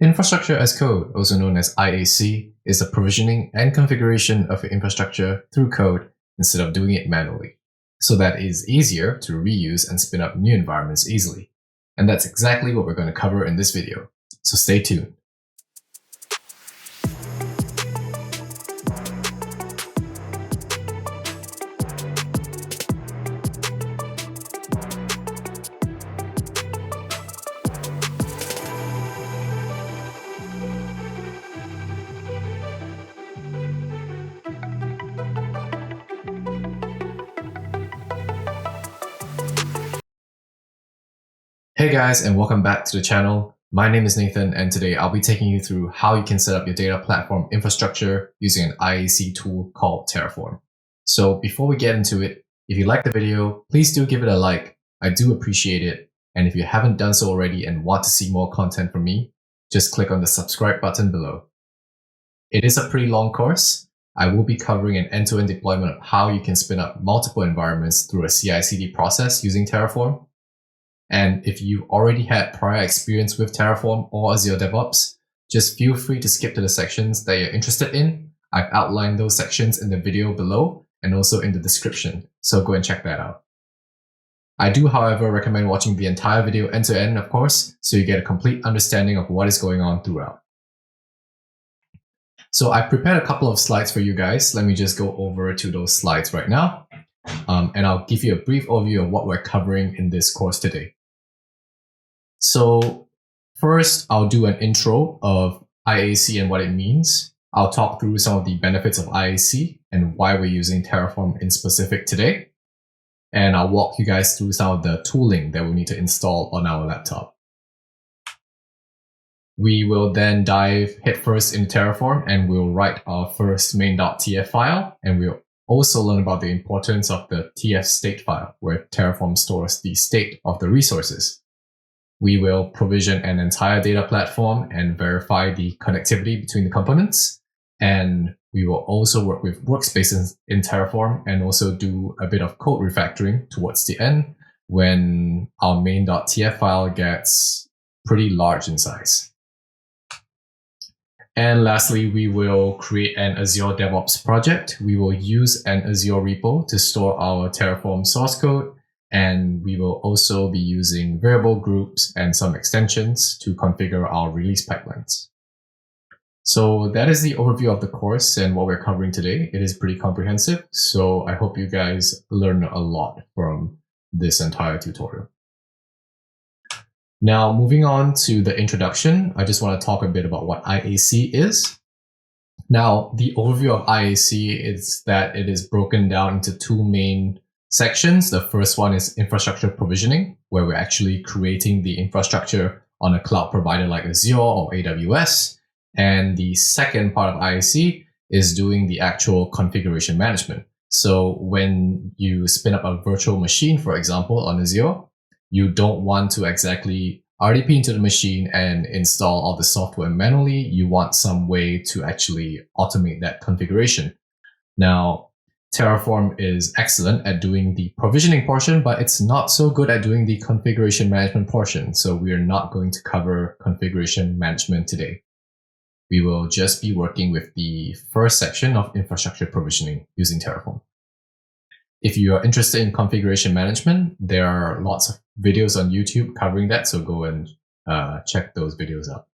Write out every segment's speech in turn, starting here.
Infrastructure as code, also known as IaC, is the provisioning and configuration of your infrastructure through code instead of doing it manually, so that it is easier to reuse and spin up new environments easily. And that's exactly what we're going to cover in this video, so stay tuned. Hey guys, and welcome back to the channel. My name is Nathan, and today I'll be taking you through how you can set up your data platform infrastructure using an IaC tool called Terraform. So before we get into it, if you like the video, please do give it a like. I do appreciate it. And if you haven't done so already and want to see more content from me, just click on the subscribe button below. It is a pretty long course. I will be covering an end-to-end deployment of how you can spin up multiple environments through a CI/CD process using Terraform. And if you already had prior experience with Terraform or Azure DevOps, just feel free to skip to the sections that you're interested in. I've outlined those sections in the video below and also in the description, so go and check that out. I do, however, recommend watching the entire video end to end, of course, so you get a complete understanding of what is going on throughout. So I prepared a couple of slides for you guys. Let me just go over to those slides right now, and I'll give you a brief overview of what we're covering in this course today. So first, I'll do an intro of IaC and what it means. I'll talk through some of the benefits of IaC and why we're using Terraform in specific today. And I'll walk you guys through some of the tooling that we need to install on our laptop. We will then dive headfirst into Terraform and we'll write our first main.tf file, and we'll also learn about the importance of the tf state file, where Terraform stores the state of the resources. We will provision an entire data platform and verify the connectivity between the components. And we will also work with workspaces in Terraform and also do a bit of code refactoring towards the end when our main.tf file gets pretty large in size. And lastly, we will create an Azure DevOps project. We will use an Azure Repo to store our Terraform source code. And we will also be using variable groups and some extensions to configure our release pipelines. So that is the overview of the course and what we're covering today. It is pretty comprehensive, so I hope you guys learn a lot from this entire tutorial. Now, moving on to the introduction, I just want to talk a bit about what IaC is. Now, the overview of IaC is that it is broken down into two main sections. The first one is infrastructure provisioning, where we're actually creating the infrastructure on a cloud provider like Azure or AWS. And the second part of IaC is doing the actual configuration management. So when you spin up a virtual machine, for example, on Azure, you don't want to exactly RDP into the machine and install all the software manually. You want some way to actually automate that configuration. Now, Terraform is excellent at doing the provisioning portion, but it's not so good at doing the configuration management portion. So we are not going to cover configuration management today. We will just be working with the first section of infrastructure provisioning using Terraform. If you are interested in configuration management, there are lots of videos on YouTube covering that, so go and check those videos out.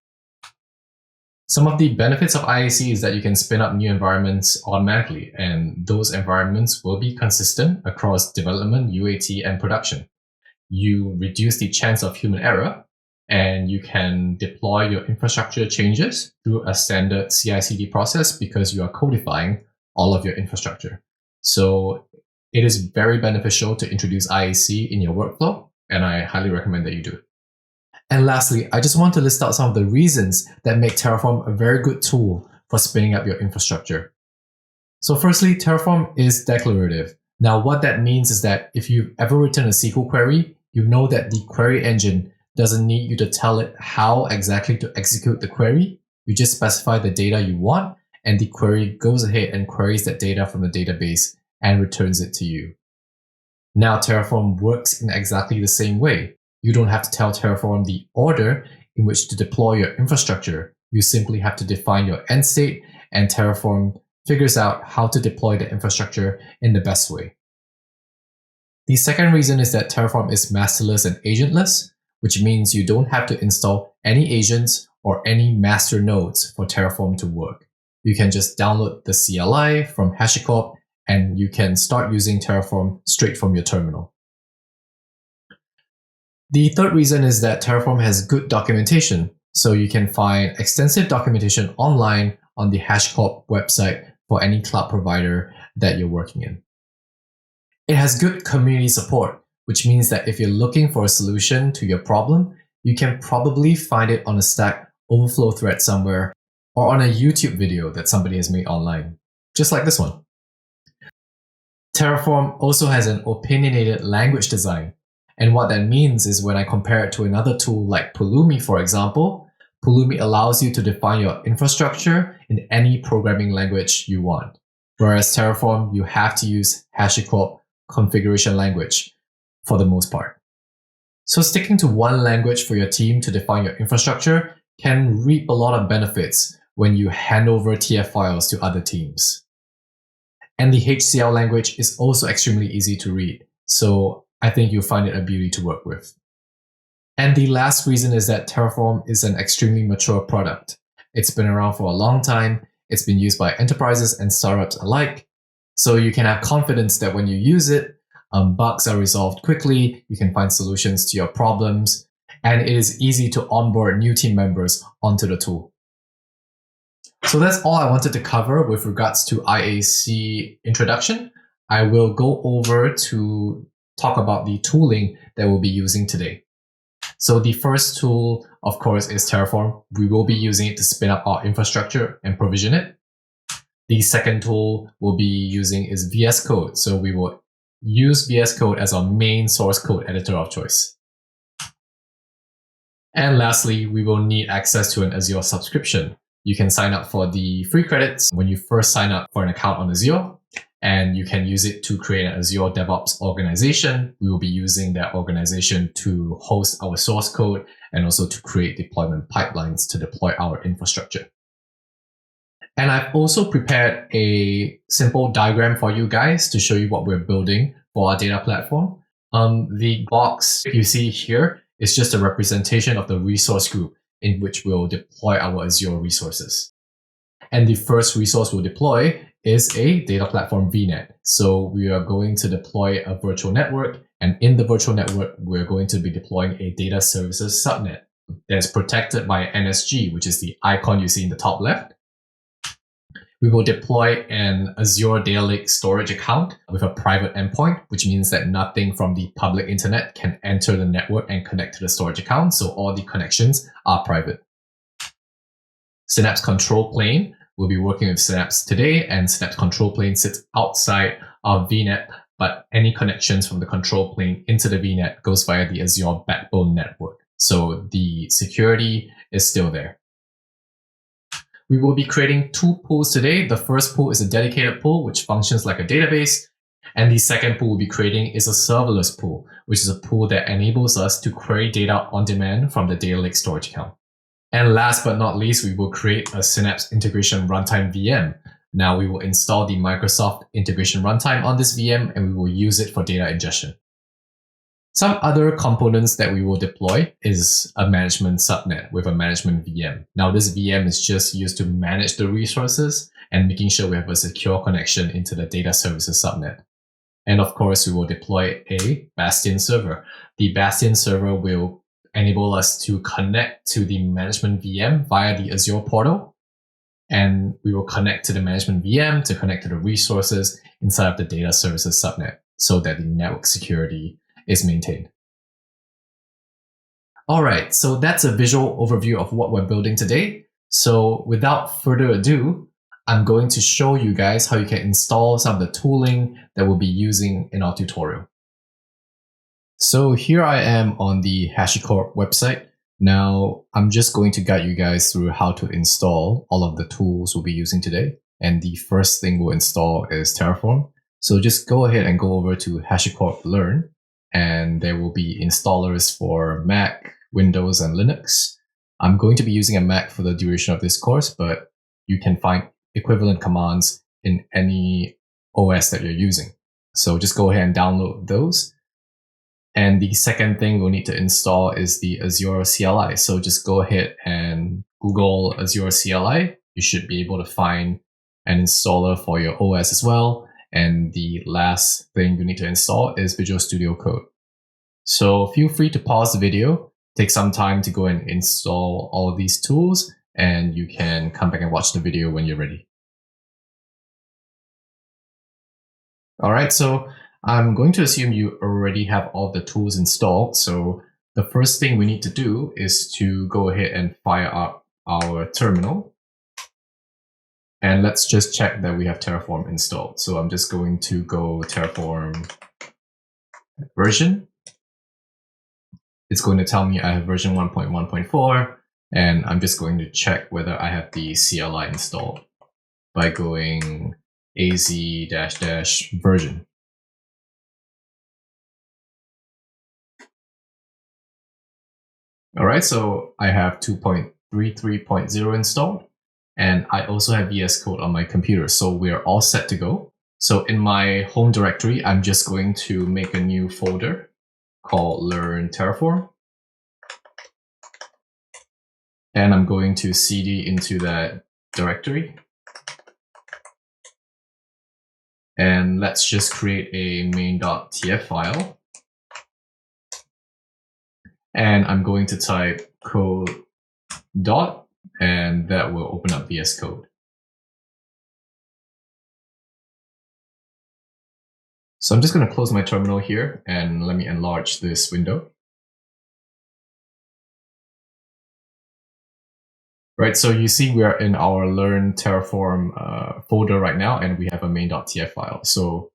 Some of the benefits of IaC is that you can spin up new environments automatically, and those environments will be consistent across development, UAT, and production. You reduce the chance of human error, and you can deploy your infrastructure changes through a standard CI/CD process because you are codifying all of your infrastructure. So it is very beneficial to introduce IaC in your workflow, and I highly recommend that you do it. And lastly, I just want to list out some of the reasons that make Terraform a very good tool for spinning up your infrastructure. So firstly, Terraform is declarative. Now, what that means is that if you've ever written a SQL query, you know that the query engine doesn't need you to tell it how exactly to execute the query. You just specify the data you want, and the query goes ahead and queries that data from the database and returns it to you. Now, Terraform works in exactly the same way. You don't have to tell Terraform the order in which to deploy your infrastructure. You simply have to define your end state, and Terraform figures out how to deploy the infrastructure in the best way. The second reason is that Terraform is masterless and agentless, which means you don't have to install any agents or any master nodes for Terraform to work. You can just download the CLI from HashiCorp and you can start using Terraform straight from your terminal. The third reason is that Terraform has good documentation, so you can find extensive documentation online on the HashiCorp website for any cloud provider that you're working in. It has good community support, which means that if you're looking for a solution to your problem, you can probably find it on a Stack Overflow thread somewhere or on a YouTube video that somebody has made online, just like this one. Terraform also has an opinionated language design. And what that means is when I compare it to another tool like Pulumi, for example, Pulumi allows you to define your infrastructure in any programming language you want. Whereas Terraform, you have to use HashiCorp configuration language for the most part. So sticking to one language for your team to define your infrastructure can reap a lot of benefits when you hand over TF files to other teams. And the HCL language is also extremely easy to read, so I think you'll find it a beauty to work with. And the last reason is that Terraform is an extremely mature product. It's been around for a long time, it's been used by enterprises and startups alike, so you can have confidence that when you use it, bugs are resolved quickly, you can find solutions to your problems, and it is easy to onboard new team members onto the tool. So that's all I wanted to cover with regards to IaC introduction. I will go over to talk about the tooling that we'll be using today. So the first tool, of course, is Terraform. We will be using it to spin up our infrastructure and provision it. The second tool we'll be using is VS Code. So we will use VS Code as our main source code editor of choice. And lastly, we will need access to an Azure subscription. You can sign up for the free credits when you first sign up for an account on Azure, and you can use it to create an Azure DevOps organization. We will be using that organization to host our source code and also to create deployment pipelines to deploy our infrastructure. And I've also prepared a simple diagram for you guys to show you what we're building for our data platform. The box you see here is just a representation of the resource group in which we'll deploy our Azure resources. And the first resource we'll deploy is a data platform VNet. So we are going to deploy a virtual network, and in the virtual network, we're going to be deploying a data services subnet that's protected by NSG, which is the icon you see in the top left. We will deploy an Azure Data Lake storage account with a private endpoint, which means that nothing from the public internet can enter the network and connect to the storage account. So all the connections are private. Synapse control plane, we'll be working with Synapse today, and Synapse control plane sits outside of VNet, but any connections from the control plane into the VNet goes via the Azure backbone network. So the security is still there. We will be creating two pools today. The first pool is a dedicated pool, which functions like a database. And the second pool we'll be creating is a serverless pool, which is a pool that enables us to query data on demand from the Data Lake storage account. And last but not least, we will create a Synapse integration runtime VM. Now we will install the Microsoft integration runtime on this VM, and we will use it for data ingestion. Some other components that we will deploy is a management subnet with a management VM. Now this VM is just used to manage the resources and making sure we have a secure connection into the data services subnet. And of course, we will deploy a Bastion server. The Bastion server will enable us to connect to the management VM via the Azure portal. And we will connect to the management VM to connect to the resources inside of the data services subnet so that the network security is maintained. All right, so that's a visual overview of what we're building today. So without further ado, I'm going to show you guys how you can install some of the tooling that we'll be using in our tutorial. So here I am on the HashiCorp website. Now I'm just going to guide you guys through how to install all of the tools we'll be using today. And the first thing we'll install is Terraform. So just go ahead and go over to HashiCorp Learn. And there will be installers for Mac, Windows, and Linux. I'm going to be using a Mac for the duration of this course, but you can find equivalent commands in any OS that you're using. So just go ahead and download those. And the second thing we'll need to install is the Azure CLI. So just go ahead and Google Azure CLI. You should be able to find an installer for your OS as well. And the last thing you need to install is Visual Studio Code. So feel free to pause the video, take some time to go and install all of these tools, and you can come back and watch the video when you're ready. All right, so I'm going to assume you already have all the tools installed. So the first thing we need to do is to go ahead and fire up our terminal. And let's just check that we have Terraform installed. So I'm just going to go Terraform version. It's going to tell me I have version 1.1.4, and I'm just going to check whether I have the CLI installed by going az-version. All right, so I have 2.33.0 installed, and I also have VS Code on my computer, so we're all set to go. So in my home directory, I'm just going to make a new folder called Learn Terraform. And I'm going to cd into that directory. And let's just create a main.tf file. And I'm going to type code dot, and that will open up VS Code. So I'm just going to close my terminal here, and let me enlarge this window. Right, so you see we are in our Learn Terraform folder right now, and we have a main.tf file. So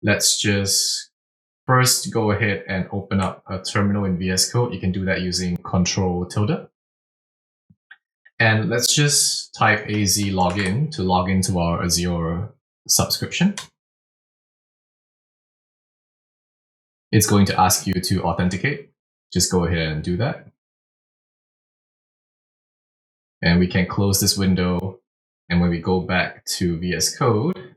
let's just first go ahead and open up a terminal in VS Code. You can do that using Control-tilde. And let's just type AZ login to log into our Azure subscription. It's going to ask you to authenticate. Just go ahead and do that. And we can close this window. And when we go back to VS Code,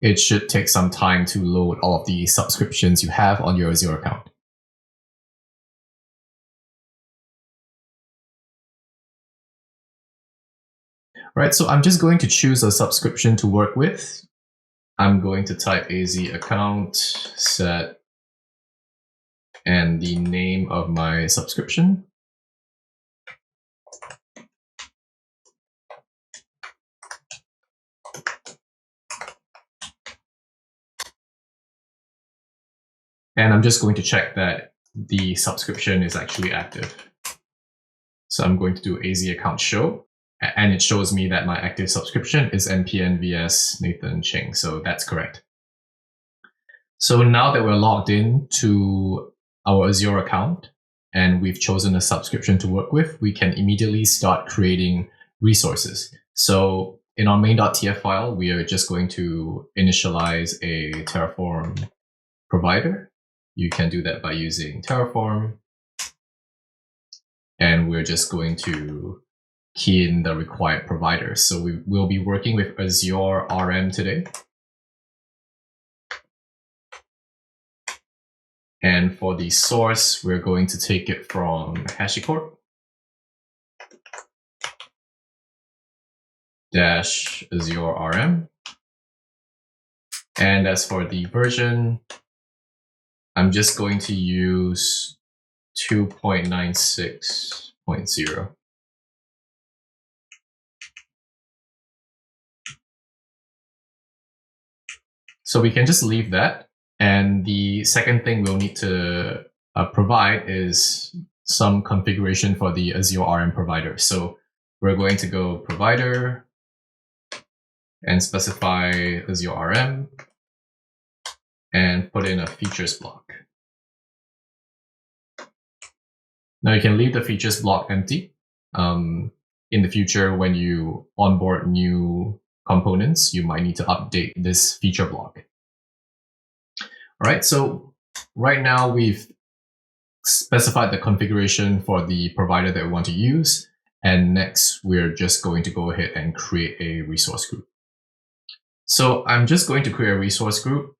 it should take some time to load all of the subscriptions you have on your Azure account. Right, so I'm just going to choose a subscription to work with. I'm going to type AZ account set and the name of my subscription. And I'm just going to check that the subscription is actually active. So I'm going to do AZ account show, and it shows me that my active subscription is NPN Nathan Cheng. So that's correct. So now that we're logged in to our Azure account and we've chosen a subscription to work with, we can immediately start creating resources. So in our main.tf file, we are just going to initialize a Terraform provider. You can do that by using Terraform. And we're just going to key in the required providers. So we will be working with Azure RM today. And for the source, we're going to take it from HashiCorp -Azure RM. And as for the version, I'm just going to use 2.96.0. So we can just leave that. And the second thing we'll need to provide is some configuration for the Azure RM provider. So we're going to go provider and specify Azure RM and put in a features block. Now you can leave the features block empty. In the future, when you onboard new components, you might need to update this feature block. All right, so right now we've specified the configuration for the provider that we want to use. And next, we're just going to go ahead and create a resource group. So I'm just going to create a resource group.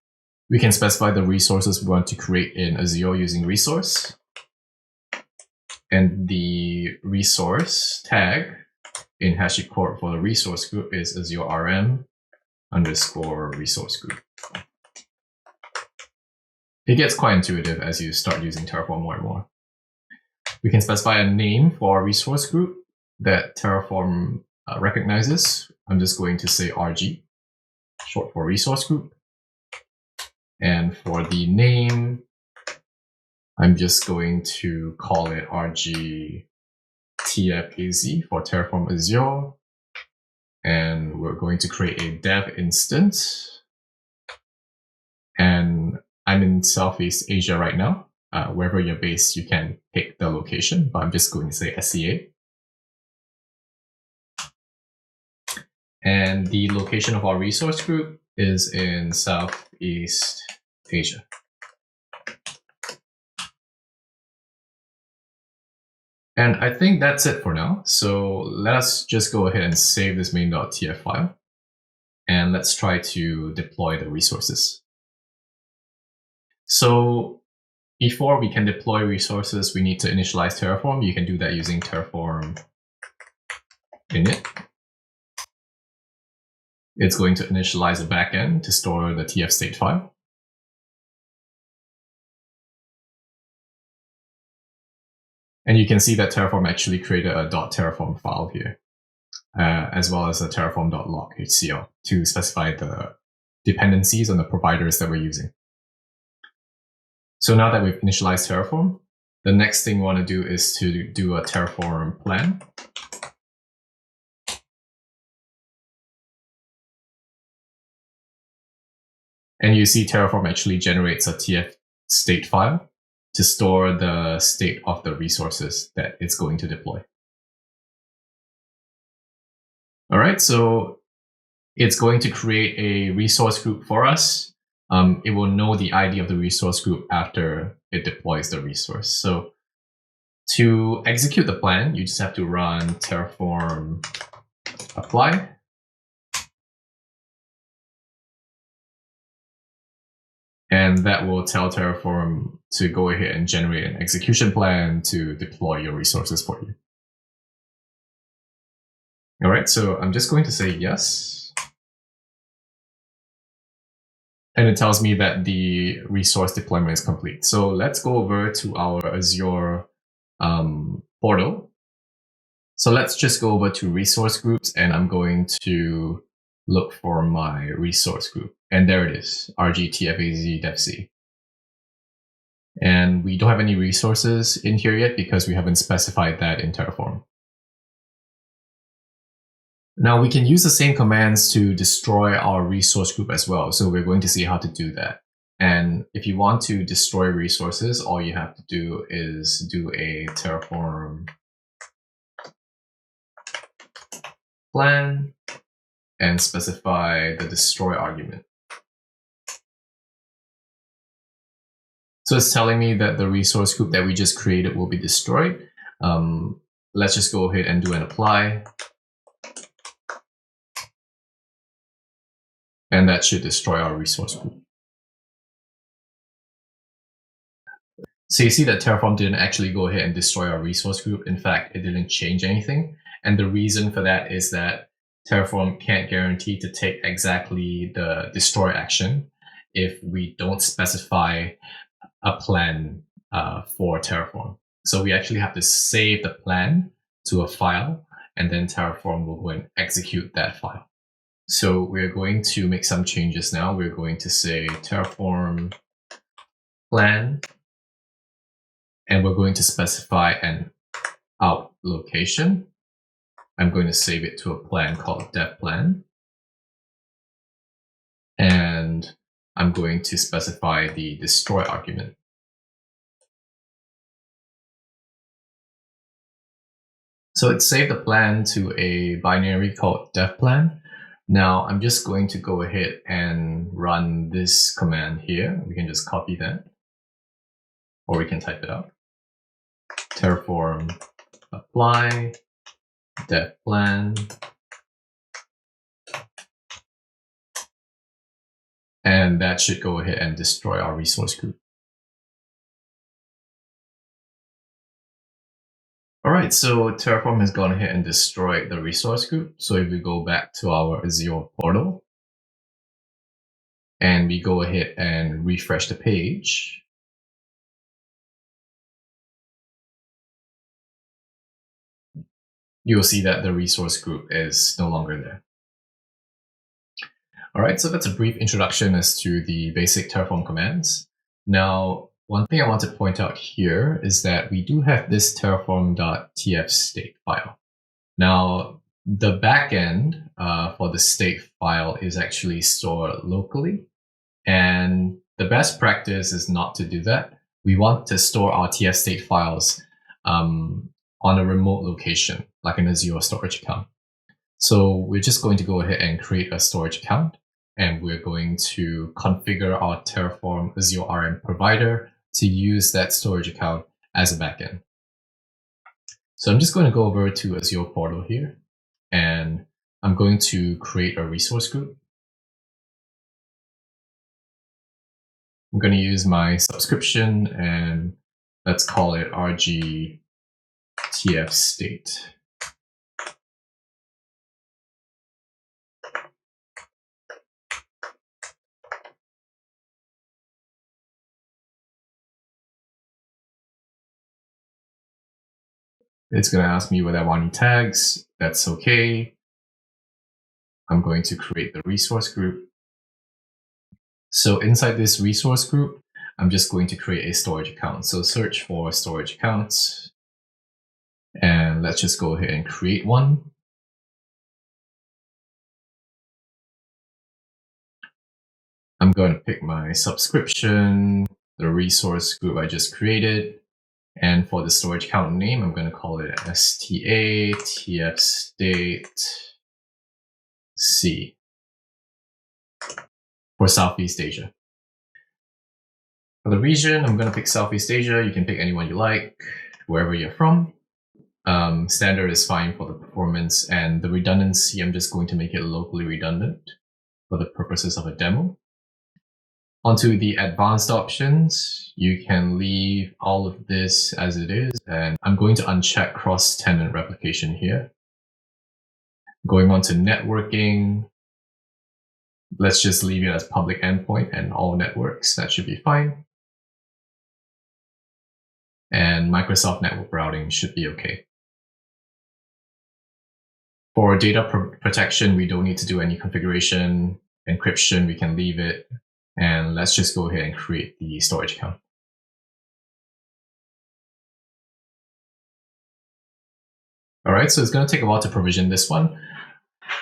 We can specify the resources we want to create in Azure using resource. And the resource tag in HashiCorp for the resource group is Azure RM _ resource group. It gets quite intuitive as you start using Terraform more and more. We can specify a name for our resource group that Terraform recognizes. I'm just going to say RG, short for resource group. And for the name, I'm just going to call it RG tfvars for Terraform Azure. And we're going to create a dev instance. And I'm in Southeast Asia right now. Wherever you're based, you can pick the location, but I'm just going to say SCA. And the location of our resource group is in Southeast Asia. And I think that's it for now. So let's just go ahead and save this main.tf file. And let's try to deploy the resources. So before we can deploy resources, we need to initialize Terraform. You can do that using Terraform init. It's going to initialize a backend to store the TF state file. And you can see that Terraform actually created a .terraform file here, as well as a terraform.log HCL to specify the dependencies on the providers that we're using. So now that we've initialized Terraform, the next thing we want to do is to do a Terraform plan. And you see Terraform actually generates a TF state file to store the state of the resources that it's going to deploy. All right, so it's going to create a resource group for us. It will know the ID of the resource group after it deploys the resource. So to execute the plan, you just have to run Terraform apply. And that will tell Terraform to go ahead and generate an execution plan to deploy your resources for you. All right, so I'm just going to say yes. And it tells me that the resource deployment is complete. So let's go over to our Azure portal. So let's just go over to resource groups, and I'm going to look for my resource group. And there it is, RG tfvars devc. And we don't have any resources in here yet because we haven't specified that in Terraform. Now we can use the same commands to destroy our resource group as well. So we're going to see how to do that. And if you want to destroy resources, all you have to do is do a Terraform plan and specify the destroy argument. So it's telling me that the resource group that we just created will be destroyed. Let's just go ahead and do an apply. And that should destroy our resource group. So you see that Terraform didn't actually go ahead and destroy our resource group. In fact, it didn't change anything. And the reason for that is that Terraform can't guarantee to take exactly the destroy action if we don't specify a plan for Terraform. So we actually have to save the plan to a file, and then Terraform will go and execute that file. So we're going to make some changes now. We're going to say Terraform plan, and we're going to specify an out location. I'm going to save it to a plan called dev plan. And I'm going to specify the destroy argument. So it saved the plan to a binary called dev plan. Now I'm just going to go ahead and run this command here. We can just copy that, or we can type it out. Terraform apply dev plan, and that should go ahead and destroy our resource group. All right, so Terraform has gone ahead and destroyed the resource group. So if we go back to our Azure portal and we go ahead and refresh the page, you'll see that the resource group is no longer there. All right, so that's a brief introduction as to the basic Terraform commands. Now, one thing I want to point out here is that we do have this terraform.tf state file. Now, the backend for the state file is actually stored locally, and the best practice is not to do that. We want to store our TF state files on a remote location, like an Azure storage account. So we're just going to go ahead and create a storage account, and we're going to configure our Terraform Azure RM provider to use that storage account as a backend. So I'm just going to go over to Azure portal here, and I'm going to create a resource group. I'm going to use my subscription, and let's call it RG TF state. It's going to ask me whether I want any tags. That's okay. I'm going to create the resource group. So inside this resource group, I'm just going to create a storage account. So search for storage accounts, and let's just go ahead and create one. I'm going to pick my subscription, the resource group I just created. And for the storage account name, I'm going to call it STA TF state C for Southeast Asia. For the region, I'm going to pick Southeast Asia. You can pick anyone you like, wherever you're from. Standard is fine for the performance, and the redundancy, I'm just going to make it locally redundant for the purposes of a demo. Onto the advanced options, you can leave all of this as it is, and I'm going to uncheck cross-tenant replication here. Going on to networking, let's just leave it as public endpoint and all networks. That should be fine. And Microsoft network routing should be okay. For data protection, we don't need to do any configuration. Encryption, we can leave it. And let's just go ahead and create the storage account. All right, so it's going to take a while to provision this one.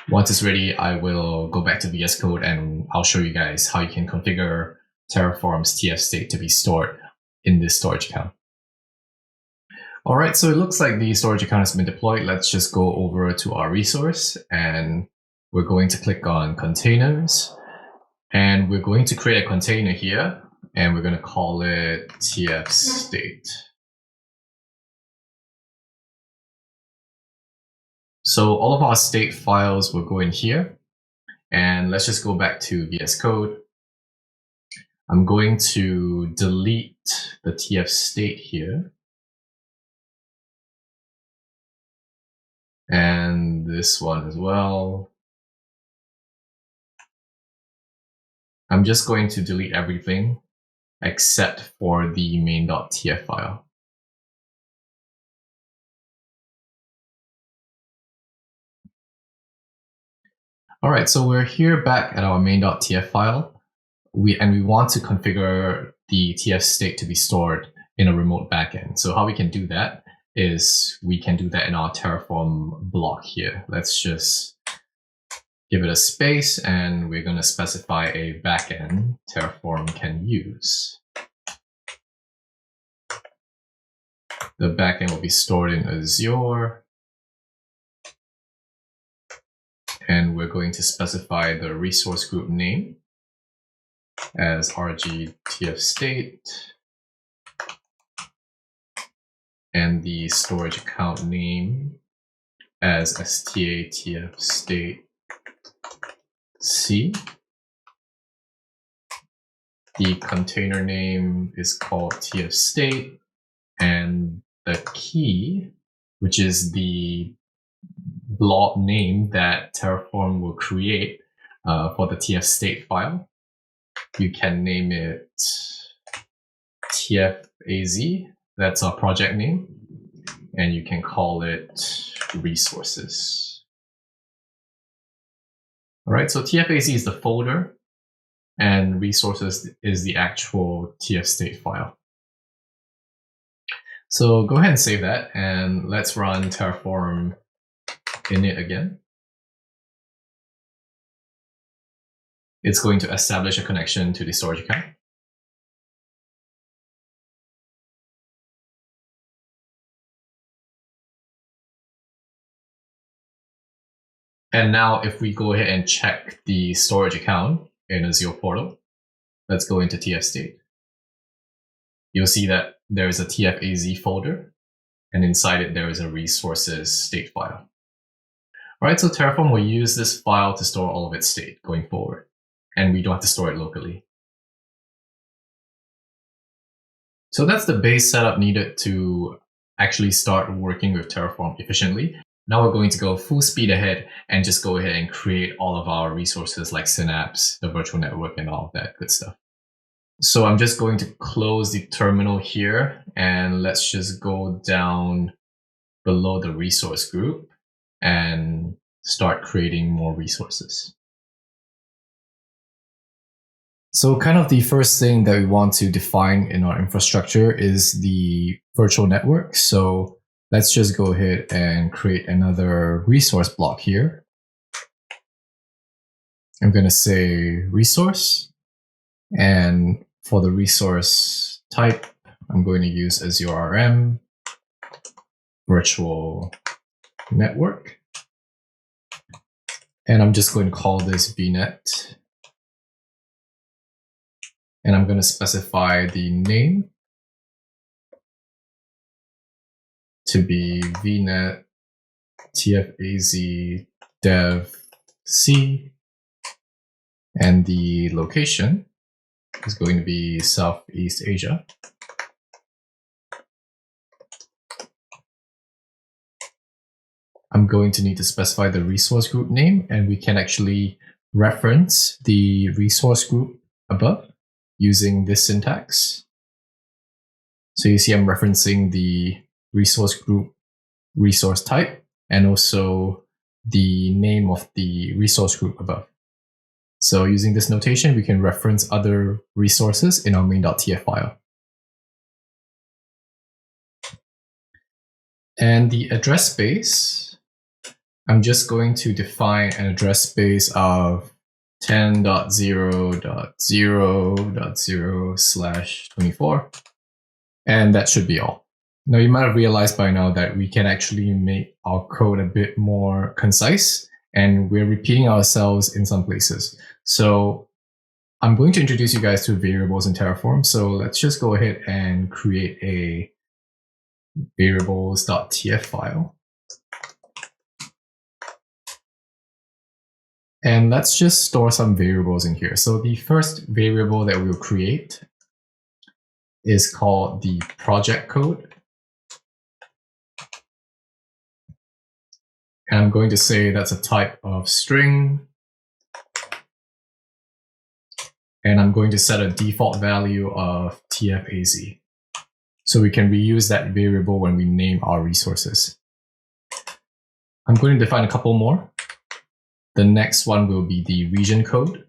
Once it's ready, I will go back to VS Code and I'll show you guys how you can configure Terraform's TF state to be stored in this storage account. All right, so it looks like the storage account has been deployed. Let's just go over to our resource, and we're going to click on containers. And we're going to create a container here, and we're going to call it TF state. So all of our state files will go in here, and let's just go back to VS Code. I'm going to delete the TF state here. And this one as well. I'm just going to delete everything except for the main.tf file. All right, so we're here back at our main.tf file. We want to configure the TF state to be stored in a remote backend. So how we can do that is we can do that in our Terraform block here. Let's just give it a space, and we're going to specify a backend Terraform can use. The backend will be stored in Azure, and we're going to specify the resource group name as RG TF state. and the storage account name as sta.tf state C. The container name is called tf state, and the key, which is the blob name that Terraform will create for the tf state file. You can name it tfvars, that's our project name, and you can call it resources. All right, so tfvars is the folder, and resources is the actual tf state file. So go ahead and save that, and let's run Terraform init again. It's going to establish a connection to the storage account. And now if we go ahead and check the storage account in Azure portal, let's go into tf state. You'll see that there is a tfvars folder, and inside it there is a resources state file. All right, so Terraform will use this file to store all of its state going forward, and we don't have to store it locally. So that's the base setup needed to actually start working with Terraform efficiently. Now we're going to go full speed ahead and just go ahead and create all of our resources like Synapse, the virtual network, and all of that good stuff. So I'm just going to close the terminal here, and let's just go down below the resource group and start creating more resources. So kind of the first thing that we want to define in our infrastructure is the virtual network. So let's just go ahead and create another resource block here. I'm going to say resource, and for the resource type, I'm going to use Azure RM virtual network. And I'm just going to call this vnet. And I'm going to specify the name to be vnet tfvars dev c, and the location is going to be Southeast Asia. I'm going to need to specify the resource group name, and we can actually reference the resource group above using this syntax. So you see I'm referencing the resource group resource type and also the name of the resource group above. So using this notation, we can reference other resources in our main.tf file. And the address space, I'm just going to define an address space of 10.0.0.0/24. And that should be all. Now you might have realized by now that we can actually make our code a bit more concise, and we're repeating ourselves in some places. So I'm going to introduce you guys to variables in Terraform. So let's just go ahead and create a variables.tf file. And let's just store some variables in here. So the first variable that we'll create is called the project code. And I'm going to say that's a type of string. And I'm going to set a default value of tfvars. So we can reuse that variable when we name our resources. I'm going to define a couple more. The next one will be the region code.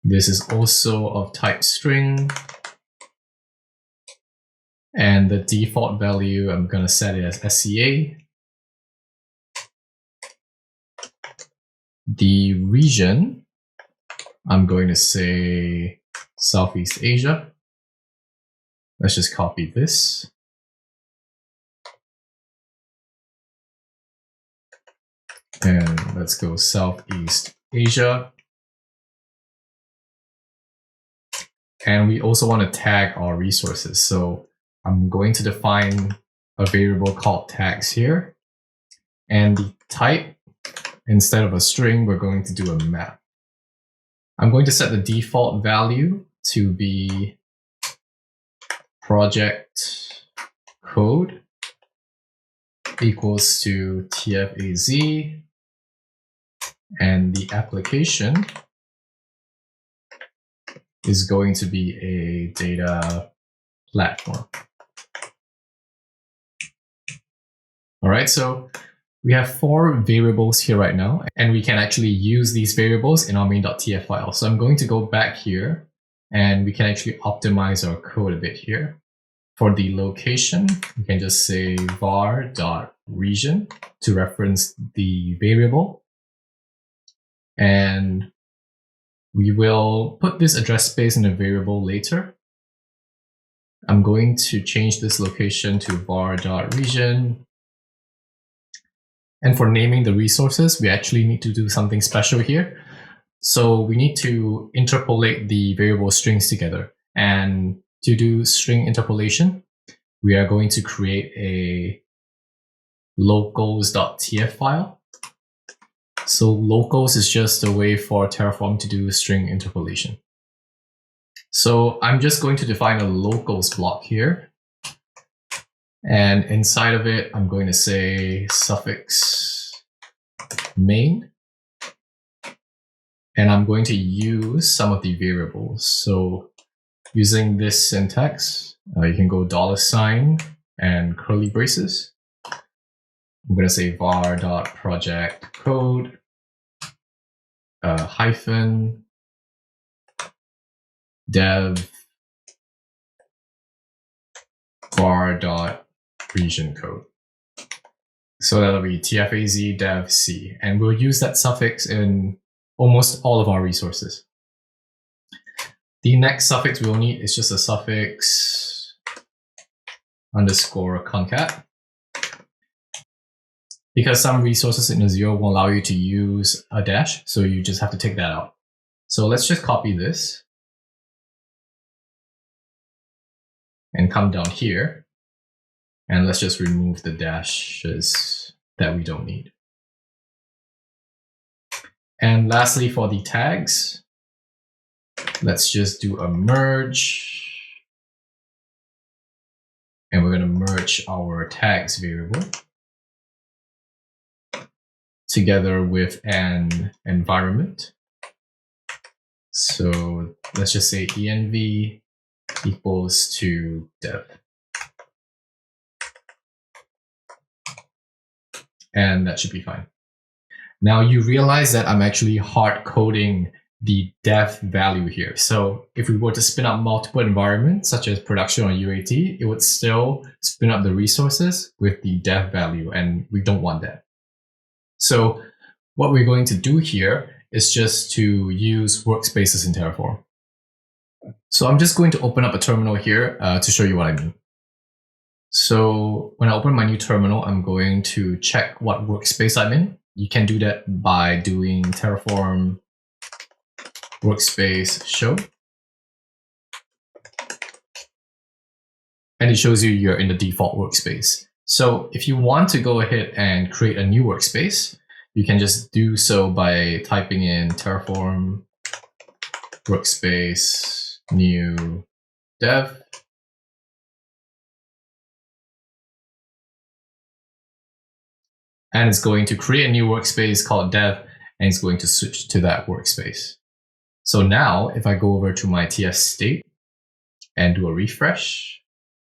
This is also of type string. And the default value, I'm going to set it as SCA. The region, I'm going to say Southeast Asia. Let's just copy this. And let's go Southeast Asia. And we also want to tag our resources. So I'm going to define a variable called tags here. And the type, instead of a string, we're going to do a map. I'm going to set the default value to be project code equals to tfvars, and the application is going to be a data platform. All right, so we have 4 variables here right now, and we can actually use these variables in our main.tf file. So I'm going to go back here, and we can actually optimize our code a bit here. For the location, we can just say var.region to reference the variable. And we will put this address space in a variable later. I'm going to change this location to var.region. And for naming the resources, we actually need to do something special here. So we need to interpolate the variable strings together. And to do string interpolation, we are going to create a locals.tf file. So locals is just a way for Terraform to do string interpolation. So I'm just going to define a locals block here. And inside of it, I'm going to say suffix main. And I'm going to use some of the variables. So using this syntax, you can go $ and curly braces. I'm going to say var.project code hyphen dev var.region code. So that'll be tfaz dev c, and we'll use that suffix in almost all of our resources. The next suffix we'll need is just a suffix underscore concat, because some resources in Azure won't allow you to use a dash, so you just have to take that out. So let's just copy this and come down here, and let's just remove the dashes that we don't need. And lastly, for the tags, let's just do a merge, and we're going to merge our tags variable together with an environment. So let's just say env equals to dev. And that should be fine. Now you realize that I'm actually hard coding the dev value here. So if we were to spin up multiple environments, such as production or UAT, it would still spin up the resources with the dev value, and we don't want that. So what we're going to do here is just to use workspaces in Terraform. So I'm just going to open up a terminal here to show you what I mean. So when I open my new terminal, I'm going to check what workspace I'm in. You can do that by doing Terraform workspace show. And it shows you you're in the default workspace. So if you want to go ahead and create a new workspace, you can just do so by typing in Terraform workspace new dev. And it's going to create a new workspace called dev, and it's going to switch to that workspace. So now if I go over to my TF state and do a refresh,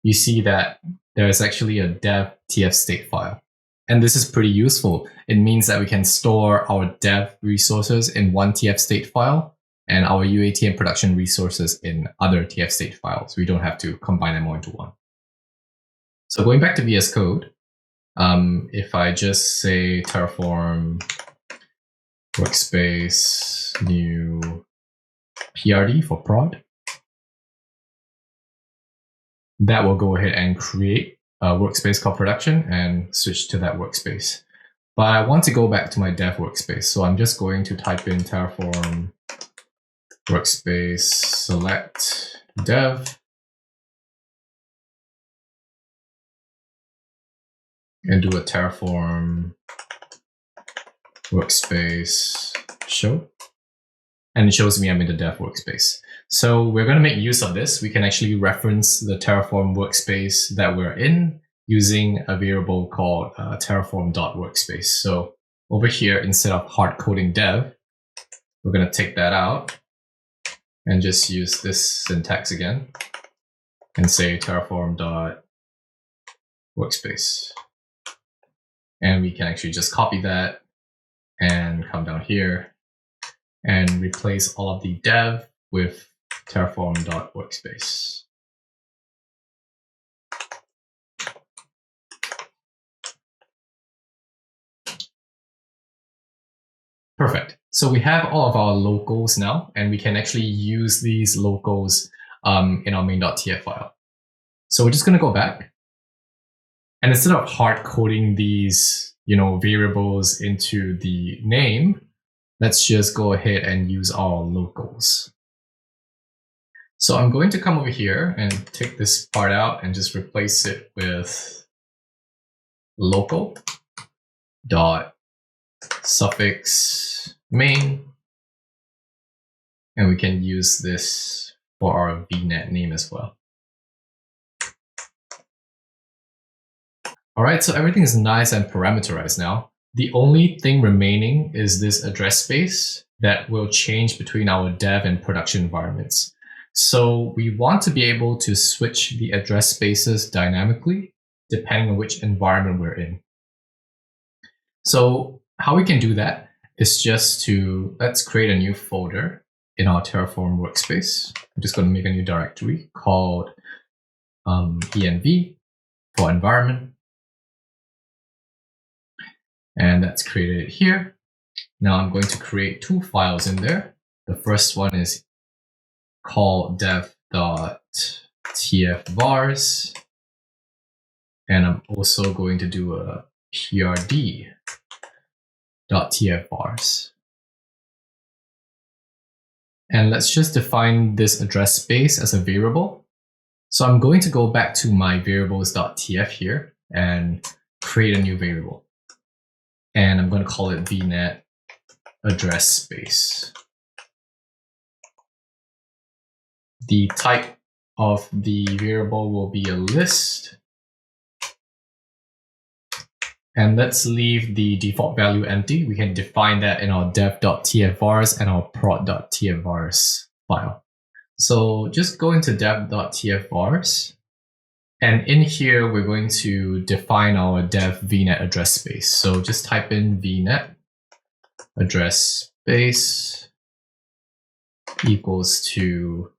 you see that there is actually a dev TF state file. And this is pretty useful. It means that we can store our dev resources in one TF state file and our UAT and production resources in other TF state files. We don't have to combine them all into one. So going back to VS Code, if I just say Terraform workspace new PRD for prod, that will go ahead and create a workspace called production and switch to that workspace. But I want to go back to my dev workspace. So I'm just going to type in Terraform workspace select dev. and do a Terraform workspace show. And it shows me I'm in the dev workspace. So we're going to make use of this. We can actually reference the Terraform workspace that we're in using a variable called terraform.workspace. So over here, instead of hard coding dev, we're going to take that out and just use this syntax again and say terraform.workspace. And we can actually just copy that and come down here and replace all of the dev with terraform.workspace. Perfect. So we have all of our locals now, and we can actually use these locals in our main.tf file. So we're just going to go back. And instead of hard coding these variables into the name, let's just go ahead and use our locals. So I'm going to come over here and take this part out and just replace it with local dot suffix main. And we can use this for our VNet name as well. All right, so everything is nice and parameterized now. The only thing remaining is this address space that will change between our dev and production environments. So we want to be able to switch the address spaces dynamically depending on which environment we're in. So how we can do that is just let's create a new folder in our Terraform workspace. I'm just going to make a new directory called env for environment. And that's created here. Now I'm going to create two files in there. The first one is called dev.tfvars. And I'm also going to do a prd.tfvars. And let's just define this address space as a variable. So I'm going to go back to my variables.tf here and create a new variable. And I'm going to call it vnet address space. The type of the variable will be a list. And let's leave the default value empty. We can define that in our dev.tfvars and our prod.tfvars file. So just go into dev.tfvars. And in here, we're going to define our dev vnet address space. So just type in vnet address space equals to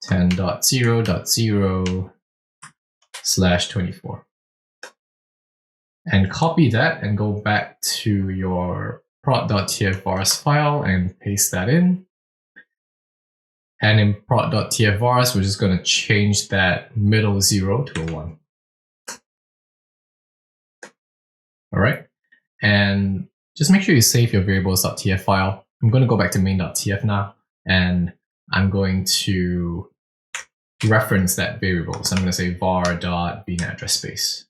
10.0.0/24. And copy that and go back to your prod.tfvars file and paste that in. And in prod.tfvars, we're just going to change that middle 0 to a 1. All right. And just make sure you save your variables.tf file. I'm going to go back to main.tf now, and I'm going to reference that variable. So I'm going to say var.vnet address space.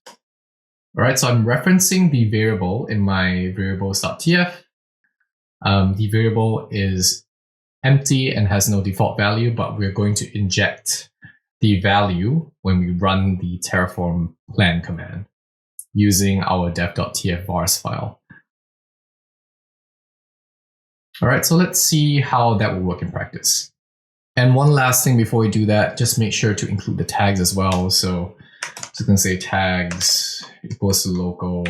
All right, so I'm referencing the variable in my variables.tf. The variable is empty and has no default value, but we're going to inject the value when we run the Terraform plan command using our dev.tfvars file. All right, so let's see how that will work in practice. And one last thing before we do that, just make sure to include the tags as well. So just going to say tags equals to local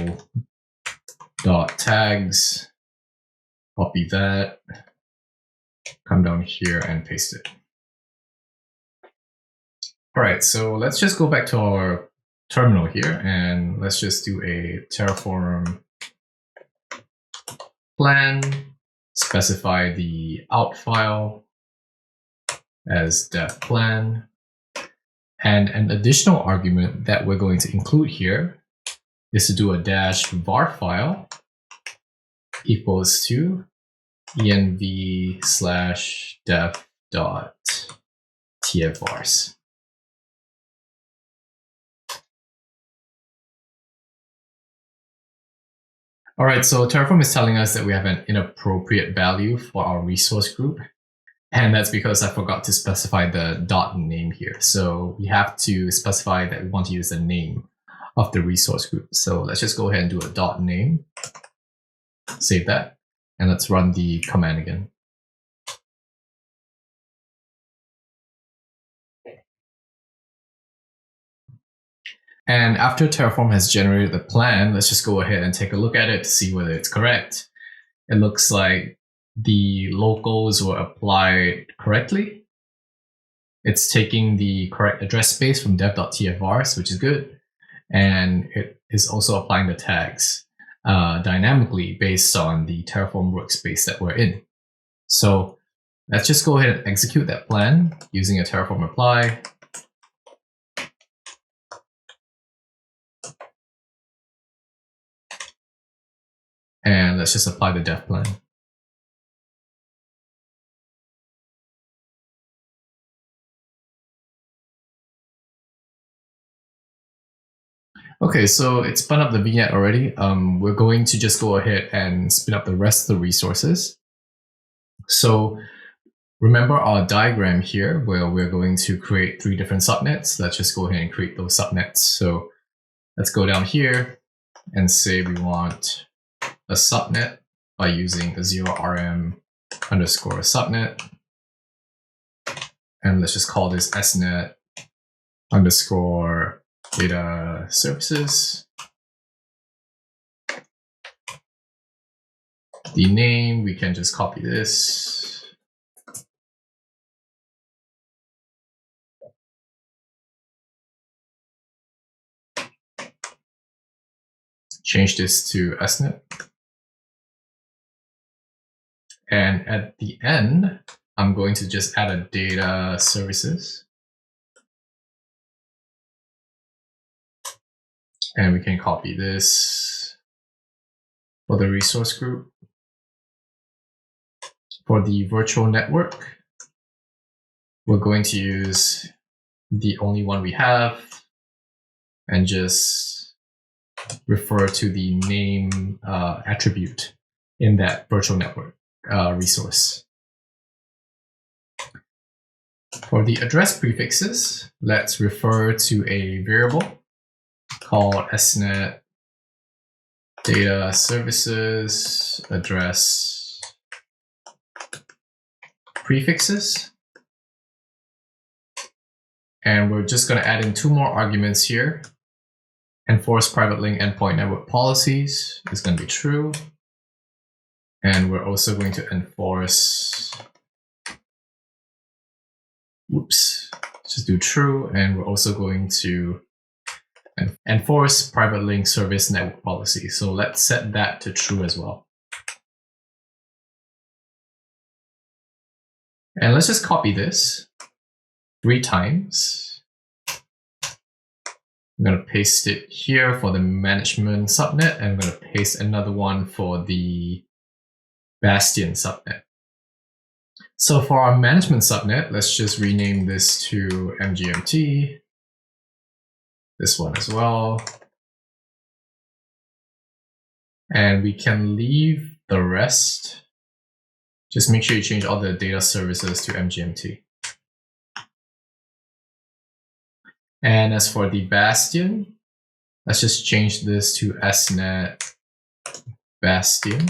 dot tags, copy that, come down here and paste it. All right, so let's just go back to our terminal here and let's just do a Terraform plan, specify the out file as dev plan. And an additional argument that we're going to include here is to do a -var file equals to env/dev.tfvars. All right, so Terraform is telling us that we have an inappropriate value for our resource group. And that's because I forgot to specify the dot name here. So we have to specify that we want to use the name of the resource group. So let's just go ahead and do a dot name. Save that. And let's run the command again. And after Terraform has generated the plan, let's just go ahead and take a look at it to see whether it's correct. It looks like the locals were applied correctly. It's taking the correct address space from dev.tfvars, which is good. And it is also applying the tags dynamically based on the Terraform workspace that we're in. So let's just go ahead and execute that plan using a Terraform apply. And let's just apply the dev plan. Okay, so it spun up the vignette already. We're going to just go ahead and spin up the rest of the resources. So remember our diagram here where we're going to create 3 different subnets. Let's just go ahead and create those subnets. So let's go down here and say we want a subnet by using Azure RM underscore subnet. And let's just call this snet underscore data services. The name, we can just copy this. Change this to snet. And at the end, I'm going to just add a data services. And we can copy this for the resource group. For the virtual network, we're going to use the only one we have and just refer to the name attribute in that virtual network resource. For the address prefixes, let's refer to a variable called snet data services address prefixes. And we're just going to add in 2 more arguments here. Enforce private link endpoint network policies is going to be true. And we're also going to enforce, just do true. And we're also going to enforce private link service network policy. So let's set that to true as well. And let's just copy this 3 times. I'm going to paste it here for the management subnet, and I'm going to paste another one for the Bastion subnet. So for our management subnet, let's just rename this to MGMT. This one as well. And we can leave the rest. Just make sure you change all the data services to MGMT. And as for the Bastion, let's just change this to snet Bastion.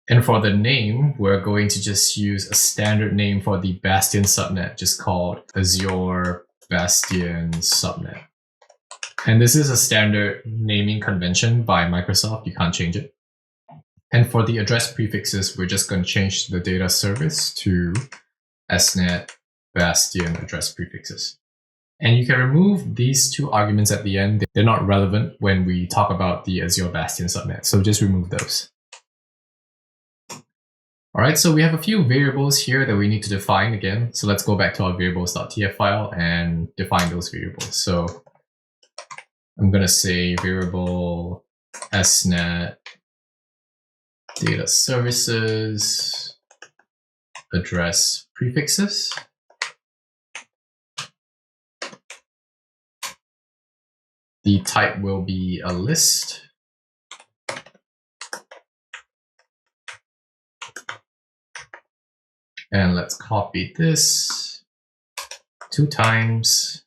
And for the name, we're going to just use a standard name for the Bastion subnet, just called Azure Bastion subnet. And this is a standard naming convention by Microsoft. You can't change it. And for the address prefixes, we're just going to change the data service to snet Bastion address prefixes. And you can remove these 2 arguments at the end. They're not relevant when we talk about the Azure Bastion subnet. So just remove those. All right, so we have a few variables here that we need to define again. So let's go back to our variables.tf file and define those variables. So I'm going to say variable snet data services address prefixes. The type will be a list. And let's copy this 2 times.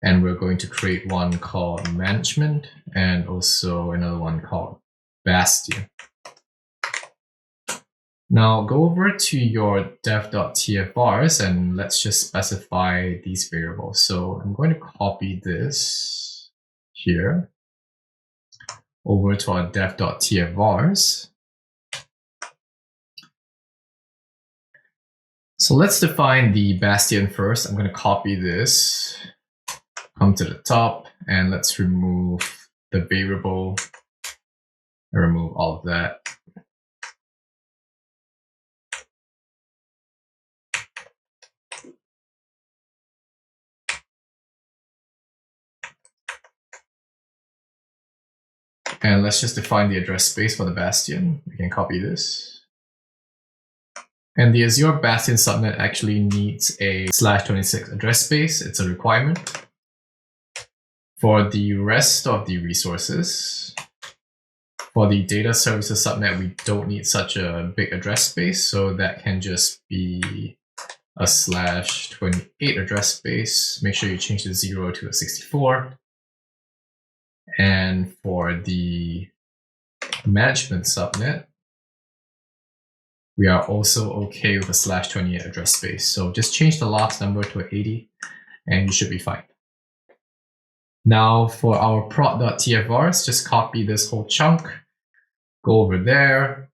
And we're going to create one called management and also another one called Bastion. Now go over to your dev.tfvars and let's just specify these variables. So I'm going to copy this here over to our dev.tfvars. So let's define the Bastion first. I'm going to copy this, come to the top, and let's remove the variable and remove all of that. And let's just define the address space for the Bastion. We can copy this. And the Azure Bastion subnet actually needs a /26 address space. It's a requirement. For the rest of the resources, for the data services subnet, we don't need such a big address space. So that can just be a /28 address space. Make sure you change the 0 to a 64. And for the management subnet, we are also okay with a /28 address space. So just change the last number to 80 and you should be fine. Now for our prod.tfvars, just copy this whole chunk, go over there,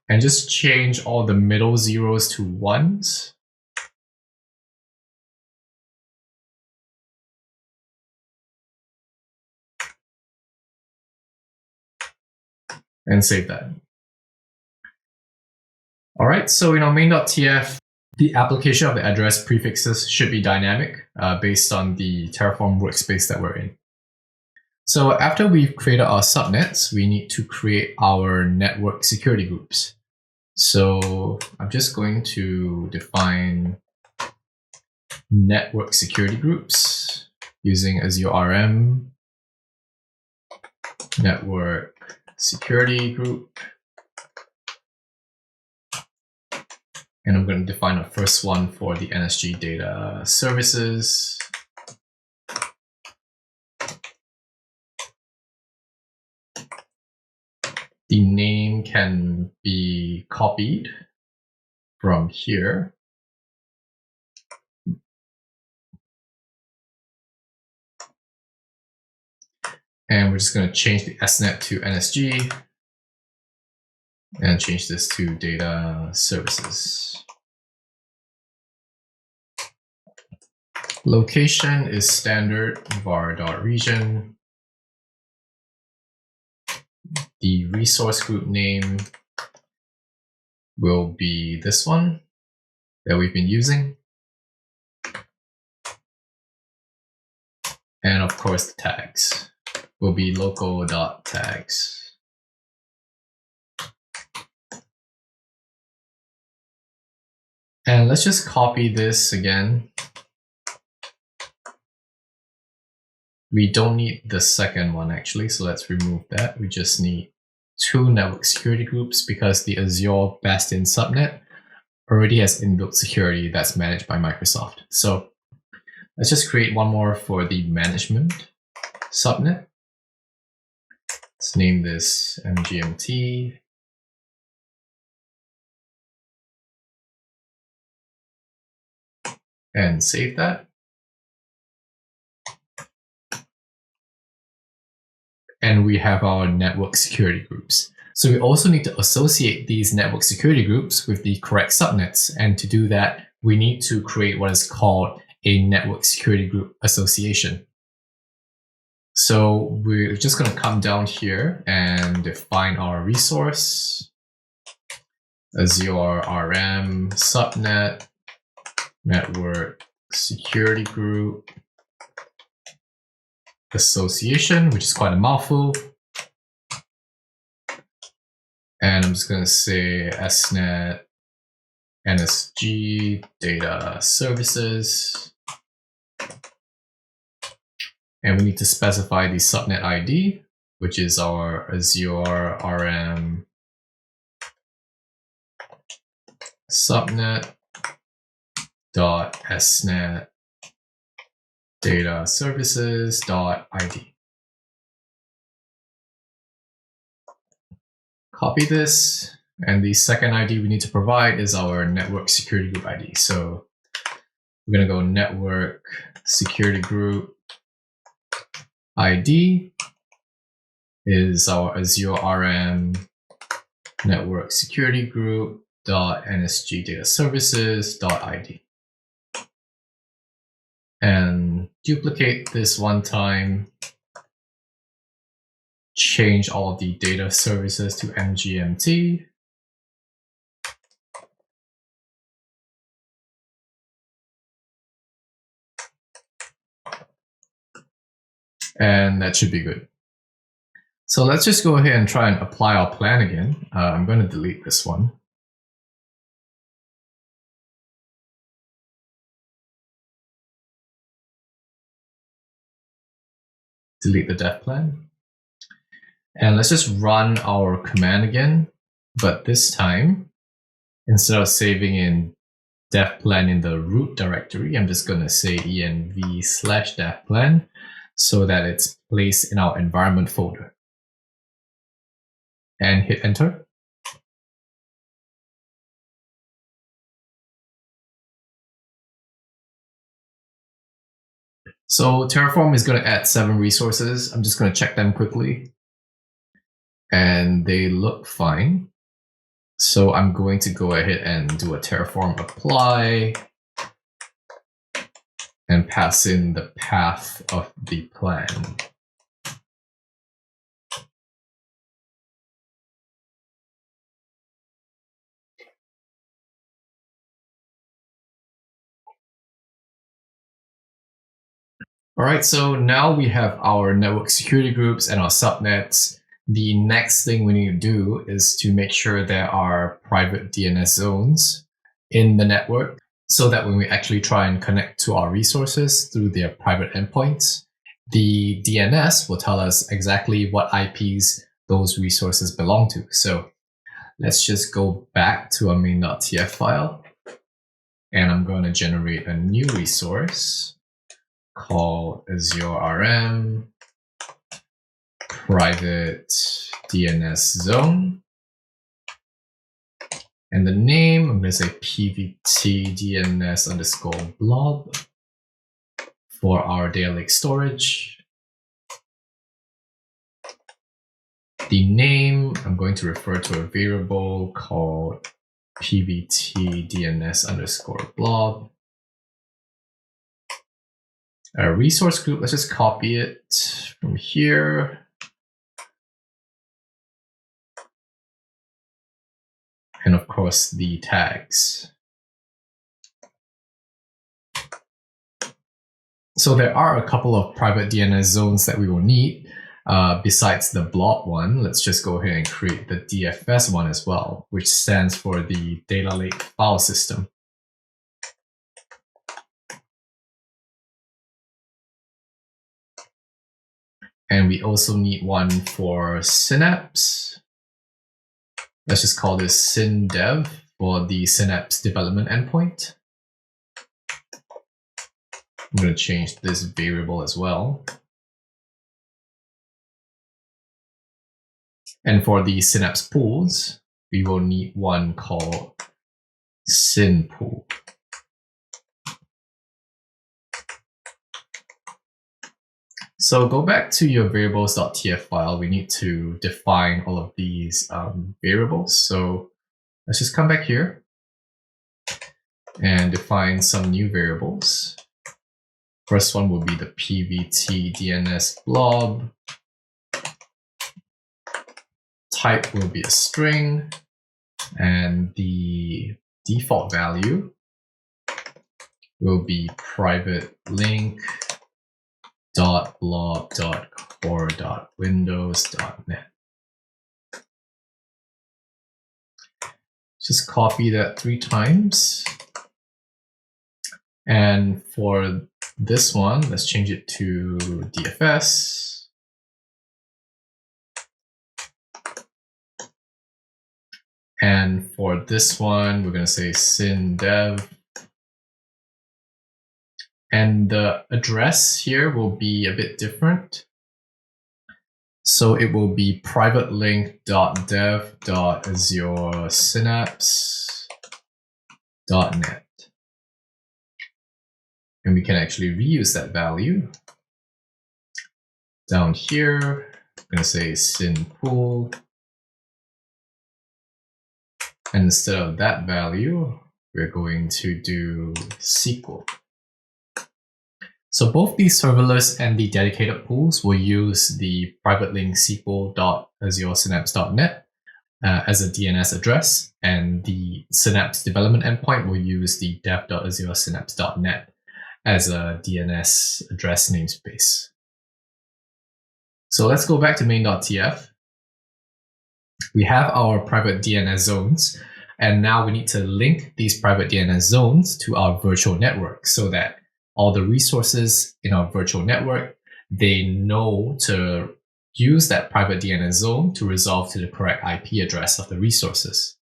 and just change all the middle zeros to ones. And save that. All right, so in our main.tf, the application of the address prefixes should be dynamic based on the Terraform workspace that we're in. So after we've created our subnets, we need to create our network security groups. So I'm just going to define network security groups using Azure RM, network security group. And I'm going to define a first one for the NSG data services. The name can be copied from here. And we're just going to change the SNet to NSG and change this to data services. Location is standard var.region. The resource group name will be this one that we've been using. And of course, the tags will be local.tags. And let's just copy this again. We don't need the second one actually, so let's remove that. We just need 2 network security groups because the Azure Bastion subnet already has inbuilt security that's managed by Microsoft. So let's just create one more for the management subnet. Let's name this MGMT. And save that. And we have our network security groups. So we also need to associate these network security groups with the correct subnets. And to do that, we need to create what is called a network security group association. So we're just going to come down here and define our resource, Azure RM subnet, network security group, association, which is quite a mouthful. And I'm just going to say SNet, NSG, data services. And we need to specify the subnet ID, which is our Azure RM subnet.snet data services.id. Copy this, and the second ID we need to provide is our network security group ID. So we're going to go network security group ID is our Azure RM network security group .nsg data services.id. And duplicate this one time, change all of the data services to mgmt. And that should be good. So let's just go ahead and try and apply our plan again. I'm going to delete this one. Delete the dev plan. And let's just run our command again. But this time, instead of saving in dev plan in the root directory, I'm just going to say env/dev plan so that it's placed in our environment folder. And hit enter. So Terraform is going to add 7 resources. I'm just going to check them quickly. And they look fine. So I'm going to go ahead and do a Terraform apply and pass in the path of the plan. All right, so now we have our network security groups and our subnets. The next thing we need to do is to make sure there are private DNS zones in the network so that when we actually try and connect to our resources through their private endpoints, the DNS will tell us exactly what IPs those resources belong to. So let's just go back to our main.tf file, and I'm going to generate a new resource called Azure RM private DNS zone. And the name, I'm going to say pvt DNS underscore blob for our data lake storage. The name, I'm going to refer to a variable called pvt DNS underscore blob. A resource group, let's just copy it from here. And of course, the tags. So there are a couple of private DNS zones that we will need. Besides the blob one, let's just go ahead and create the DFS one as well, which stands for the data lake file system. And we also need one for Synapse. Let's just call this syndev for the Synapse development endpoint. I'm going to change this variable as well. And for the Synapse pools, we will need one called synpool. So go back to your variables.tf file. We need to define all of these variables. So let's just come back here and define some new variables. First one will be the pvt DNS blob. Type will be a string, and the default value will be private link .blob.core.windows.net. Just copy that 3 times And for this one, let's change it to DFS. And for this one, we're going to say syndev. And the address here will be a bit different. So it will be private link.dev.azuresynapse.net. And we can actually reuse that value. Down here, I'm going to say synpool. And instead of that value, we're going to do SQL. So both the serverless and the dedicated pools will use the private link SQL.azuresynapse.net as a DNS address, and the Synapse development endpoint will use the dev.azuresynapse.net as a DNS address namespace. So let's go back to main.tf. We have our private DNS zones, and now we need to link these private DNS zones to our virtual network so that all the resources in our virtual network, they know to use that private DNS zone to resolve to the correct IP address of the resources.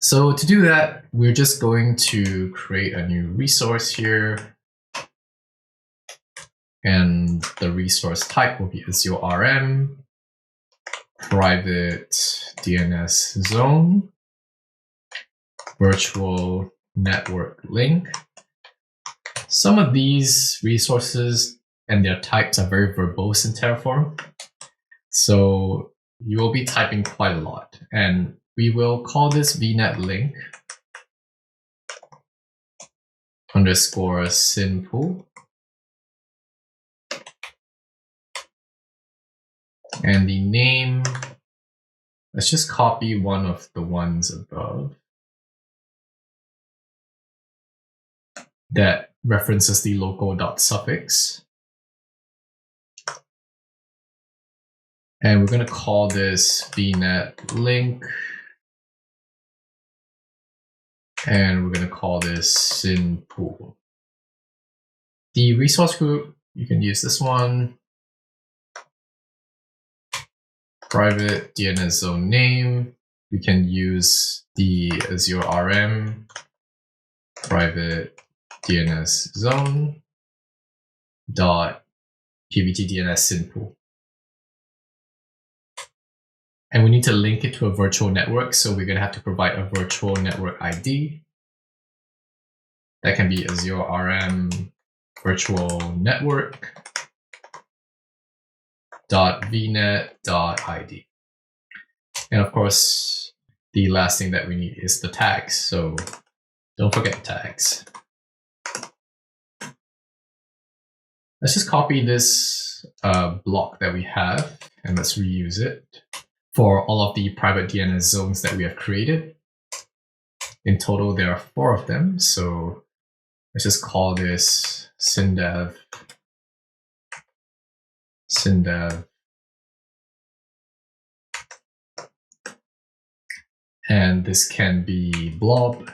So to do that, we're just going to create a new resource here. And the resource type will be Azure RM, private DNS zone, virtual network link. Some of these resources and their types are very verbose in Terraform. So you will be typing quite a lot. And we will call this vnet link underscore synpool. And the name, let's just copy one of the ones above that references the local dot suffix. And we're going to call this vnet link. And we're going to call this synpool. The resource group, you can use this one. Private DNS zone name. We can use the Azure RM private DNS zone dot pvt DNS synpool. And we need to link it to a virtual network, so we're going to have to provide a virtual network ID. That can be Azure RM virtual network .vnet.id. And of course, the last thing that we need is the tags. So don't forget tags. Let's just copy this block that we have and let's reuse it for all of the private DNS zones that we have created. In total, there are 4 of them. So let's just call this syndev. And this can be blob.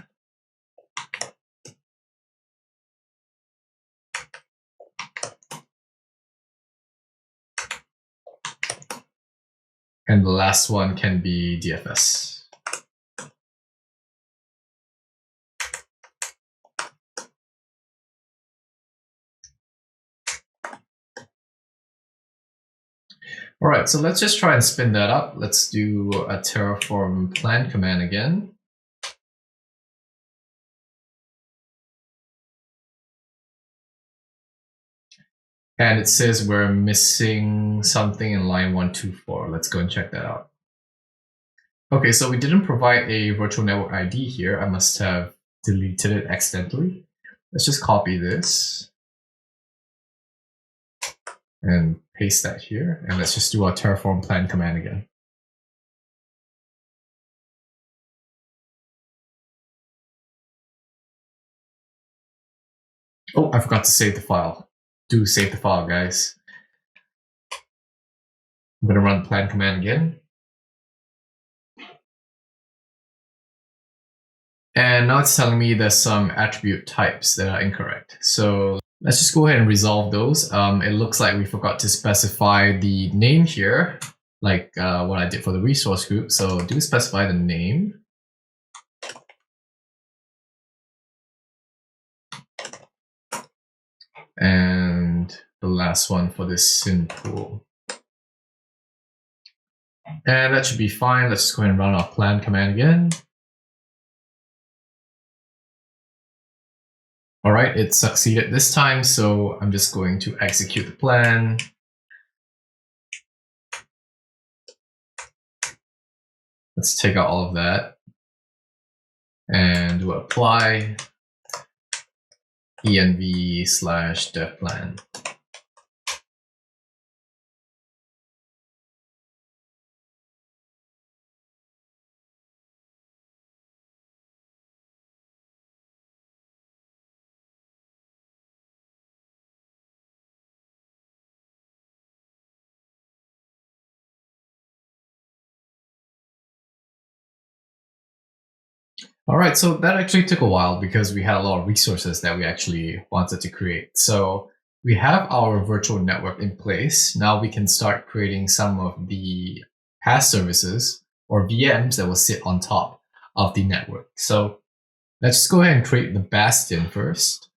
And the last one can be DFS. All right, so let's just try and spin that up. Let's do a Terraform plan command again. And it says we're missing something in line 124. Let's go and check that out. Okay, so we didn't provide a virtual network ID here. I must have deleted it accidentally. Let's just copy this and paste that here. And let's just do our Terraform plan command again. Oh, I forgot to save the file. Do save the file, guys. I'm going to run the plan command again. And now it's telling me there's some attribute types that are incorrect. So let's just go ahead and resolve those. It looks like we forgot to specify the name here, like what I did for the resource group. So do specify the name. And the last one for this SYN pool. And that should be fine. Let's just go ahead and run our plan command again. All right, it succeeded this time, so I'm just going to execute the plan. Let's take out all of that and do apply env/devplan. All right, so that actually took a while because we had a lot of resources that we actually wanted to create. So we have our virtual network in place. Now we can start creating some of the PaaS services or VMs that will sit on top of the network. So let's just go ahead and create the Bastion first.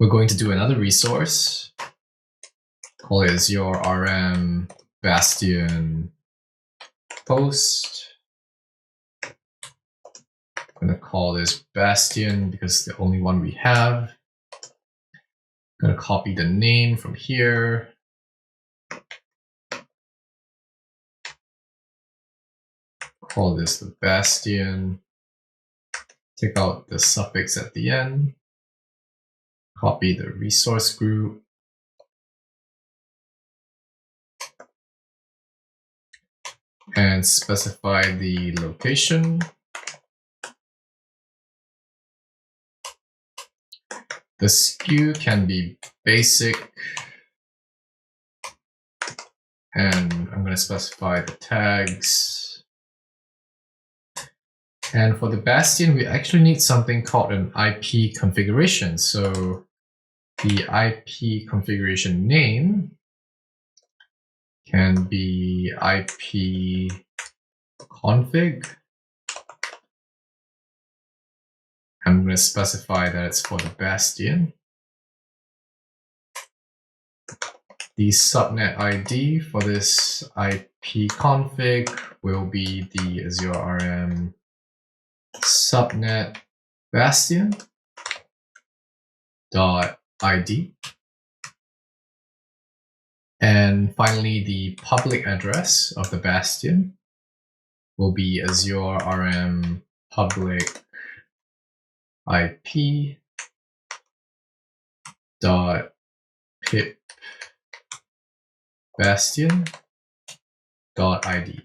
We're going to do another resource. Call it Azure RM Bastion post. I'm going to call this Bastion because it's the only one we have. I'm going to copy the name from here. Call this the Bastion. Take out the suffix at the end. Copy the resource group. And specify the location. The SKU can be basic. And I'm going to specify the tags. And for the Bastion, we actually need something called an IP configuration. So the IP configuration name can be IP config. I'm going to specify that it's for the Bastion. The subnet ID for this IP config will be the Azure RM subnet Bastion .id. And finally, the public address of the Bastion will be Azure RM public IP .pip Bastion .id.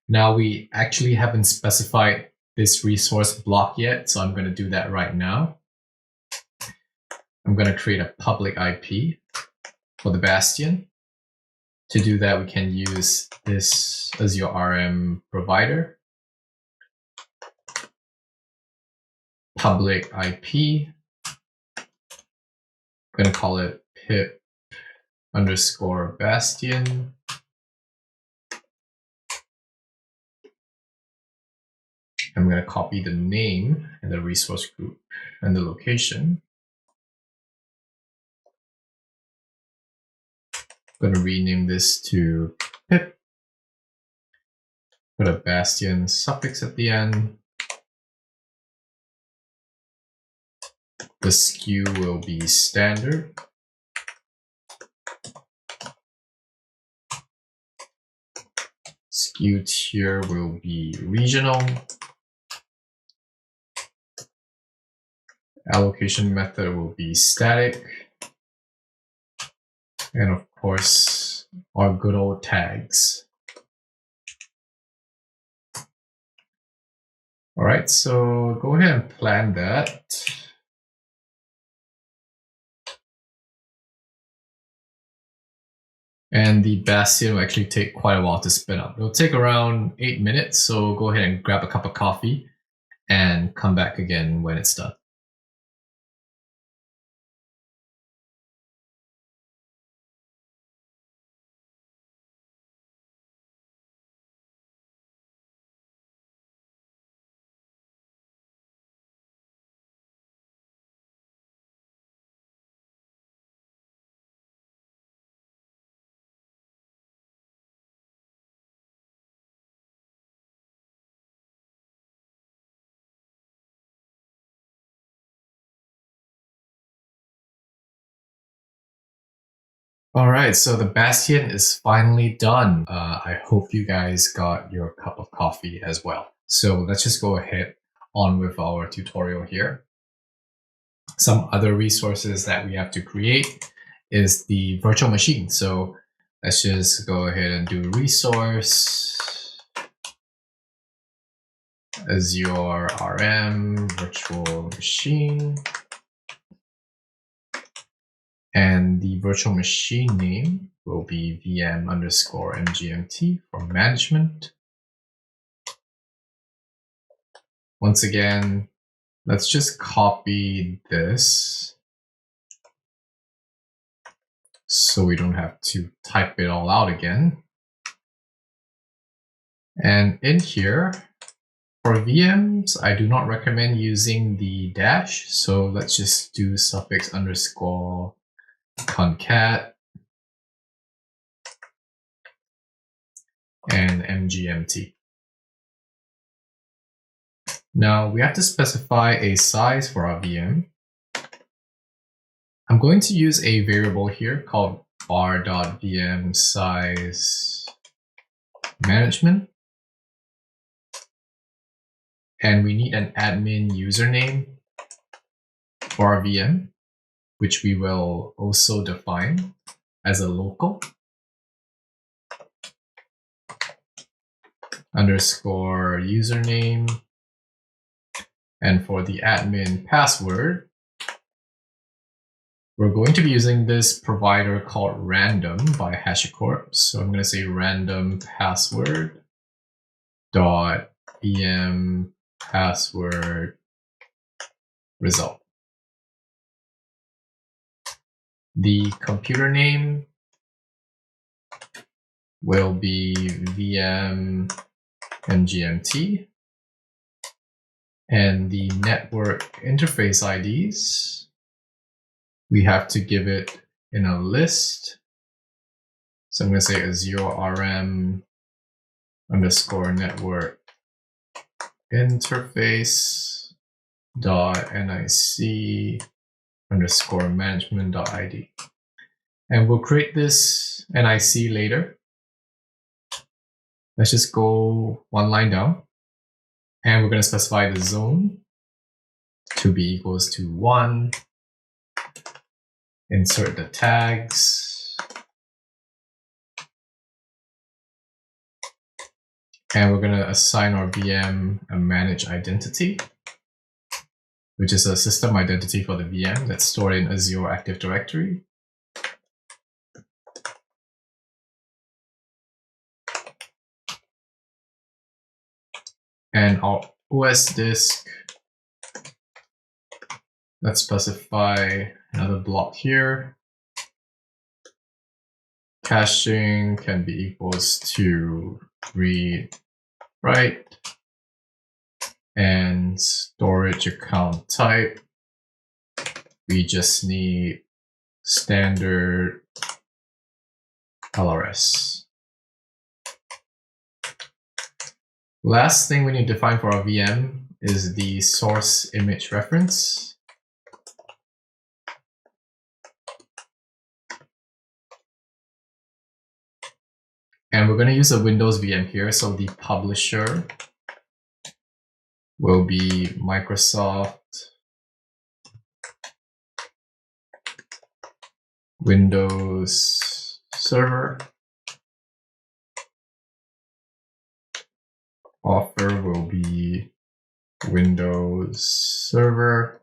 Now we actually haven't specified this resource block yet, so I'm going to do that right now. I'm going to create a public IP for the Bastion. To do that, we can use this Azure RM provider. Public IP. I'm going to call it pip_Bastion. I'm going to copy the name and the resource group and the location. I'm going to rename this to pip. Put a Bastion suffix at the end. The SKU will be standard. SKU tier will be regional. Allocation method will be static. And of course, our good old tags. All right, so go ahead and plan that. And the Bastion will actually take quite a while to spin up. It'll take around 8 minutes, so go ahead and grab a cup of coffee and come back again when it's done. All right, so the Bastion is finally done. I hope you guys got your cup of coffee as well. So let's just go ahead on with our tutorial here. Some other resources that we have to create is the virtual machine. So let's just go ahead and do resource Azure RM virtual machine. And the virtual machine name will be VM_MGMT for management. Once again, let's just copy this so we don't have to type it all out again. And in here, for VMs, I do not recommend using the dash. So let's just do suffix underscore concat and MGMT. Now we have to specify a size for our VM. I'm going to use a variable here called var.vm size management. And we need an admin username for our VM, which we will also define as a local underscore username. And for the admin password, we're going to be using this provider called random by HashiCorp. So I'm going to say random password dot VM password result. The computer name will be VM MGMT, and the network interface IDs, we have to give it in a list. So I'm going to say Azure RM underscore network interface dot nic underscore management dot id. And we'll create this NIC later. Let's just go one line down. And we're going to specify the zone to be equals to 1. Insert the tags. And we're going to assign our VM a managed identity, which is a system identity for the VM that's stored in Azure Active Directory. And our OS disk, let's specify another block here. Caching can be equals to read, write, and storage account type. We just need standard LRS. Last thing we need to define for our VM is the source image reference. And we're going to use a Windows VM here. So the publisher will be Microsoft Windows Server. Author will be Windows Server.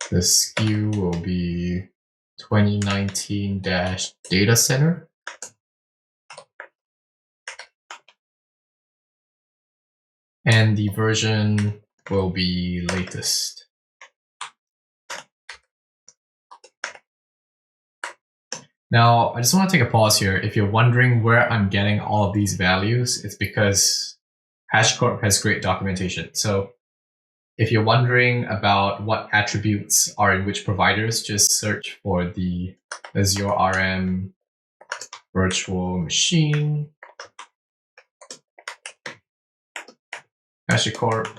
The SKU will be 2019-Data Center. And the version will be latest. Now, I just want to take a pause here. If you're wondering where I'm getting all of these values, it's because HashiCorp has great documentation. So if you're wondering about what attributes are in which providers, just search for the Azure RM virtual machine, HashiCorp.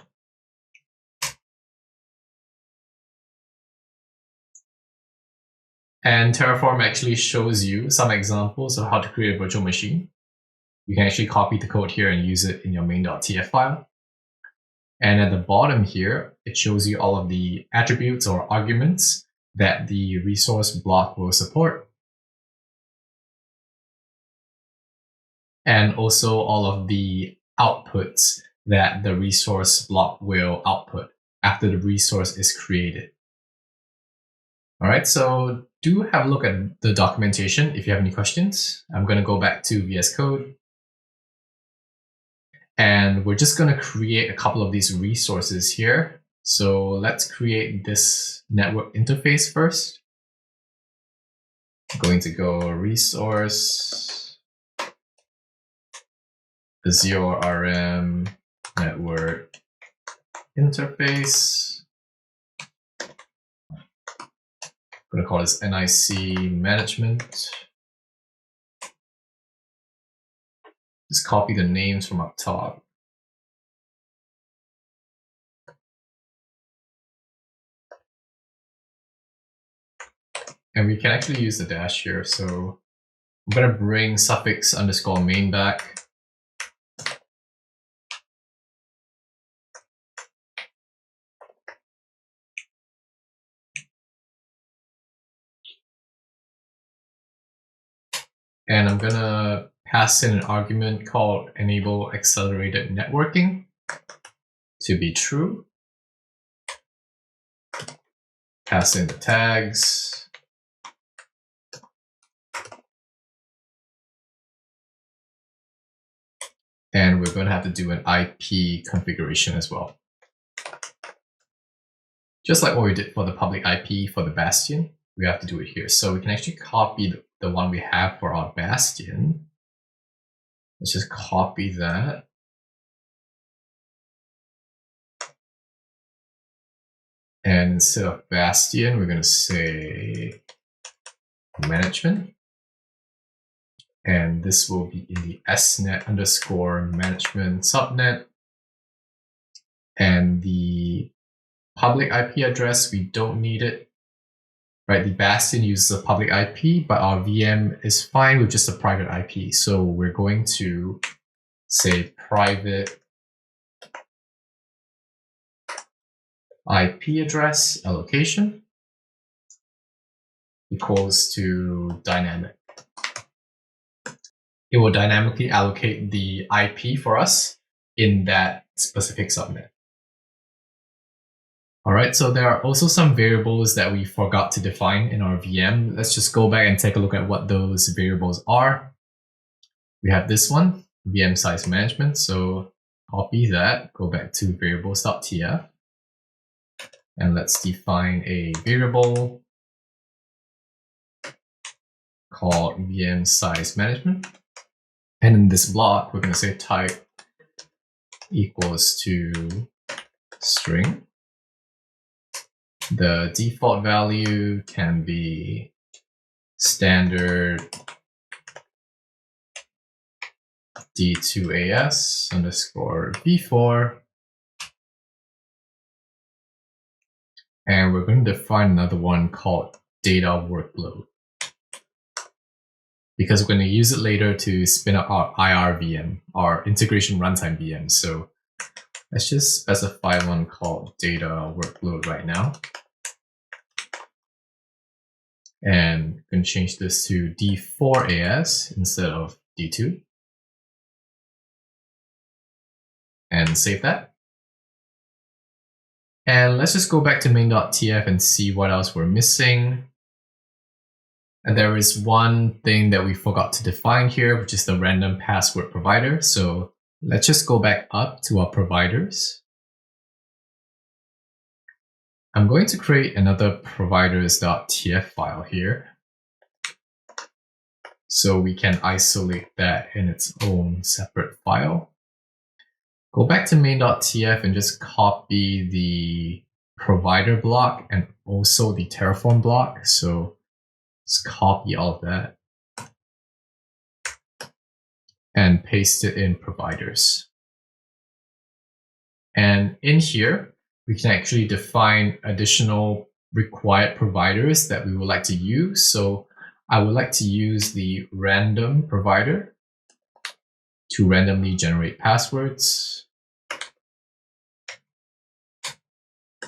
And Terraform actually shows you some examples of how to create a virtual machine. You can actually copy the code here and use it in your main.tf file. And at the bottom here, it shows you all of the attributes or arguments that the resource block will support. And also all of the outputs that the resource block will output after the resource is created. All right, so do have a look at the documentation if you have any questions. I'm going to go back to VS Code. And we're just going to create a couple of these resources here. So let's create this network interface first. I'm going to go resource, Azure RM network interface. I'm going to call this NIC management. Just copy the names from up top. And we can actually use the dash here. So I'm going to bring suffix underscore main back. And I'm going to pass in an argument called enable accelerated networking to be true. Pass in the tags. And we're going to have to do an IP configuration as well. Just like what we did for the public IP for the Bastion, we have to do it here. So we can actually copy the one we have for our Bastion. Let's just copy that. And instead of Bastion, we're going to say management. And this will be in the snet underscore management subnet. And the public IP address, we don't need it. Right, the Bastion uses a public IP, but our VM is fine with just a private IP. So we're going to say private IP address allocation equals to dynamic. It will dynamically allocate the IP for us in that specific subnet. All right, so there are also some variables that we forgot to define in our VM. Let's just go back and take a look at what those variables are. We have this one, VM size management. So copy that, go back to variables.tf. And let's define a variable called VM size management. And in this block, we're going to say type equals to string. The default value can be standard D2AS underscore v4. And we're going to define another one called data workload, because we're going to use it later to spin up our IR VM, our integration runtime VM. So let's just specify one called data workload right now. And we're going to change this to D4AS instead of D2. And save that. And let's just go back to main.tf and see what else we're missing. And there is one thing that we forgot to define here, which is the random password provider. So Let's just go back up to our providers. I'm going to create another providers.tf file here, so we can isolate that in its own separate file. Go back to main.tf and just copy the provider block and also the Terraform block. So let's copy all of that and paste it in providers. And in here, we can actually define additional required providers that we would like to use. So I would like to use the random provider to randomly generate passwords.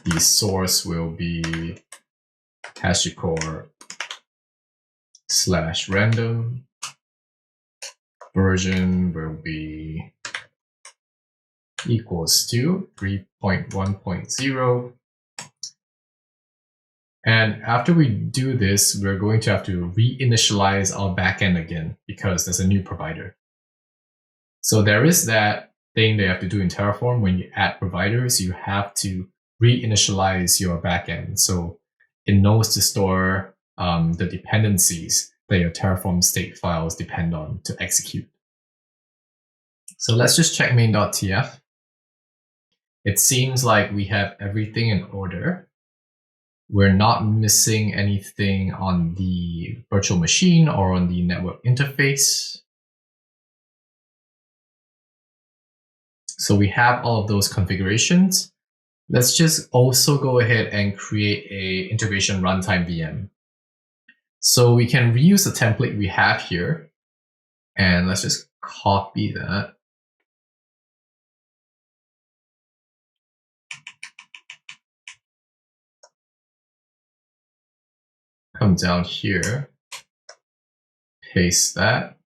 The source will be HashiCorp/random. Version will be equals to 3.1.0. And after we do this, we're going to have to reinitialize our backend again because there's a new provider. So there is that thing they have to do in Terraform. When you add providers, you have to reinitialize your backend. So it knows to store the dependencies that your Terraform state files depend on to execute. So let's just check main.tf. It seems like we have everything in order. We're not missing anything on the virtual machine or on the network interface. So we have all of those configurations. Let's just also go ahead and create a integration runtime VM. So we can reuse the template we have here. And let's just copy that. Come down here, paste that.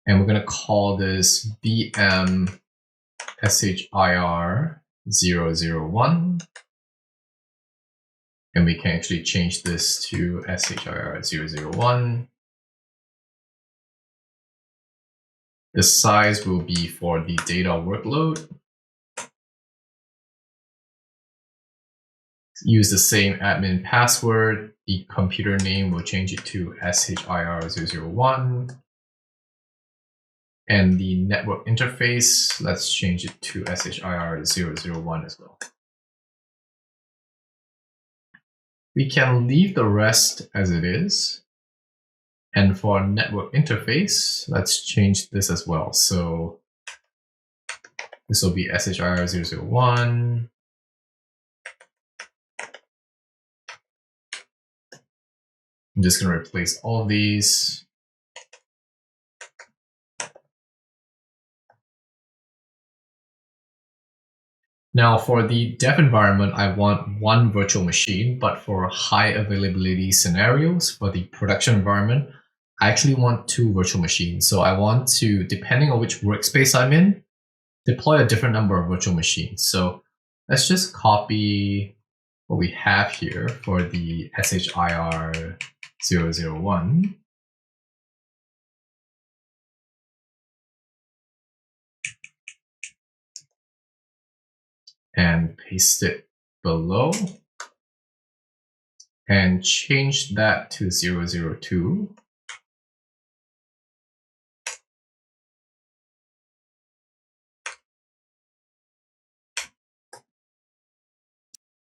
And we're going to call this VM shir001. And we can actually change this to shir001. The size will be for the data workload. Use the same admin password. The computer name will change it to shir001. And the network interface, let's change it to shir001 as well. We can leave the rest as it is. And for network interface, let's change this as well. So this will be shir001. I'm just going to replace all of these. Now for the dev environment, I want one virtual machine, but for high availability scenarios, for the production environment, I actually want two virtual machines. So I want to, depending on which workspace I'm in, deploy a different number of virtual machines. So let's just copy what we have here for the shir001. And paste it below and change that to 002.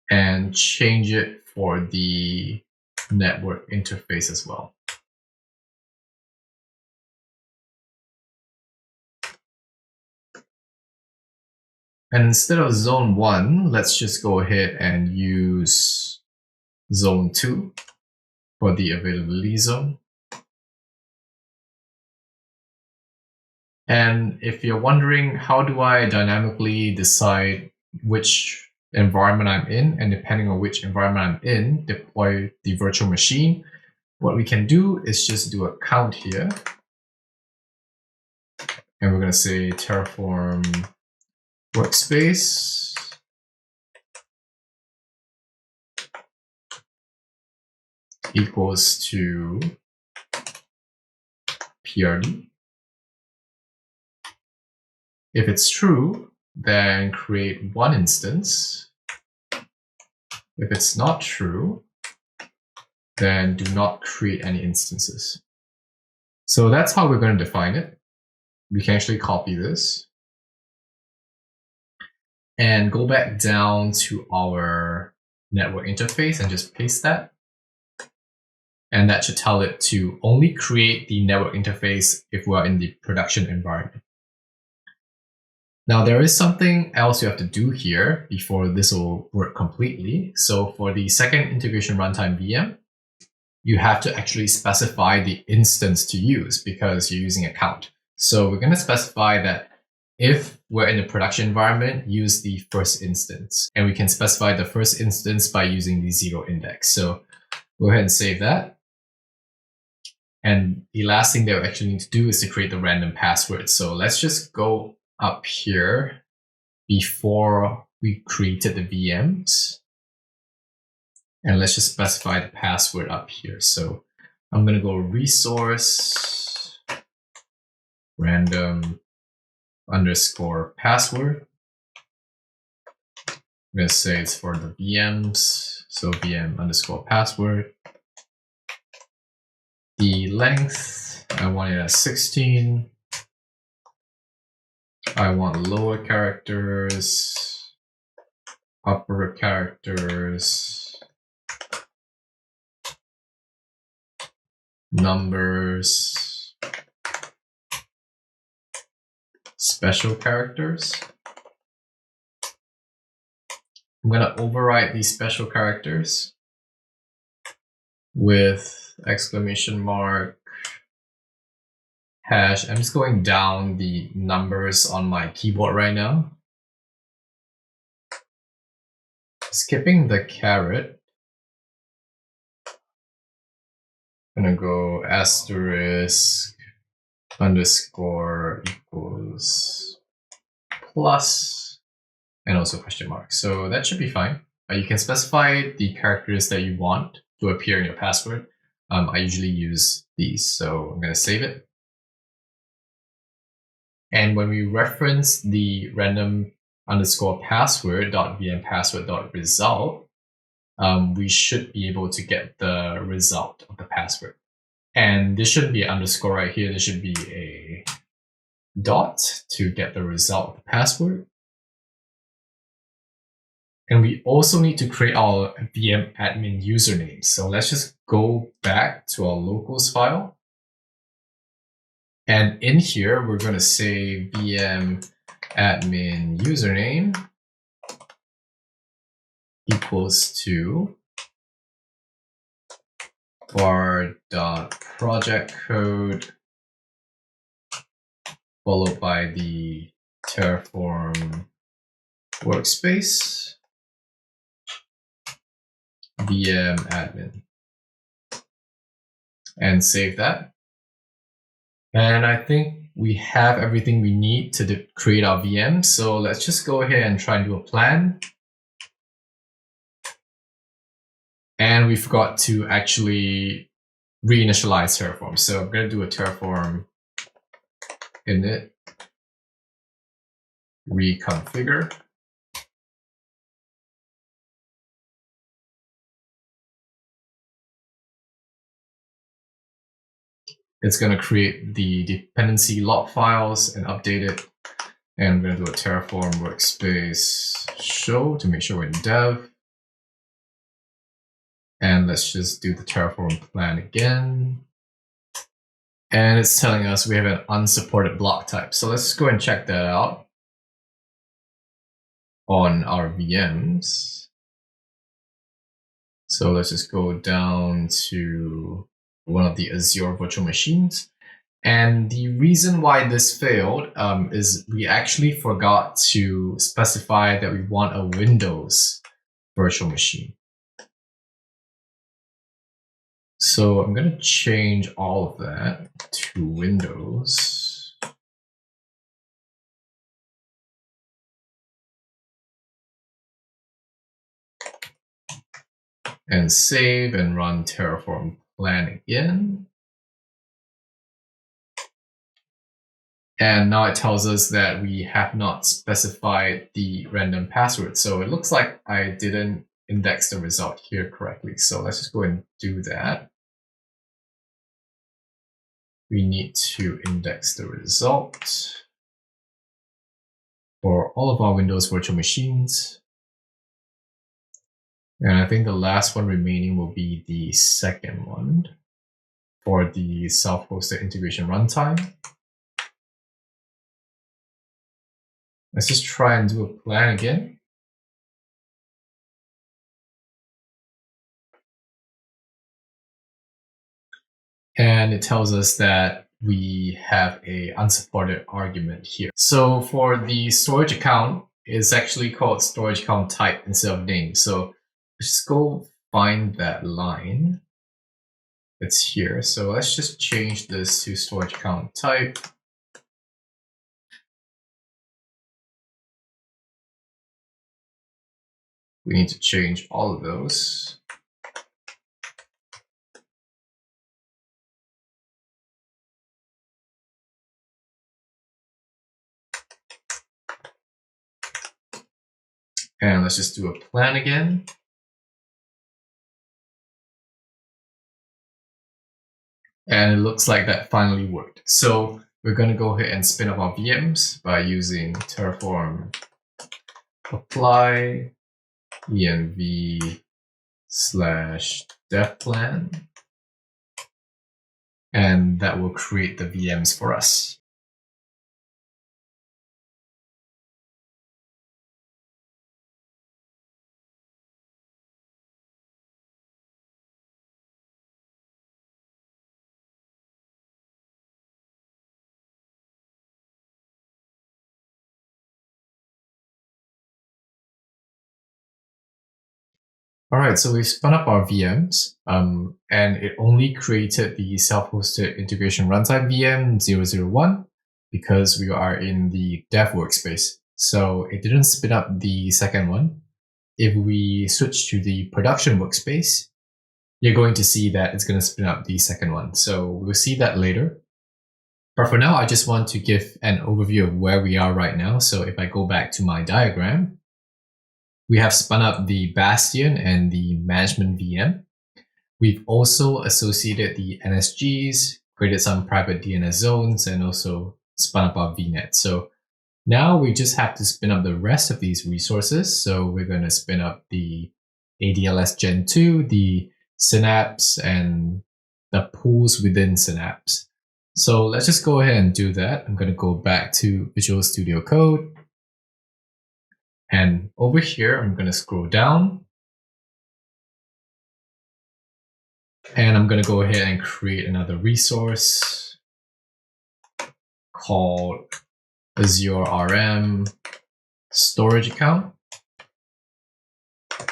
And change it for the network interface as well. And instead of zone 1, let's just go ahead and use zone 2 for the availability zone. And if you're wondering, how do I dynamically decide which environment I'm in, and depending on which environment I'm in, deploy the virtual machine, what we can do is just do a count here. And we're going to say Terraform workspace equals to PRD. If it's true, then create one instance. If it's not true, then do not create any instances. So that's how we're going to define it. We can actually copy this and go back down to our network interface and just paste that. And that should tell it to only create the network interface if we're in the production environment. Now, there is something else you have to do here before this will work completely. So for the second integration runtime VM, you have to actually specify the instance to use because you're using a count. So we're going to specify that if we're in a production environment, use the first instance. And we can specify the first instance by using the 0 index. So go ahead and save that. And the last thing that we actually need to do is to create the random password. So let's just go up here before we created the VMs. And let's just specify the password up here. So I'm going to go resource random underscore password. I'm going to say it's for the VMs. So VM underscore password. The length, I want it as 16. I want lower characters, upper characters, numbers, special characters. I'm going to override these special characters with exclamation mark hash. I'm just going down the numbers on my keyboard right now. Skipping the caret. I'm gonna go asterisk underscore equals plus and also question mark. So that should be fine. You can specify the characters that you want to appear in your password. I usually use these, so I'm gonna save it. And when we reference the random underscore password dot VM password dot result, we should be able to get the result of the password. And this shouldn't be an underscore right here. There should be a dot to get the result of the password. And we also need to create our VM admin username. So let's just go back to our locals file. And in here, we're going to say VM admin username equals to var.project code followed by the Terraform workspace VM admin and save that. And I think we have everything we need to create our VM. So let's just go ahead and try and do a plan. And we forgot to actually reinitialize Terraform. So I'm going to do a Terraform init reconfigure. It's going to create the dependency log files and update it. And I'm going to do a Terraform workspace show to make sure we're in dev. And let's just do the Terraform plan again. And it's telling us we have an unsupported block type. So let's go and check that out on our VMs. So let's just go down to one of the Azure virtual machines. And the reason why this failed is we actually forgot to specify that we want a Windows virtual machine. So I'm going to change all of that to Windows. And save and run Terraform plan again. And now it tells us that we have not specified the random password. So it looks like I didn't index the result here correctly. So let's just go and do that. We need to index the result for all of our Windows virtual machines. And I think the last one remaining will be the second one for the self-hosted integration runtime. Let's just try and do a plan again. And it tells us that we have a unsupported argument here. So for the storage account, it's actually called storage account type instead of name. So let's just go find that line. It's here. So let's just change this to storage account type. We need to change all of those. And let's just do a plan again. And it looks like that finally worked. So we're going to go ahead and spin up our VMs by using Terraform apply env/devplan. And that will create the VMs for us. All right, so we've spun up our VMs, and it only created the self-hosted integration runtime VM 001 because we are in the dev workspace. So it didn't spin up the second one. If we switch to the production workspace, you're going to see that it's going to spin up the second one. So we'll see that later. But for now, I just want to give an overview of where we are right now. So if I go back to my diagram, we have spun up the Bastion and the management VM. We've also associated the NSGs, created some private DNS zones, and also spun up our VNet. So now we just have to spin up the rest of these resources. So we're going to spin up the ADLS Gen 2, the Synapse, and the pools within Synapse. So let's just go ahead and do that. I'm going to go back to Visual Studio Code. And over here, I'm going to scroll down. And I'm going to go ahead and create another resource called Azure RM storage account. I'm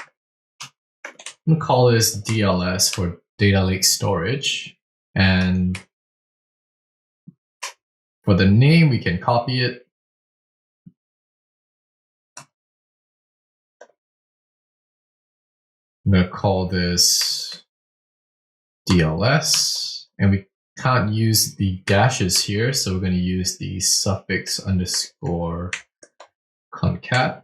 going to call this DLS for data lake storage. And for the name, we can copy it. I'm going to call this DLS, and we can't use the dashes here, so we're going to use the suffix underscore concat.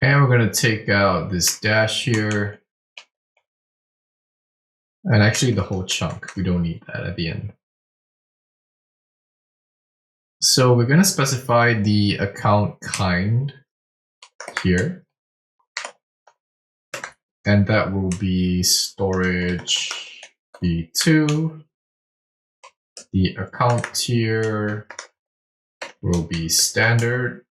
And we're going to take out this dash here, and actually the whole chunk. We don't need that at the end. So we're going to specify the account kind here. And that will be storage v2. The account tier will be standard.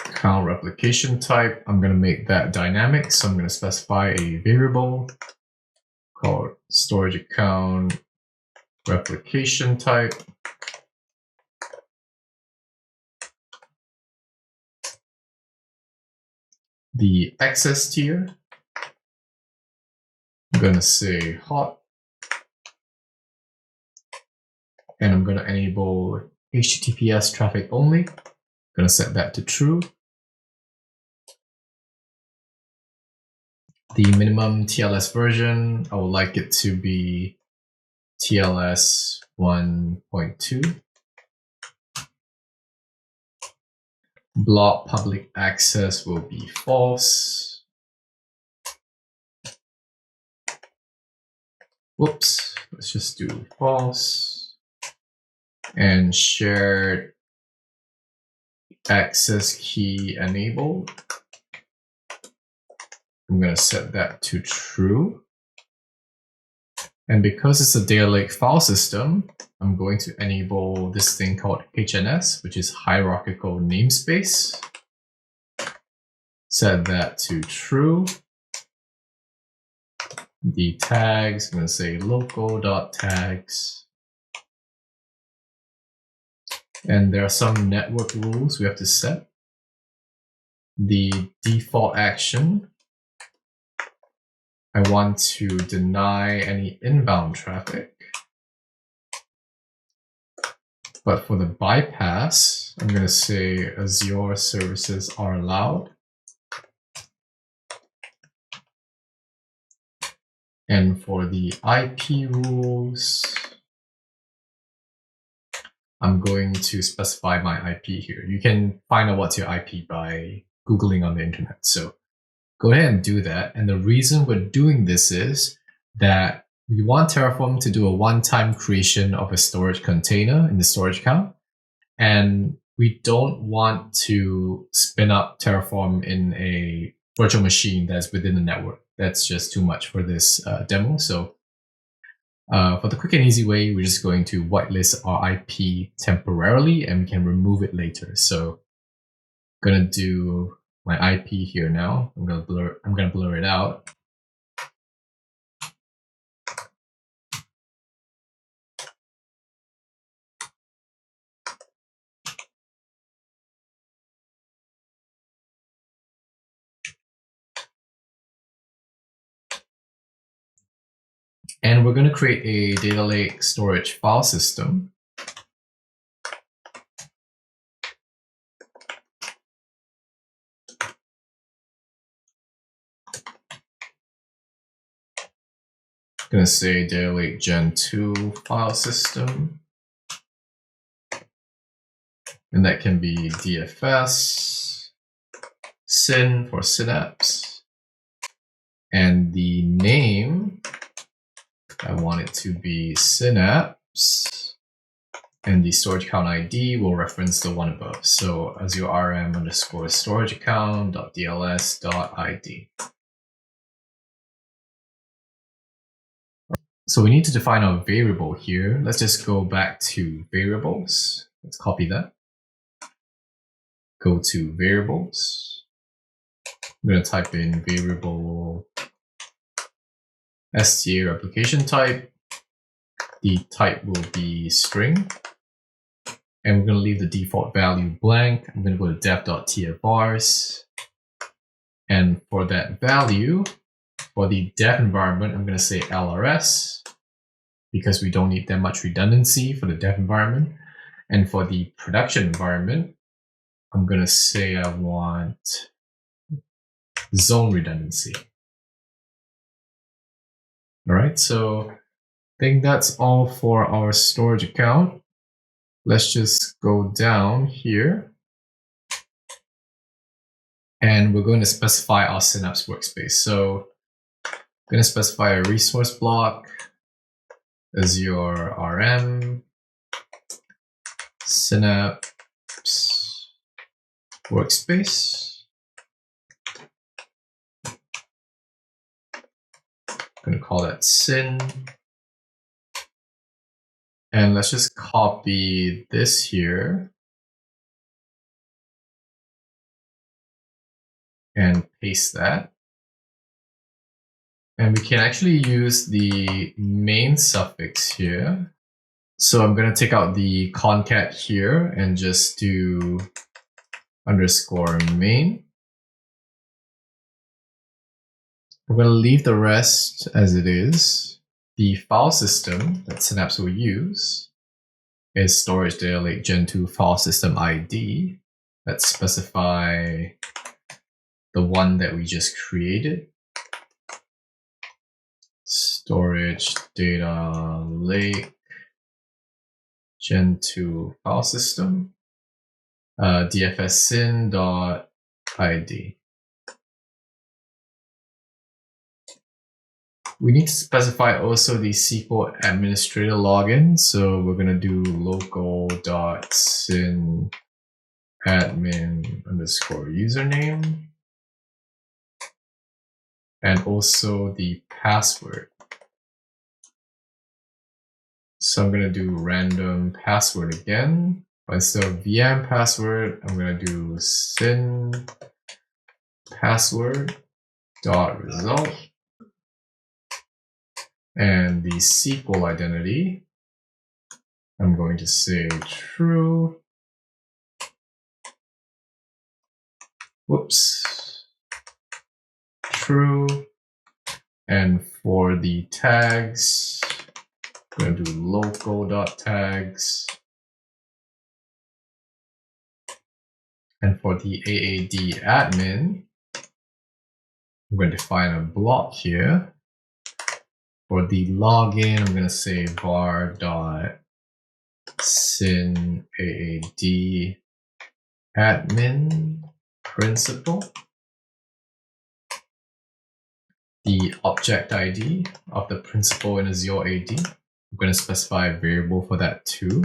Account replication type, I'm going to make that dynamic. So I'm going to specify a variable called storage account replication type. The access tier, I'm going to say hot. And I'm going to enable HTTPS traffic only. I'm going to set that to true. The minimum TLS version, I would like it to be TLS 1.2. Block public access will be false. Whoops, let's just do false. And shared access key enabled. I'm going to set that to true. And because it's a data lake file system, I'm going to enable this thing called HNS, which is hierarchical namespace. Set that to true. The tags, I'm going to say local.tags. And there are some network rules we have to set. The default action, I want to deny any inbound traffic. But for the bypass, I'm going to say Azure services are allowed. And for the IP rules, I'm going to specify my IP here. You can find out what's your IP by Googling on the internet. So go ahead and do that. And the reason we're doing this is that we want Terraform to do a one-time creation of a storage container in the storage account. And we don't want to spin up Terraform in a virtual machine that's within the network. That's just too much for this demo. So for the quick and easy way, we're just going to whitelist our IP temporarily and we can remove it later. So I'm going to do my IP here now. I'm going to blur it out. And we're going to create a data lake storage file system. I'm going to say data lake gen 2 file system. And that can be DFS, syn for Synapse. And the name, I want it to be Synapse. And the storage account ID will reference the one above. So Azure RM underscore storage account .dls.id. So we need to define our variable here. Let's just go back to variables. Let's copy that. Go to variables. I'm going to type in variable str replication type. The type will be string. And we're going to leave the default value blank. I'm going to go to dev.tfvars. And for that value, for the dev environment, I'm going to say LRS because we don't need that much redundancy for the dev environment. And for the production environment, I'm going to say I want zone redundancy. All right, so I think that's all for our storage account. Let's just go down here. And we're going to specify our Synapse workspace. So I'm going to specify a resource block, Azure RM, Synapse workspace. I'm going to call that syn. And let's just copy this here and paste that. And we can actually use the main suffix here. So I'm going to take out the concat here and just do underscore main. We're going to leave the rest as it is. The file system that Synapse will use is storage data lake gen 2 file system ID. Let's specify the one that we just created. storage data lake gen2 file system dfsyn.id. We need to specify also the SQL administrator login. So we're going to do local.syn admin underscore username, and also the password. So I'm going to do random password again, but instead of VM password, I'm going to do syn password dot result, and the SQL identity, I'm going to say true. Whoops. True. And for the tags, I'm going to do local.tags. And for the AAD admin, I'm going to define a block here. For the login, I'm going to say var.syn AAD admin principal. The object ID of the principal in Azure AD, I'm going to specify a variable for that too.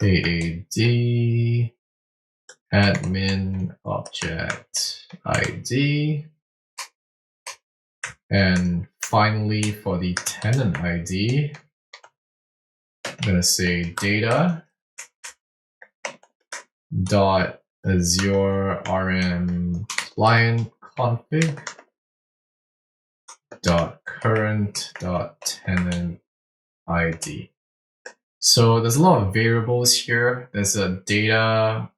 AAD admin object ID. And finally, for the tenant ID, I'm going to say data dot Azure RM client config dot current dot tenant ID. So there's a lot of variables here. There's a data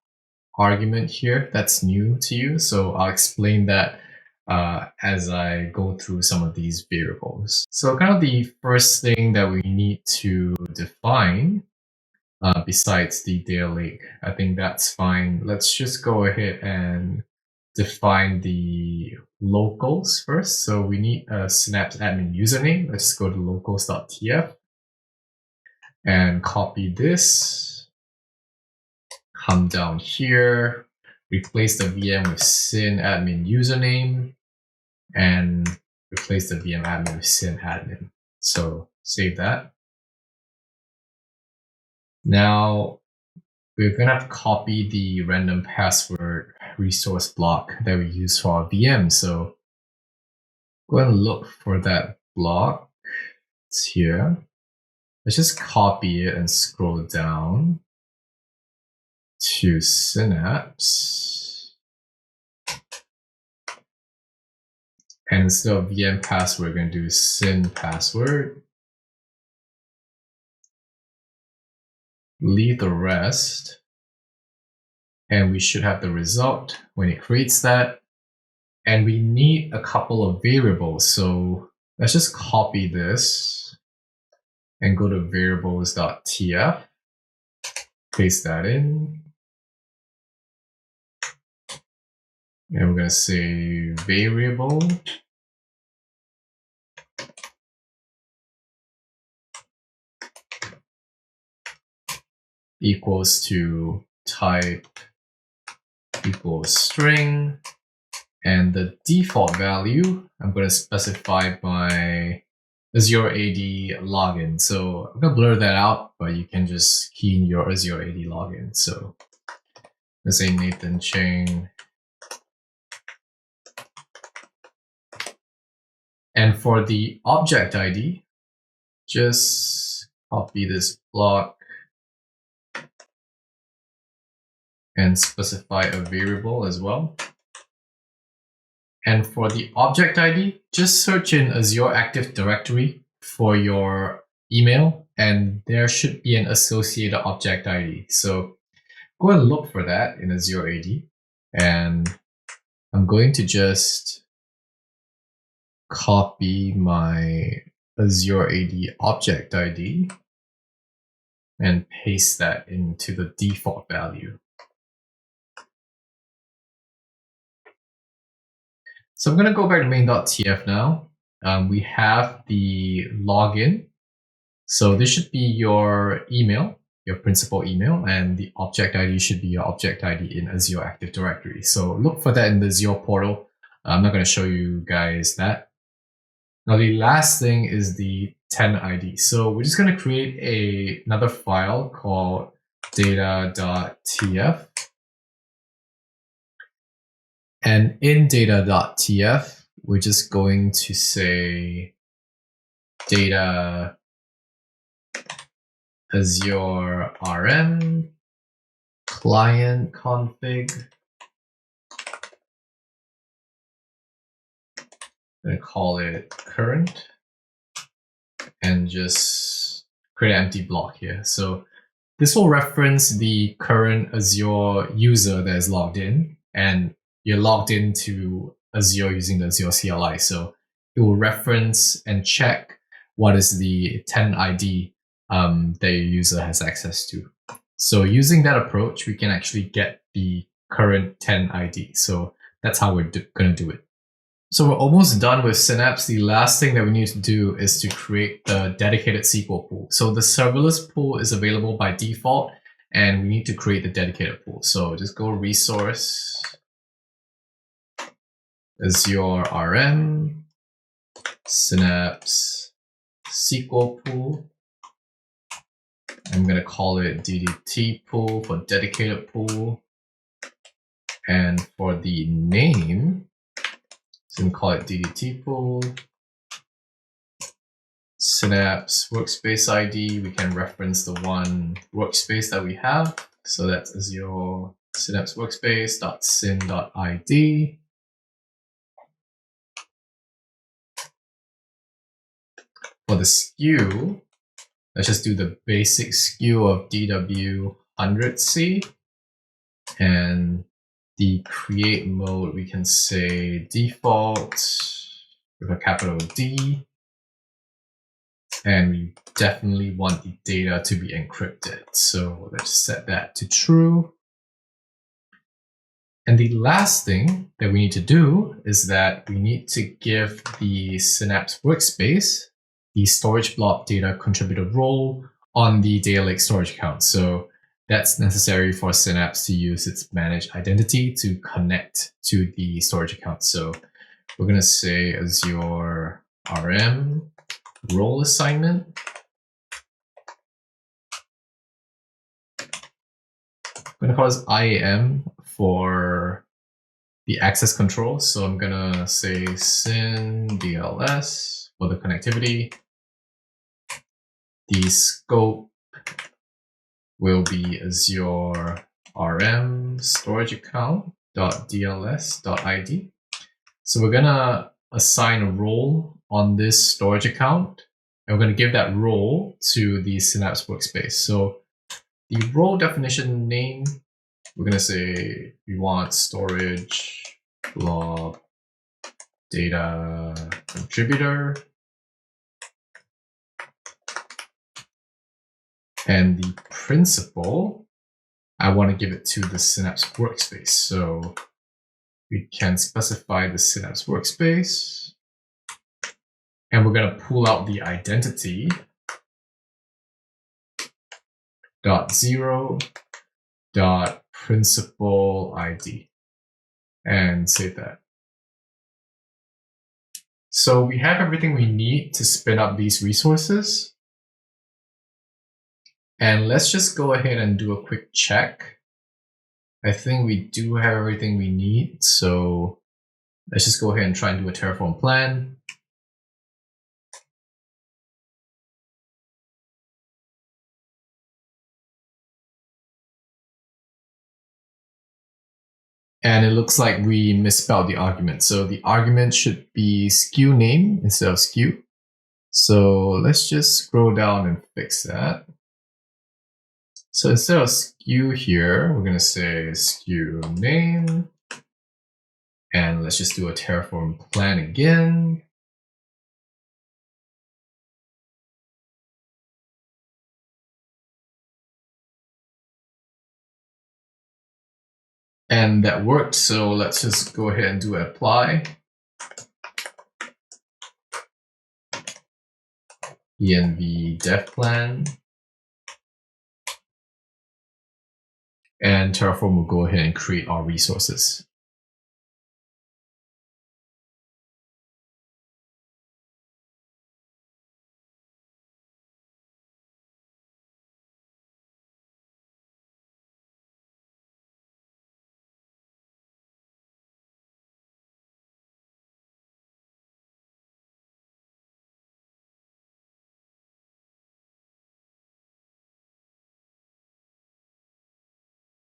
argument here that's new to you. So I'll explain that as I go through some of these variables. So kind of the first thing that we need to define besides the data lake, I think that's fine. Let's just go ahead and define the locals first. So we need a Synapse admin username. Let's go to locals.tf and copy this. Come down here, replace the VM with syn admin username, and replace the VM admin with syn admin. So save that. Now we're going to have to copy the random password resource block that we use for our VM. So go and look for that block. It's here. Let's just copy it and scroll down to Synapse. And instead of VM password, we're going to do syn password. Leave the rest. And we should have the result when it creates that. And we need a couple of variables. So let's just copy this and go to variables.tf. Paste that in. And we're going to say variable equals to type equals string. And the default value, I'm going to specify my Azure AD login. So I'm going to blur that out, but you can just key in your Azure AD login. So let's say Nathan Cheng. And for the object ID, just copy this block and specify a variable as well. And for the object ID, just search in Azure Active Directory for your email, and there should be an associated object ID. So go and look for that in Azure AD. And I'm going to just copy my Azure AD object ID and paste that into the default value. So I'm going to go back to main.tf now. we have the login. So this should be your email, your principal email, and the object ID should be your object ID in Azure Active Directory. So look for that in the Azure portal. I'm not going to show you guys that. Now the last thing is the 10 ID. So we're just going to create another file called data.tf. And in data.tf, we're just going to say data Azure RM client config. I'm going to call it current and just create an empty block here. So this will reference the current Azure user that is logged in, and you're logged into Azure using the Azure CLI. So it will reference and check what is the 10 ID that your user has access to. So using that approach, we can actually get the current 10 ID. So that's how we're going to do it. So we're almost done with Synapse. The last thing that we need to do is to create the dedicated SQL pool. So the serverless pool is available by default, and we need to create the dedicated pool. So just go resource, Azure RM, Synapse SQL pool. I'm going to call it DDT pool for dedicated pool. And for the name, so we can call it DDT pool. Synapse workspace ID, we can reference the one workspace that we have. So that's Azure Synapse workspace.syn.id. For the SKU, let's just do the basic SKU of DW100C. And the create mode, we can say default with a capital D. And we definitely want the data to be encrypted. So let's set that to true. And the last thing that we need to do is that we need to give the Synapse workspace the storage block data contributor role on the data lake storage account. So that's necessary for Synapse to use its managed identity to connect to the storage account. So we're going to say Azure RM role assignment. I'm going to call this IAM for the access control. So I'm going to say syn DLS for the connectivity. The scope will be Azure RM storage account.dls.id. So we're going to assign a role on this storage account, and we're going to give that role to the Synapse workspace. So the role definition name, we're going to say we want storage blob data contributor. And the principal, I want to give it to the Synapse workspace. So we can specify the Synapse workspace. And we're going to pull out the identity .0 .principal ID and save that. So we have everything we need to spin up these resources. And let's just go ahead and do a quick check. I think we do have everything we need. So let's just go ahead and try and do a Terraform plan. And it looks like we misspelled the argument. So the argument should be SKU name instead of SKU. So let's just scroll down and fix that. So instead of SKU here, we're going to say SKU name. And let's just do a Terraform plan again. And that worked. So let's just go ahead and do apply. env dev plan, and Terraform will go ahead and create our resources.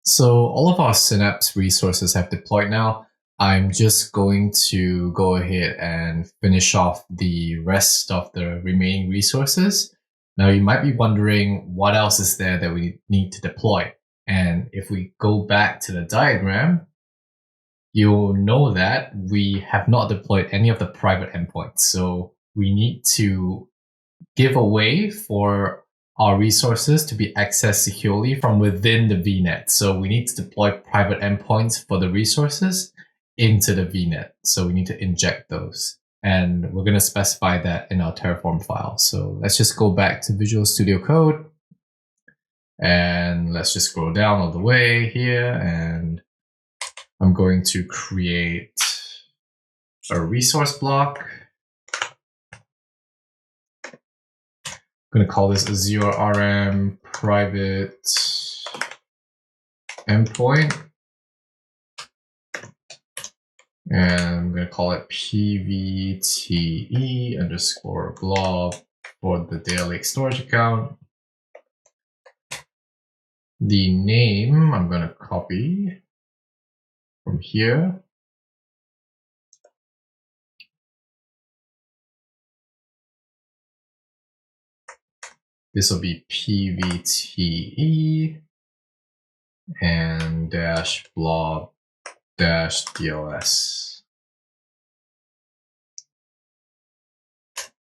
So all of our Synapse resources have deployed now. I'm just going to go ahead and finish off the rest of the remaining resources. Now you might be wondering what else is there that we need to deploy. And if we go back to the diagram, you'll know that we have not deployed any of the private endpoints. So we need to give a way for our resources to be accessed securely from within the VNet. So we need to deploy private endpoints for the resources into the VNet. So we need to inject those. And we're going to specify that in our Terraform file. So let's just go back to Visual Studio Code. And let's just scroll down all the way here. And I'm going to create a resource block. I'm going to call this Azure RM private endpoint. And I'm going to call it pvte underscore blob for the data lake storage account. The name I'm going to copy from here. This will be pvte and dash blob dash DLS.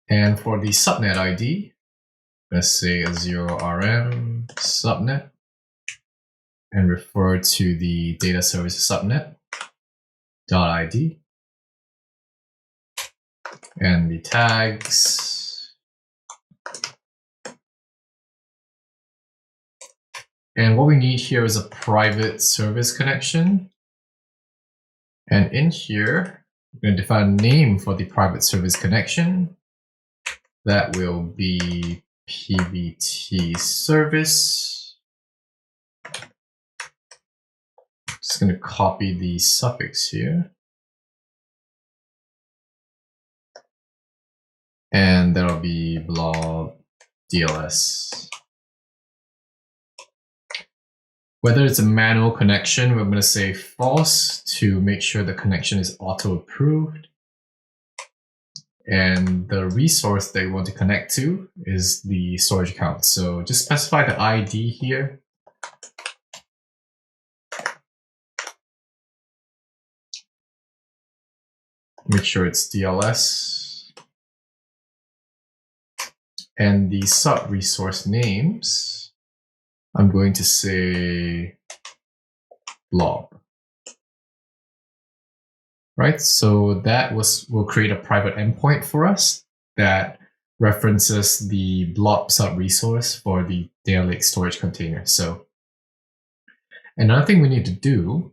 And for the subnet ID, let's say Azure RM subnet and refer to the data services subnet .id and the tags. And what we need here is a private service connection. And in here, we're going to define a name for the private service connection. That will be pvt service. Just going to copy the suffix here. And that'll be blob DLS. Whether it's a manual connection, we're going to say false to make sure the connection is auto-approved. And the resource that you want to connect to is the storage account. So just specify the ID here. Make sure it's DLS. And the sub-resource names, I'm going to say blob. Right, so that will create a private endpoint for us that references the blob sub-resource for the data lake storage container. So another thing we need to do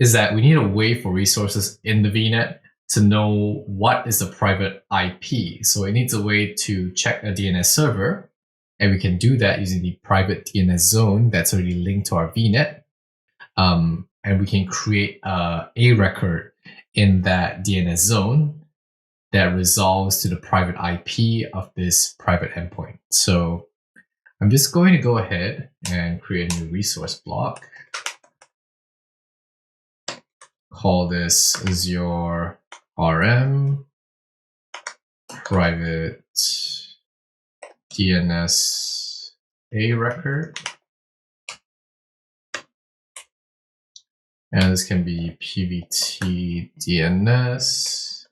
is that we need a way for resources in the VNet to know what is the private IP. So it needs a way to check a DNS server. And we can do that using the private DNS zone that's already linked to our VNet. And we can create a record in that DNS zone that resolves to the private IP of this private endpoint. So I'm just going to go ahead and create a new resource block. Call this Azure RM private DNS record. And this can be pvt DNS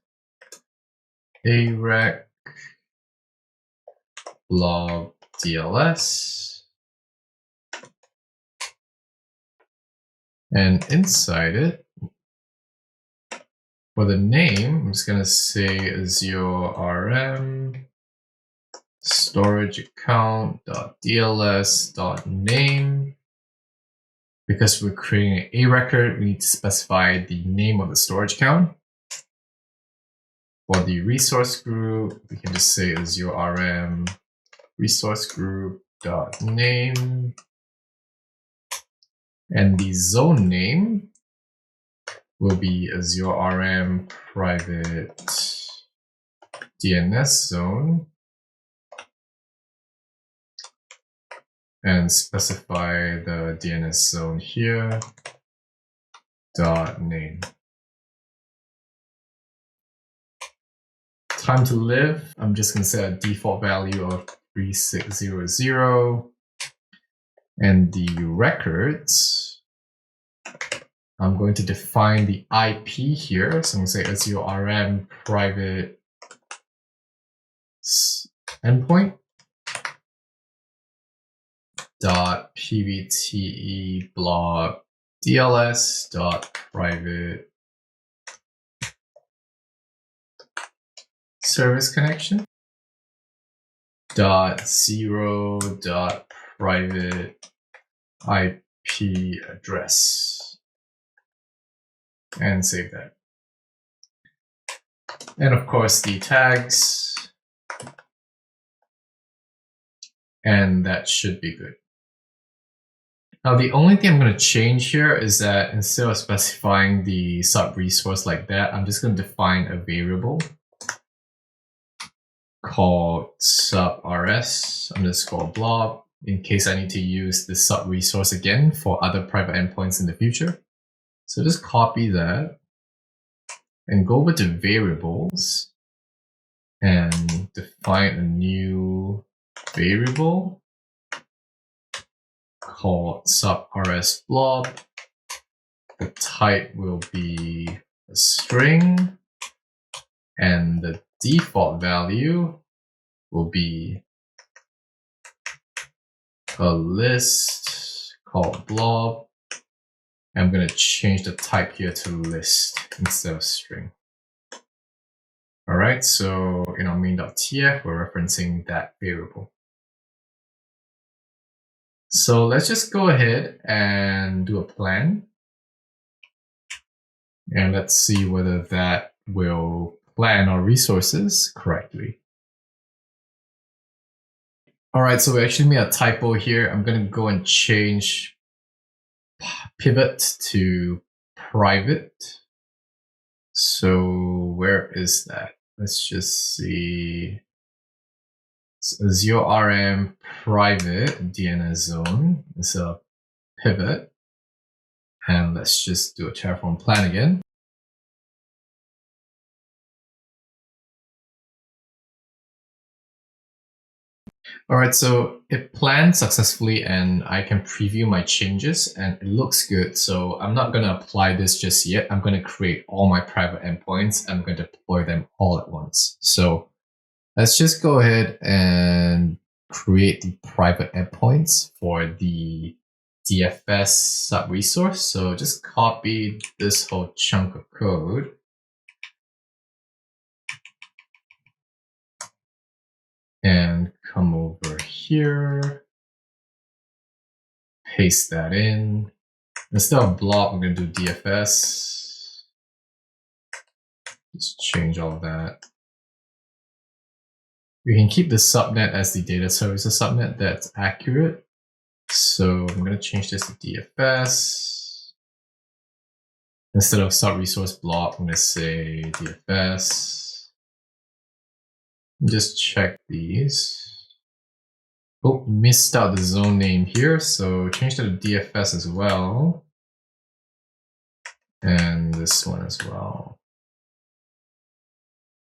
rec blob DLS. And inside it, for the name, I'm just going to say Azure RM storage account.dls.name. Because we're creating an A record, we need to specify the name of the storage account. For the resource group, we can just say Azure RM resource group.name. And the zone name will be Azure RM private DNS zone. And specify the DNS zone here, .name. Time to live, I'm just going to set a default value of 3600. And the records, I'm going to define the IP here. So I'm going to say Azure RM private endpoint .pvte blog dls .private service connection .0 .private IP address, and save that. And of course the tags, and that should be good. Now the only thing I'm going to change here is that instead of specifying the sub resource like that, I'm just going to define a variable called subrs underscore blob in case I need to use the sub resource again for other private endpoints in the future. So just copy that and go over to variables and define a new variable called subrs blob. The type will be a string and the default value will be a list called blob. I'm going to change the type here to list instead of string. All right, so in our main.tf, we're referencing that variable. So let's just go ahead and do a plan. And let's see whether that will plan our resources correctly. All right, so we actually made a typo here. I'm going to go and change pivot to private. So where is that? Let's just see. It's Azure RM private DNS zone. It's a pivot. And let's just do a Terraform plan again. All right, so it planned successfully and I can preview my changes and it looks good. So I'm not going to apply this just yet. I'm going to create all my private endpoints. I'm going to deploy them all at once. So let's just go ahead and create the private endpoints for the DFS sub-resource. So just copy this whole chunk of code. And come over here, paste that in. Instead of blob, I'm going to do DFS. Just change all of that. We can keep the subnet as the data services subnet. That's accurate. So I'm going to change this to DFS. Instead of sub-resource blob, I'm going to say DFS. Just check these. Oh, missed out the zone name here, so change to the DFS as well. And this one as well.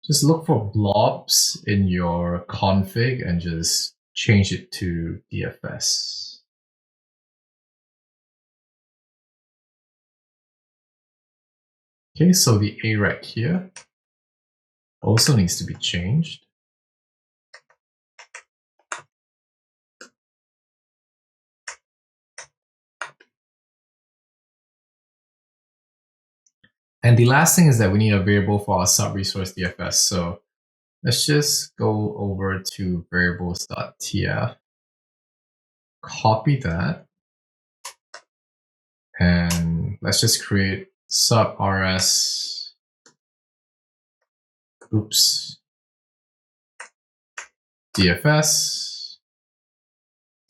Just look for blobs in your config and just change it to DFS. Okay, so the AREC here also needs to be changed. And the last thing is that we need a variable for our sub-resource DFS. So Let's just go over to variables.tf, copy that, and let's just create sub-rs, DFS.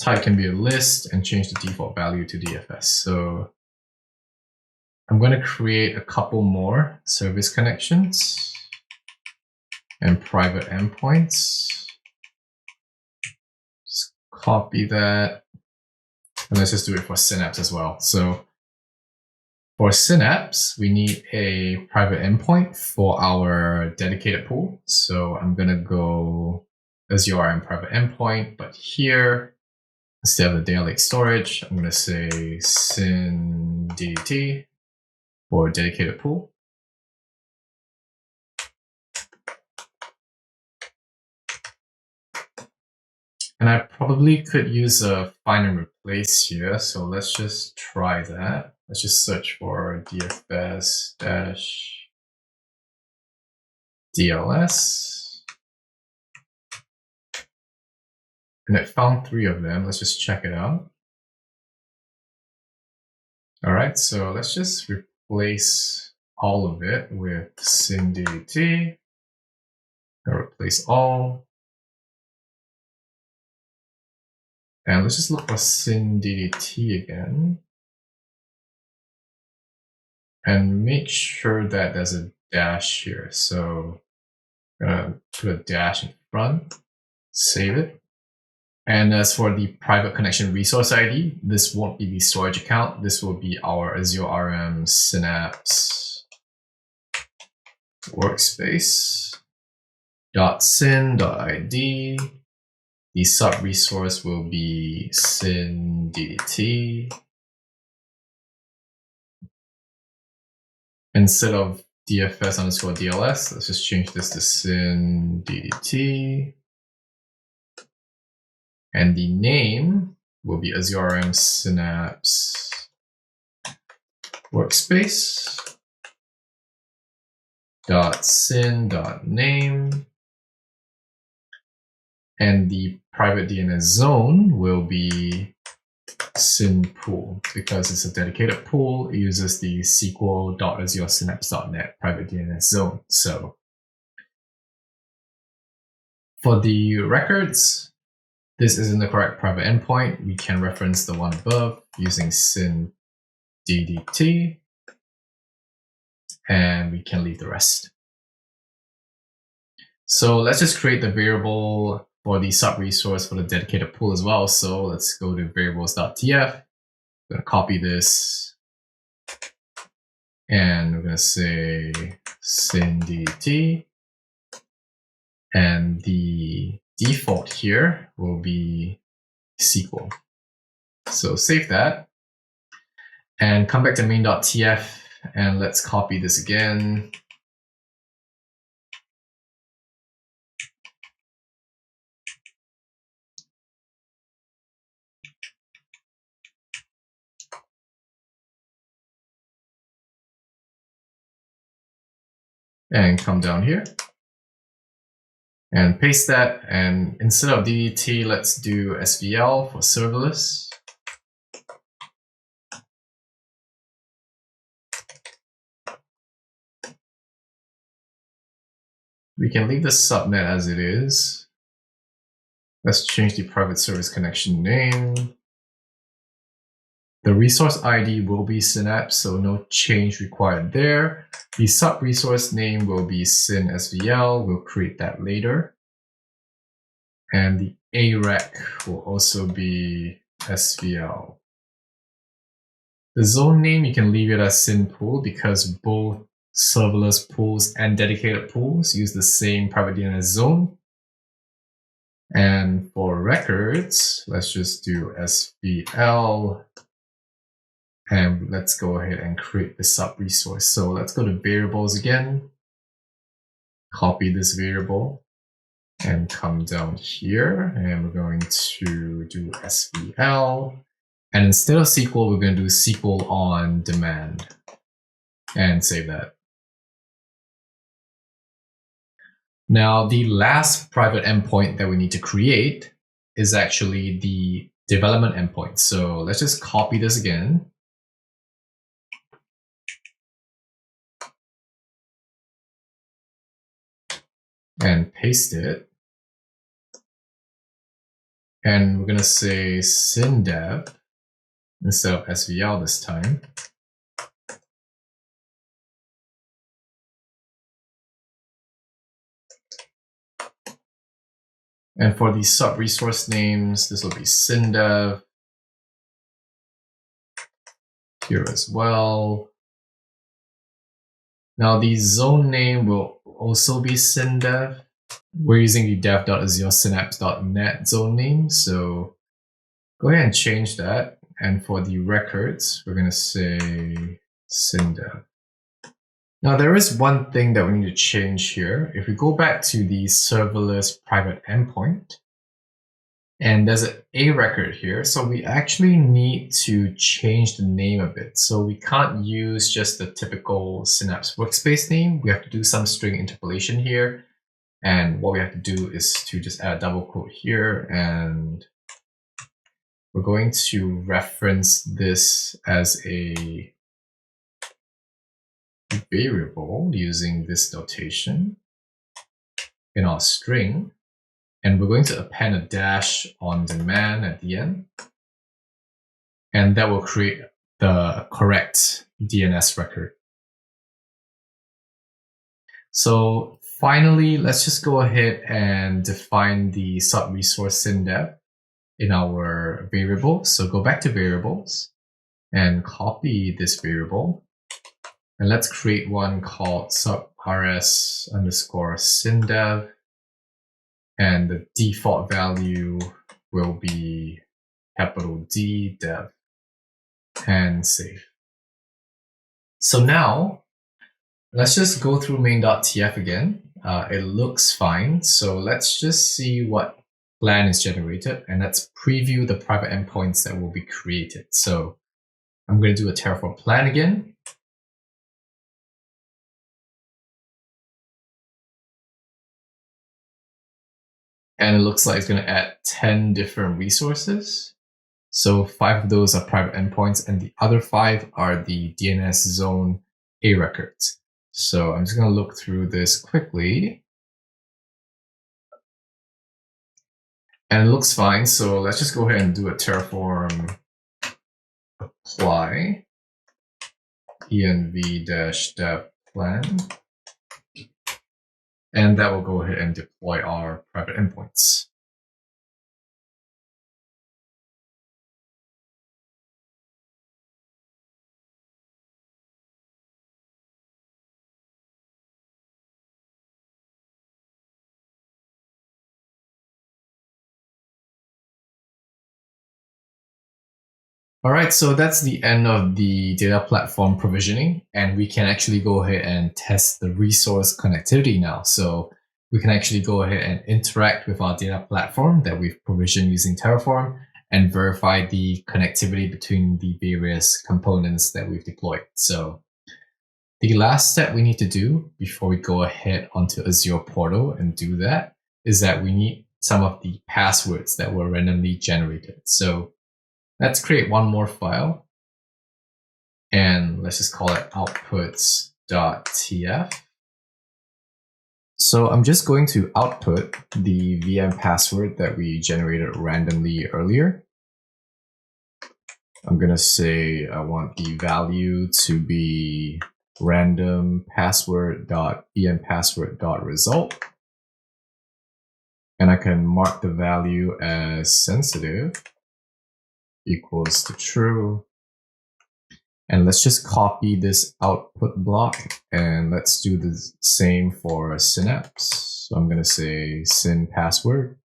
Type can be a list and change the default value to DFS. So I'm going to create a couple more service connections and private endpoints. Just copy that. And let's just do it for Synapse as well. So for Synapse, we need a private endpoint for our dedicated pool. So I'm going to go Azure private endpoint, but here, instead of the data lake storage, I'm going to say syn DDT for dedicated pool. And I probably could use a find and replace here. So let's just try that. Let's just search for dfs-dls. And it found 3 of them. Let's just check it out. All right, so let's just replace all of it with syn DDT. Replace all. And let's just look for syn DDT again. And make sure that there's a dash here. So I'm gonna put a dash in front, save it. And as for the private connection resource ID, this won't be the storage account. This will be our Azure RM Synapse workspace .syn.id. The sub resource will be syn DDT. Instead of dfs_dls, let's just change this to syn DDT. And the name will be Azure RM Synapse workspace .syn.name. And the private DNS zone will be syn pool, because it's a dedicated pool. It uses the sql.azuresynapse.net private DNS zone. So for the records, this isn't the correct private endpoint. We can reference the one above using syn DDT, and we can leave the rest. So let's just create the variable for the sub resource for the dedicated pool as well. So let's go to variables.tf. I'm going to copy this, and we're going to say syn DDT, and the default here will be SQL. So save that and come back to main.tf, and let's copy this again. And come down here and paste that. And instead of DDT, let's do SVL for serverless. We can leave the subnet as it is. Let's change the private service connection name. The resource ID will be Synapse, so no change required there. The sub-resource name will be syn SVL. We'll create that later. And the AREC will also be SVL. The zone name, you can leave it as syn pool, because both serverless pools and dedicated pools use the same private DNS zone. And for records, let's just do SVL. And let's go ahead and create the sub resource. So let's go to variables again, copy this variable, and come down here. And we're going to do SVL. And instead of SQL, we're going to do SQL on demand and save that. Now, the last private endpoint that we need to create is actually the development endpoint. So let's just copy this again. And paste it. And we're going to say syndev instead of SVL this time. And for the sub-resource names, this will be syndev here as well. Now the zone name will also be syndev. We're using the dev.azuresynapse.net zone name, so go ahead and change that. And for the records, we're going to say syndev. Now there is one thing that we need to change here. If we go back to the serverless private endpoint, and there's an A record here, so we actually need to change the name a bit. So we can't use just the typical Synapse workspace name. We have to do some string interpolation here. And what we have to do is to just add a double quote here, and we're going to reference this as a variable using this notation in our string. And we're going to append a dash on demand at the end. And that will create the correct DNS record. So finally, let's just go ahead and define the sub-resource syndev in our variable. So go back to variables and copy this variable. And let's create one called sub-rs underscore syndev. And the default value will be capital D dev, and save. So now let's just go through main.tf again. It looks fine. So let's just see what plan is generated, and let's preview the private endpoints that will be created. So I'm going to do a Terraform plan again. And it looks like it's going to add 10 different resources. So 5 of those are private endpoints, and the other 5 are the DNS zone A records. So I'm just going to look through this quickly. And it looks fine. So let's just go ahead and do a Terraform apply env-dev plan. And that will go ahead and deploy our private endpoints. All right, so that's the end of the data platform provisioning, and we can actually go ahead and test the resource connectivity now. So we can actually go ahead and interact with our data platform that we've provisioned using Terraform and verify the connectivity between the various components that we've deployed. So the last step we need to do before we go ahead onto Azure portal and do that is that we need some of the passwords that were randomly generated. So let's create one more file, and let's just call it outputs.tf. So I'm just going to output the VM password that we generated randomly earlier. I'm going to say I want the value to be random password.vmpassword.result. And I can mark the value as sensitive equals to true. And let's just copy this output block, and let's do the same for Synapse. So I'm going to say syn password,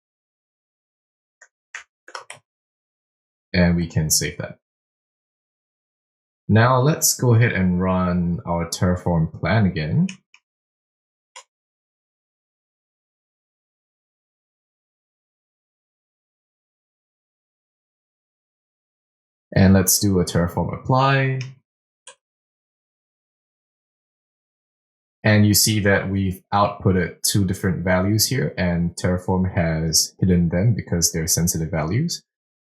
and we can save that. Now let's go ahead and run our Terraform plan again. And let's do a Terraform apply. And you see that we've outputted 2 different values here, and Terraform has hidden them because they're sensitive values.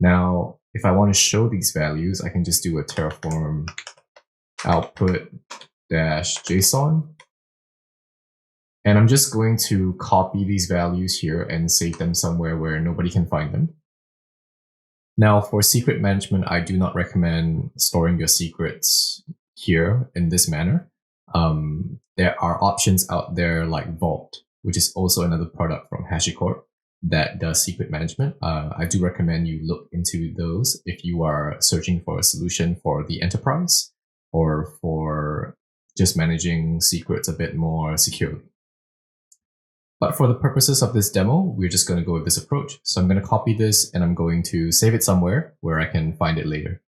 Now, if I want to show these values, I can just do a Terraform output-json. And I'm just going to copy these values here and save them somewhere where nobody can find them. Now, for secret management, I do not recommend storing your secrets here in this manner. There are options out there like Vault, which is also another product from HashiCorp that does secret management. I do recommend you look into those if you are searching for a solution for the enterprise or for just managing secrets a bit more securely. But for the purposes of this demo, we're just going to go with this approach. So I'm going to copy this and I'm going to save it somewhere where I can find it later.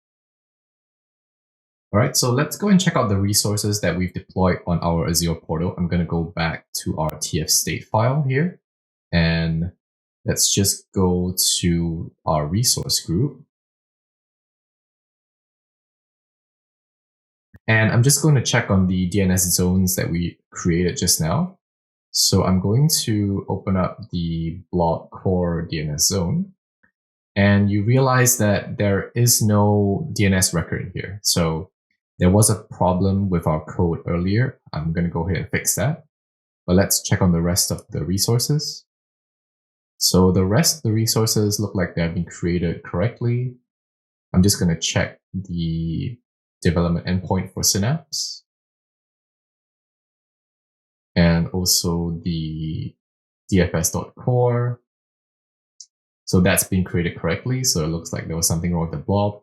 All right, so let's go and check out the resources that we've deployed on our Azure portal. I'm going to go back to our tf state file here, and let's just go to our resource group. And I'm just going to check on the DNS zones that we created just now. So I'm going to open up the blob core DNS zone. And you realize that there is no DNS record here. So there was a problem with our code earlier. I'm going to go ahead and fix that. But let's check on the rest of the resources. So the rest of the resources look like they have been created correctly. I'm just going to check the development endpoint for Synapse. And also the dfs.core. So that's been created correctly. So it looks like there was something wrong with the blob.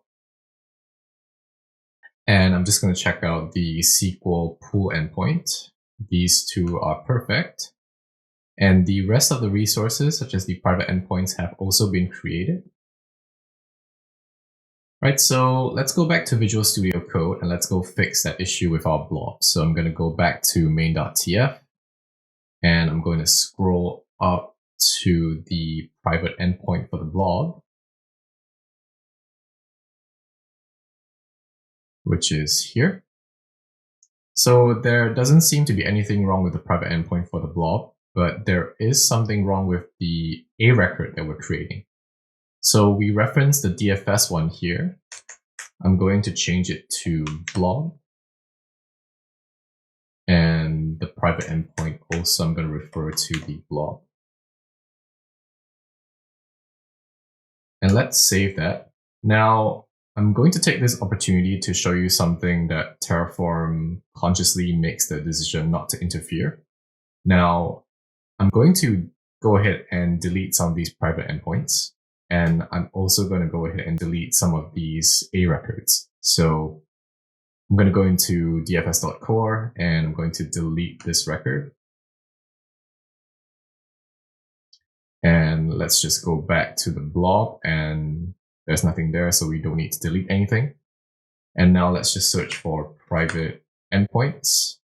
And I'm just going to check out the SQL pool endpoint. These 2 are perfect. And the rest of the resources, such as the private endpoints, have also been created. Right, so let's go back to Visual Studio Code and let's go fix that issue with our blob. So I'm going to go back to main.tf and I'm going to scroll up to the private endpoint for the blob, which is here. So there doesn't seem to be anything wrong with the private endpoint for the blob, but there is something wrong with the A record that we're creating. So we reference the DFS one here. I'm going to change it to blob. And the private endpoint also I'm going to refer to the blob. And let's save that. Now, I'm going to take this opportunity to show you something that Terraform consciously makes the decision not to interfere. Now, I'm going to go ahead and delete some of these private endpoints. And I'm also going to go ahead and delete some of these A records. So I'm going to go into dfs.core and I'm going to delete this record. And let's just go back to the blob and there's nothing there, so we don't need to delete anything. And now let's just search for private endpoints.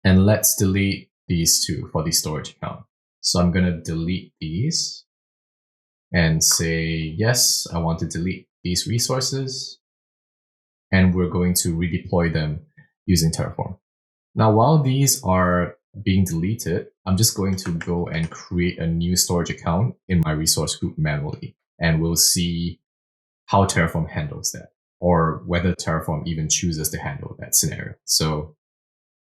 And let's delete these 2 for the storage account. So I'm going to delete these and say, yes, I want to delete these resources. And we're going to redeploy them using Terraform. Now, while these are being deleted, I'm just going to go and create a new storage account in my resource group manually. And we'll see how Terraform handles that, or whether Terraform even chooses to handle that scenario. So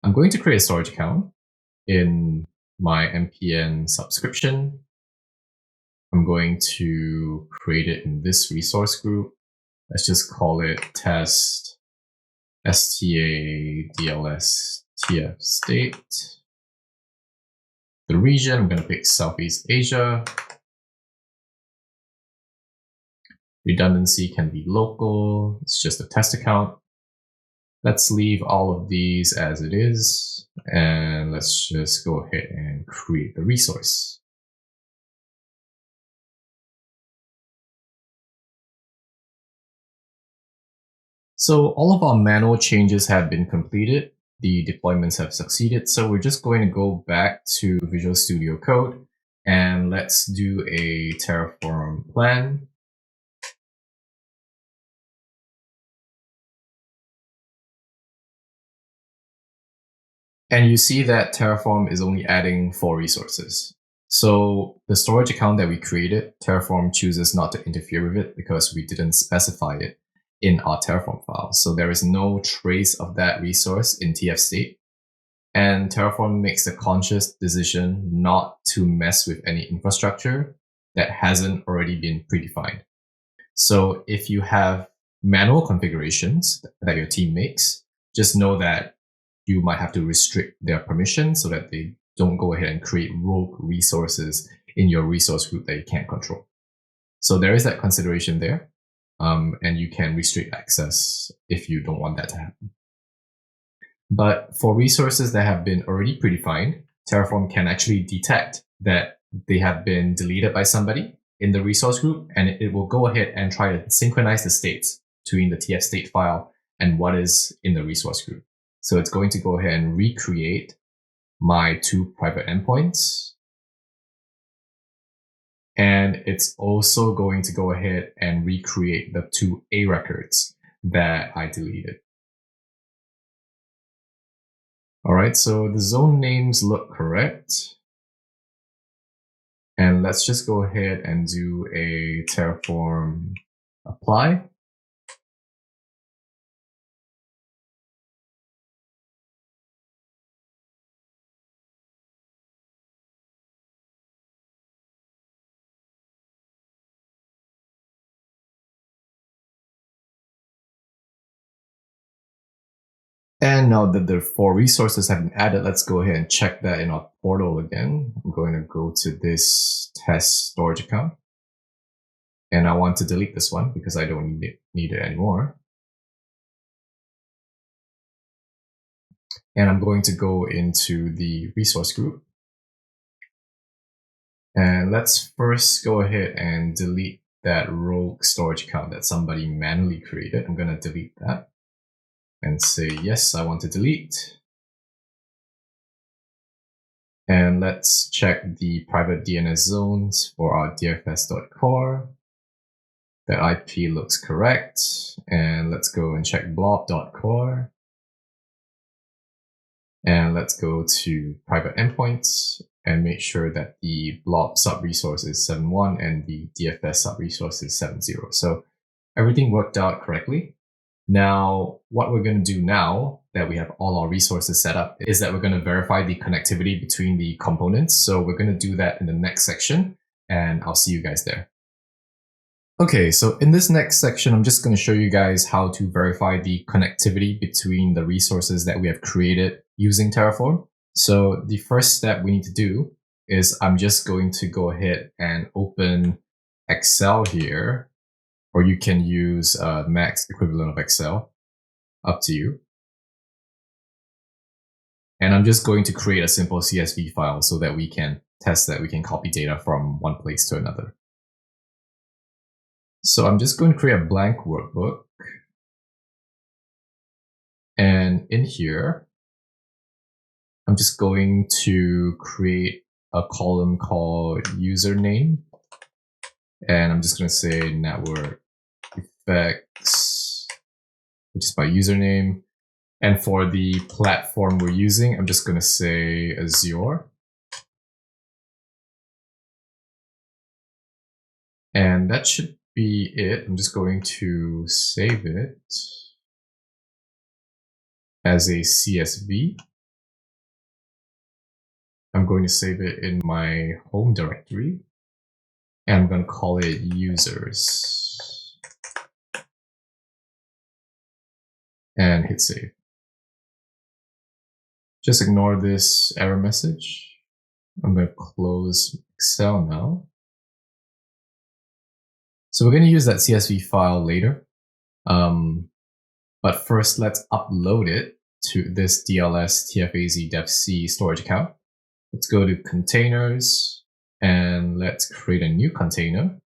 I'm going to create a storage account in my npm subscription. I'm going to create it in this resource group. Let's just call it test stadls tf state. The region, I'm going to pick Southeast Asia. Redundancy can be local. It's just a test account. Let's leave all of these as it is. And let's just go ahead and create the resource. So all of our manual changes have been completed. The deployments have succeeded. So we're just going to go back to Visual Studio Code and let's do a Terraform plan. And you see that Terraform is only adding 4 resources. So the storage account that we created, Terraform chooses not to interfere with it because we didn't specify it in our Terraform file. So there is no trace of that resource in TF state. And Terraform makes a conscious decision not to mess with any infrastructure that hasn't already been predefined. So if you have manual configurations that your team makes, just know that you might have to restrict their permission so that they don't go ahead and create rogue resources in your resource group that you can't control. So there is that consideration there. And you can restrict access if you don't want that to happen. But for resources that have been already predefined, Terraform can actually detect that they have been deleted by somebody in the resource group, and it will go ahead and try to synchronize the states between the TF state file and what is in the resource group. So it's going to go ahead and recreate my 2 private endpoints. And it's also going to go ahead and recreate the 2 A records that I deleted. All right, so the zone names look correct. And let's just go ahead and do a Terraform apply. And now that the 4 resources have been added, let's go ahead and check that in our portal again. I'm going to go to this test storage account. And I want to delete this one because I don't need it anymore. And I'm going to go into the resource group. And let's first go ahead and delete that rogue storage account that somebody manually created. I'm going to delete that and say, yes, I want to delete. And let's check the private DNS zones for our dfs.core. That IP looks correct. And let's go and check blob.core. And let's go to private endpoints and make sure that the blob sub-resource is 7.1 and the DFS sub-resource is 7.0. So everything worked out correctly. Now, what we're going to do now that we have all our resources set up is that we're going to verify the connectivity between the components. So we're going to do that in the next section, and I'll see you guys there. Okay, so in this next section, I'm just going to show you guys how to verify the connectivity between the resources that we have created using Terraform. So the first step we need to do is I'm just going to go ahead and open Excel here, or you can use Mac's equivalent of Excel, up to you. And I'm just going to create a simple CSV file so that we can test that we can copy data from one place to another. So I'm just going to create a blank workbook. And in here, I'm just going to create a column called username. And I'm just going to say network effects, which is my username. And for the platform we're using, I'm just going to say Azure. And that should be it. I'm just going to save it as a CSV. I'm going to save it in my home directory. And I'm going to call it users. And hit save. Just ignore this error message. I'm going to close Excel now. So we're going to use that CSV file later. But first, let's upload it to this DLS tfvars devc storage account. Let's go to containers and let's create a new container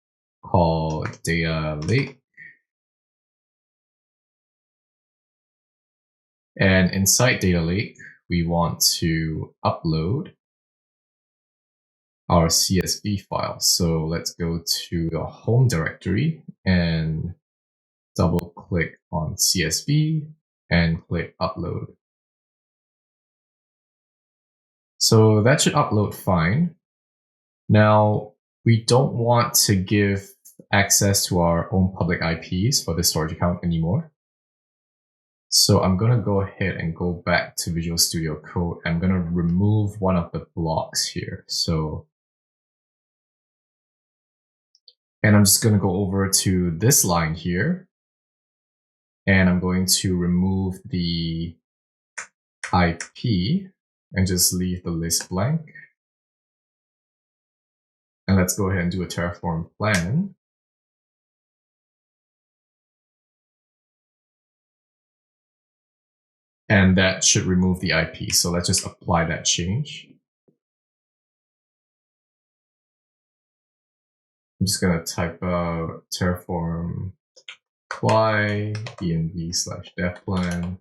called data lake. And inside data lake, we want to upload our CSV file. So let's go to the home directory and double click on CSV and click upload. So that should upload fine. Now, we don't want to give access to our own public IPs for this storage account anymore. So I'm going to go ahead and go back to Visual Studio Code. I'm going to remove one of the blocks here. And I'm just going to go over to this line here. And I'm going to remove the IP and just leave the list blank. And let's go ahead and do a Terraform plan. And that should remove the IP. So let's just apply that change. I'm just going to type out Terraform apply env/devplan.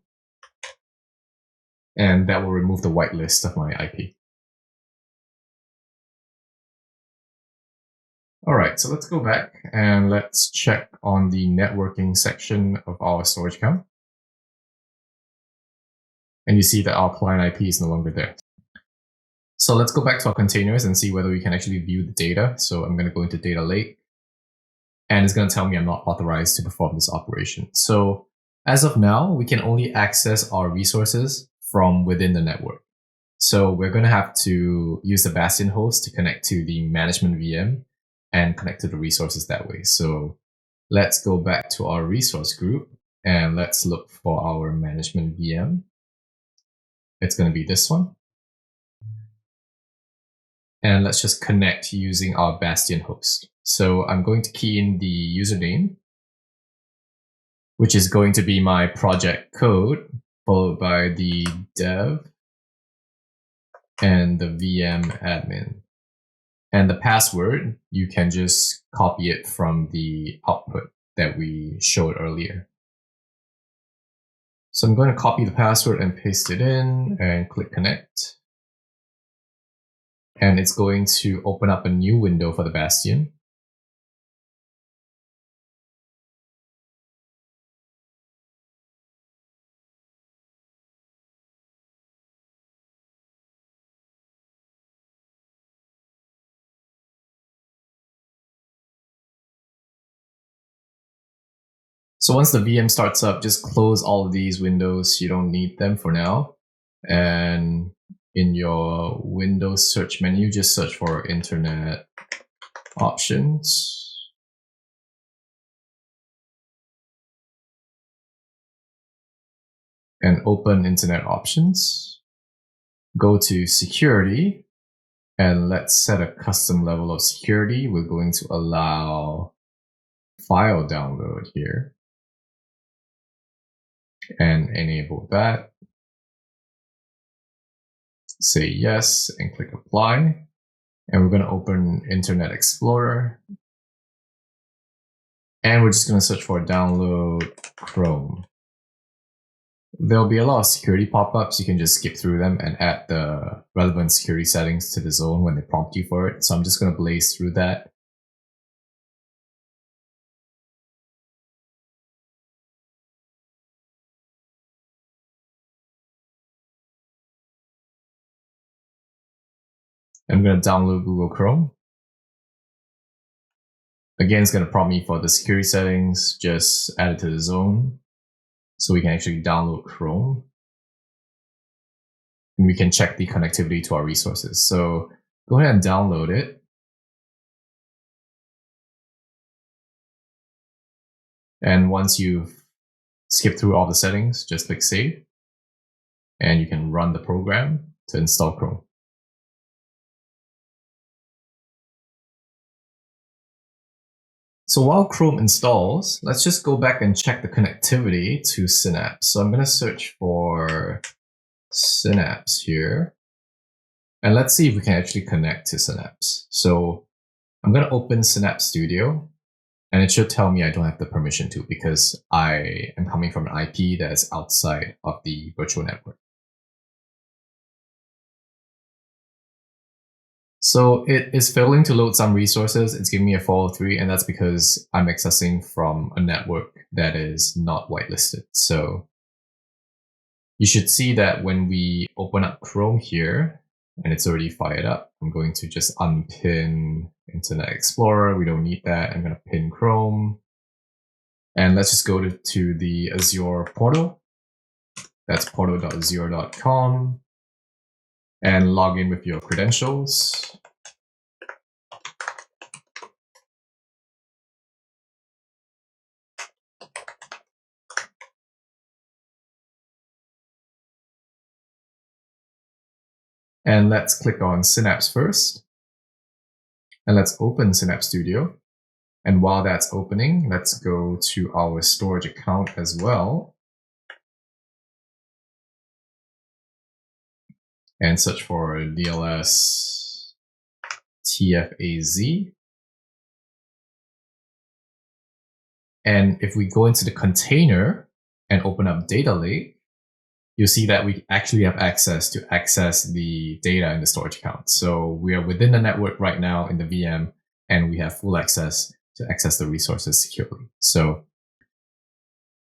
And that will remove the whitelist of my IP. All right, so let's go back and let's check on the networking section of our storage account. And you see that our client IP is no longer there. So let's go back to our containers and see whether we can actually view the data. So I'm going to go into data lake, and it's going to tell me I'm not authorized to perform this operation. So as of now, we can only access our resources from within the network. So we're going to have to use the Bastion host to connect to the management VM and connect to the resources that way. So let's go back to our resource group and let's look for our management VM. It's going to be this one. And let's just connect using our Bastion host. So I'm going to key in the username, which is going to be my project code, followed by the dev and the VM admin. And the password, you can just copy it from the output that we showed earlier. So I'm going to copy the password and paste it in and click connect. And it's going to open up a new window for the Bastion. So once the VM starts up, just close all of these windows. You don't need them for now. And in your Windows search menu, just search for Internet Options. And open Internet Options. Go to Security. And let's set a custom level of security. We're going to allow file download here. And enable that. Say yes and click apply. And we're going to open Internet Explorer. And we're just going to search for download Chrome. There'll be a lot of security pop-ups. You can just skip through them and add the relevant security settings to the zone when they prompt you for it. So I'm just going to blaze through that. I'm going to download Google Chrome. Again, it's going to prompt me for the security settings. Just add it to the zone so we can actually download Chrome. And we can check the connectivity to our resources. So go ahead and download it. And once you've skipped through all the settings, just click save. And you can run the program to install Chrome. So while Chrome installs, let's just go back and check the connectivity to Synapse. So I'm going to search for Synapse here. And let's see if we can actually connect to Synapse. So I'm going to open Synapse Studio. And it should tell me I don't have the permission to because I am coming from an IP that is outside of the virtual network. So it is failing to load some resources. It's giving me a 403, and that's because I'm accessing from a network that is not whitelisted. So you should see that when we open up Chrome here, and it's already fired up. I'm going to just unpin Internet Explorer. We don't need that. I'm going to pin Chrome. And let's just go to the Azure portal. That's portal.azure.com. And log in with your credentials. And let's click on Synapse first. And let's open Synapse Studio. And while that's opening, let's go to our storage account as well. And search for DLS tfvars. And if we go into the container and open up Data Lake, you'll see that we actually have access to access the data in the storage account. So we are within the network right now in the VM, and we have full access to access the resources securely. So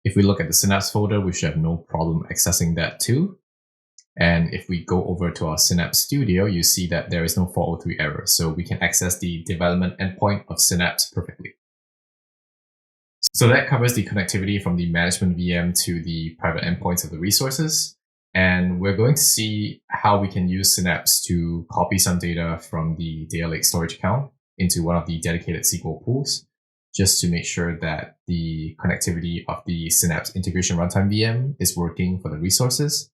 if we look at the Synapse folder, we should have no problem accessing that too. And if we go over to our Synapse Studio, you see that there is no 403 error. So we can access the development endpoint of Synapse perfectly. So that covers the connectivity from the management VM to the private endpoints of the resources. And we're going to see how we can use Synapse to copy some data from the Data Lake storage account into one of the dedicated SQL pools, just to make sure that the connectivity of the Synapse integration runtime VM is working for the resources.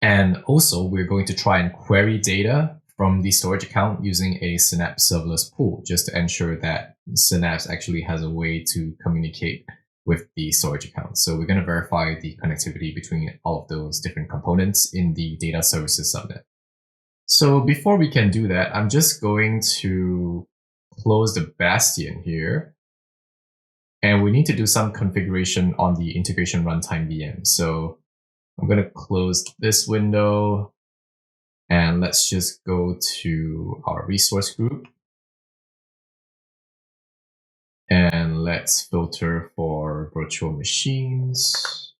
And also, we're going to try and query data from the storage account using a Synapse serverless pool, just to ensure that Synapse actually has a way to communicate with the storage account. So we're going to verify the connectivity between all of those different components in the data services subnet. So before we can do that, I'm just going to close the Bastion here. And we need to do some configuration on the integration runtime VM. So I'm going to close this window. And let's just go to our resource group. And let's filter for virtual machines.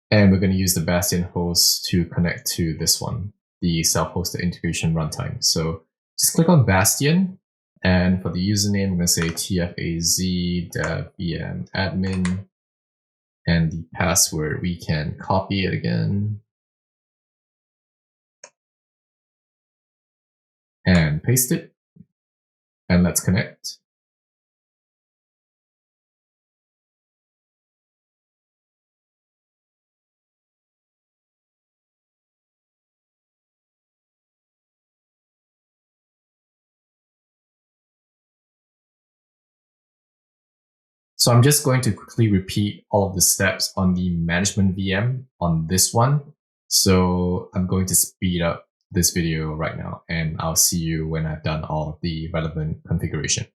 And we're going to use the Bastion host to connect to this one, the self-hosted integration runtime. So just click on Bastion. And for the username, I'm going to say tfvars dev vm admin. And the password, we can copy it again and paste it. And let's connect. So I'm just going to quickly repeat all of the steps on the management VM on this one. So I'm going to speed up this video right now, and I'll see you when I've done all of the relevant configuration.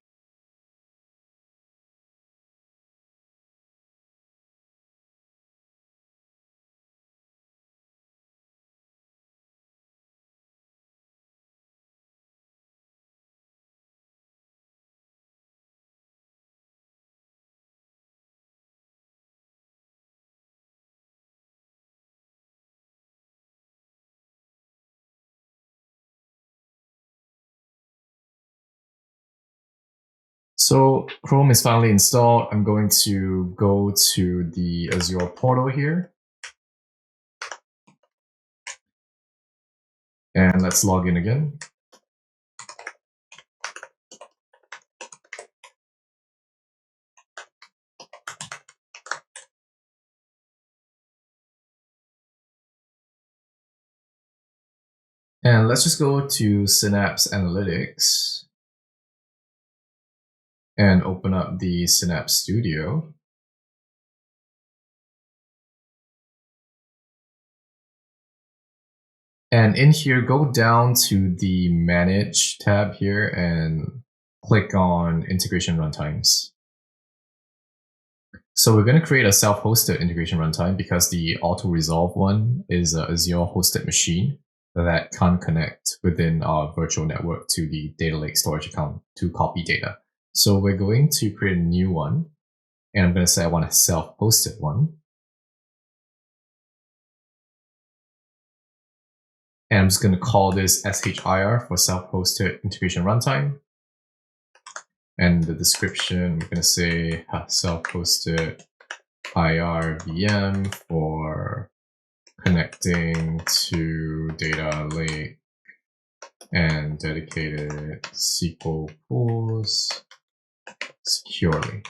So Chrome is finally installed. I'm going to go to the Azure portal here. And let's log in again. And let's just go to Synapse Analytics and open up the Synapse Studio. And in here, go down to the Manage tab here and click on Integration Runtimes. So we're going to create a self-hosted integration runtime because the auto-resolve one is a Azure hosted machine that can't connect within our virtual network to the Data Lake storage account to copy data. So we're going to create a new one, and I'm going to say I want a self-hosted one. And I'm just going to call this shir for self-hosted integration runtime. And the description, we're going to say self-hosted IR VM for connecting to data lake and dedicated SQL pools securely.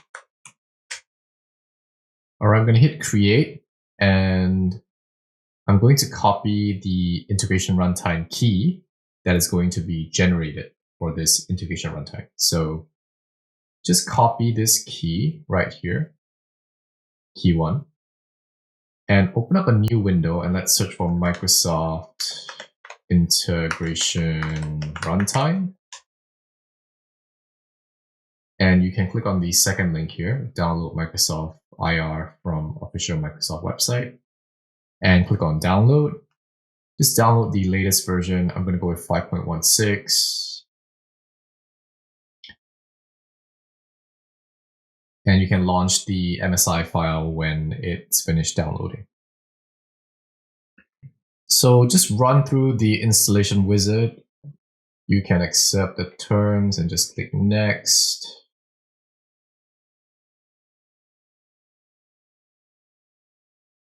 All right, I'm going to hit create, and I'm going to copy the integration runtime key that is going to be generated for this integration runtime. So just copy this key right here, key 1, and open up a new window, and let's search for Microsoft Integration Runtime. And you can click on the second link here, download Microsoft IR from official Microsoft website, and click on download. Just download the latest version. I'm going to go with 5.16. And you can launch the MSI file when it's finished downloading. So just run through the installation wizard. You can accept the terms and just click next.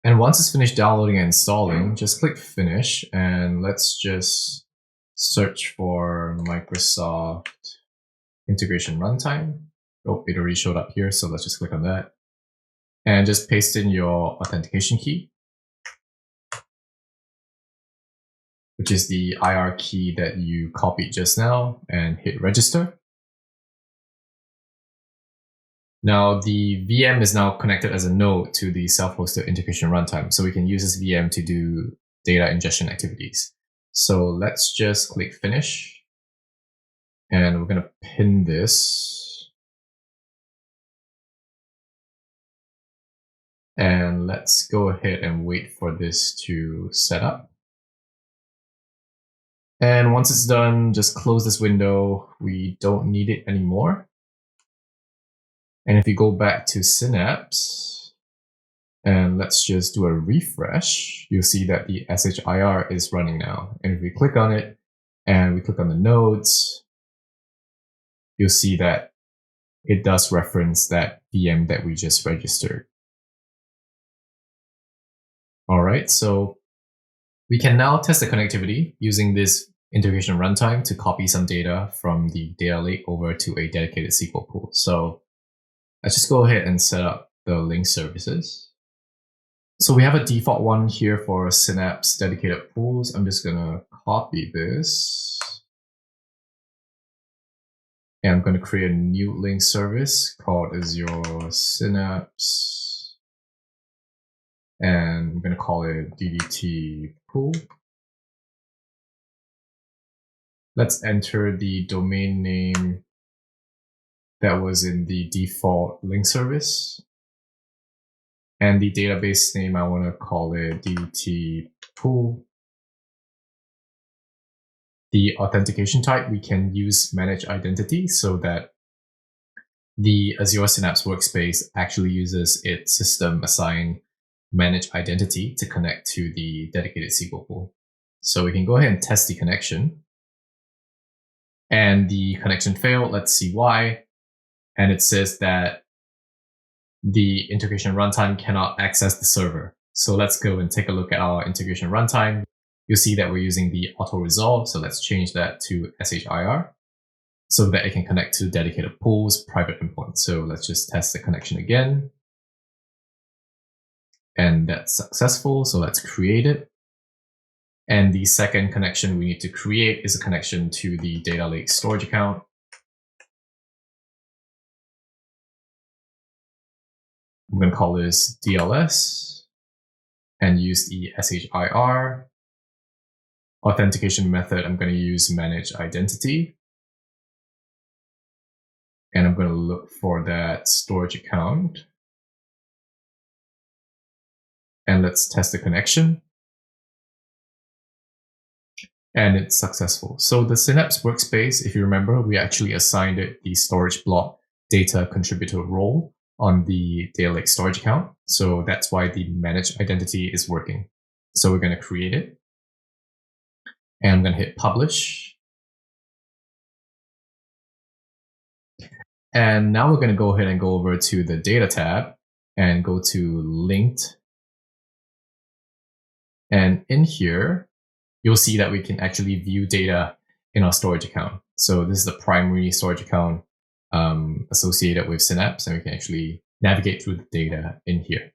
And once it's finished downloading and installing, just click finish, and let's just search for Microsoft Integration Runtime. Oh, it already showed up here, so let's just click on that. And just paste in your authentication key, which is the IR key that you copied just now, and hit register. Now the VM is now connected as a node to the self-hosted integration runtime, so we can use this VM to do data ingestion activities. So let's just click finish, and we're going to pin this. And let's go ahead and wait for this to set up. And once it's done, just close this window. We don't need it anymore. And if you go back to Synapse, and let's just do a refresh, you'll see that the shir is running now. And if we click on it, and we click on the nodes, you'll see that it does reference that VM that we just registered. All right, so we can now test the connectivity using this integration runtime to copy some data from the data lake over to a dedicated SQL pool. So let's just go ahead and set up the link services. So we have a default one here for Synapse dedicated pools. I'm just going to copy this. And I'm going to create a new link service called Azure Synapse. And I'm going to call it DDT pool. Let's enter the domain name that was in the default link service. And the database name, I want to call it DDT pool. The authentication type, we can use manage identity so that the Azure Synapse workspace actually uses its system assigned manage identity to connect to the dedicated SQL pool. So we can go ahead and test the connection. And the connection failed. Let's see why. And it says that the integration runtime cannot access the server. So let's go and take a look at our integration runtime. You'll see that we're using the auto resolve. So let's change that to shir so that it can connect to dedicated pools, private endpoints. So let's just test the connection again. And that's successful. So let's create it. And the second connection we need to create is a connection to the data lake storage account. I'm going to call this DLS and use the shir. Authentication method, I'm going to use manage identity. And I'm going to look for that storage account. And let's test the connection. And it's successful. So the Synapse workspace, if you remember, we actually assigned it the storage block data contributor role on the data lake storage account. So that's why the manage identity is working. So we're going to create it. And I'm going to hit publish. And now we're going to go ahead and go over to the data tab and go to linked. And in here, you'll see that we can actually view data in our storage account. So this is the primary storage account associated with Synapse, and we can actually navigate through the data in here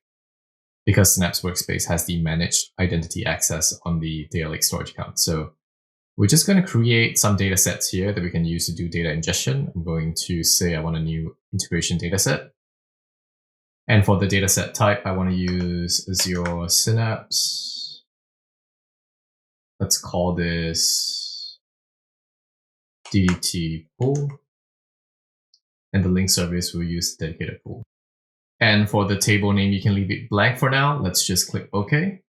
because Synapse Workspace has the managed identity access on the data lake storage account. So we're just going to create some data sets here that we can use to do data ingestion. I'm going to say I want a new integration data set. And for the data set type, I want to use Azure Synapse. Let's call this DDT pool. And the link service will use dedicated pool. And for the table name, you can leave it blank for now. Let's just click OK.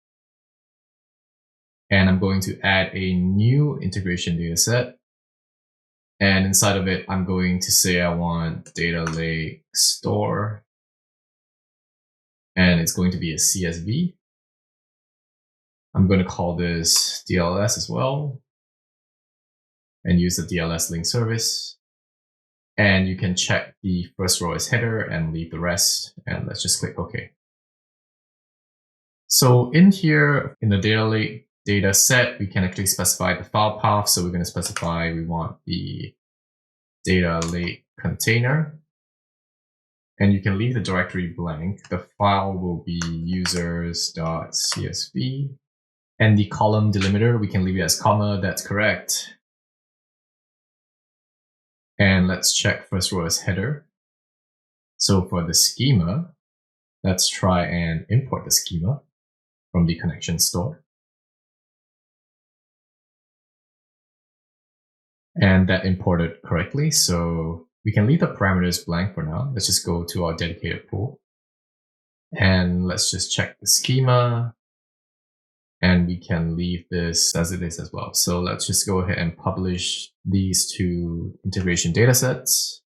And I'm going to add a new integration data set. And inside of it, I'm going to say I want data lake store. And it's going to be a CSV. I'm going to call this DLS as well. And use the DLS link service. And you can check the first row as header and leave the rest. And let's just click OK. So in here, in the data lake data set, we can actually specify the file path. So we're going to specify we want the data lake container. And you can leave the directory blank. The file will be users.csv. And the column delimiter, we can leave it as comma. That's correct. And let's check first row as header. So for the schema, let's try and import the schema from the connection store. And that imported correctly. So we can leave the parameters blank for now. Let's just go to our dedicated pool. And let's just check the schema. And we can leave this as it is as well. So let's just go ahead and publish these two integration datasets.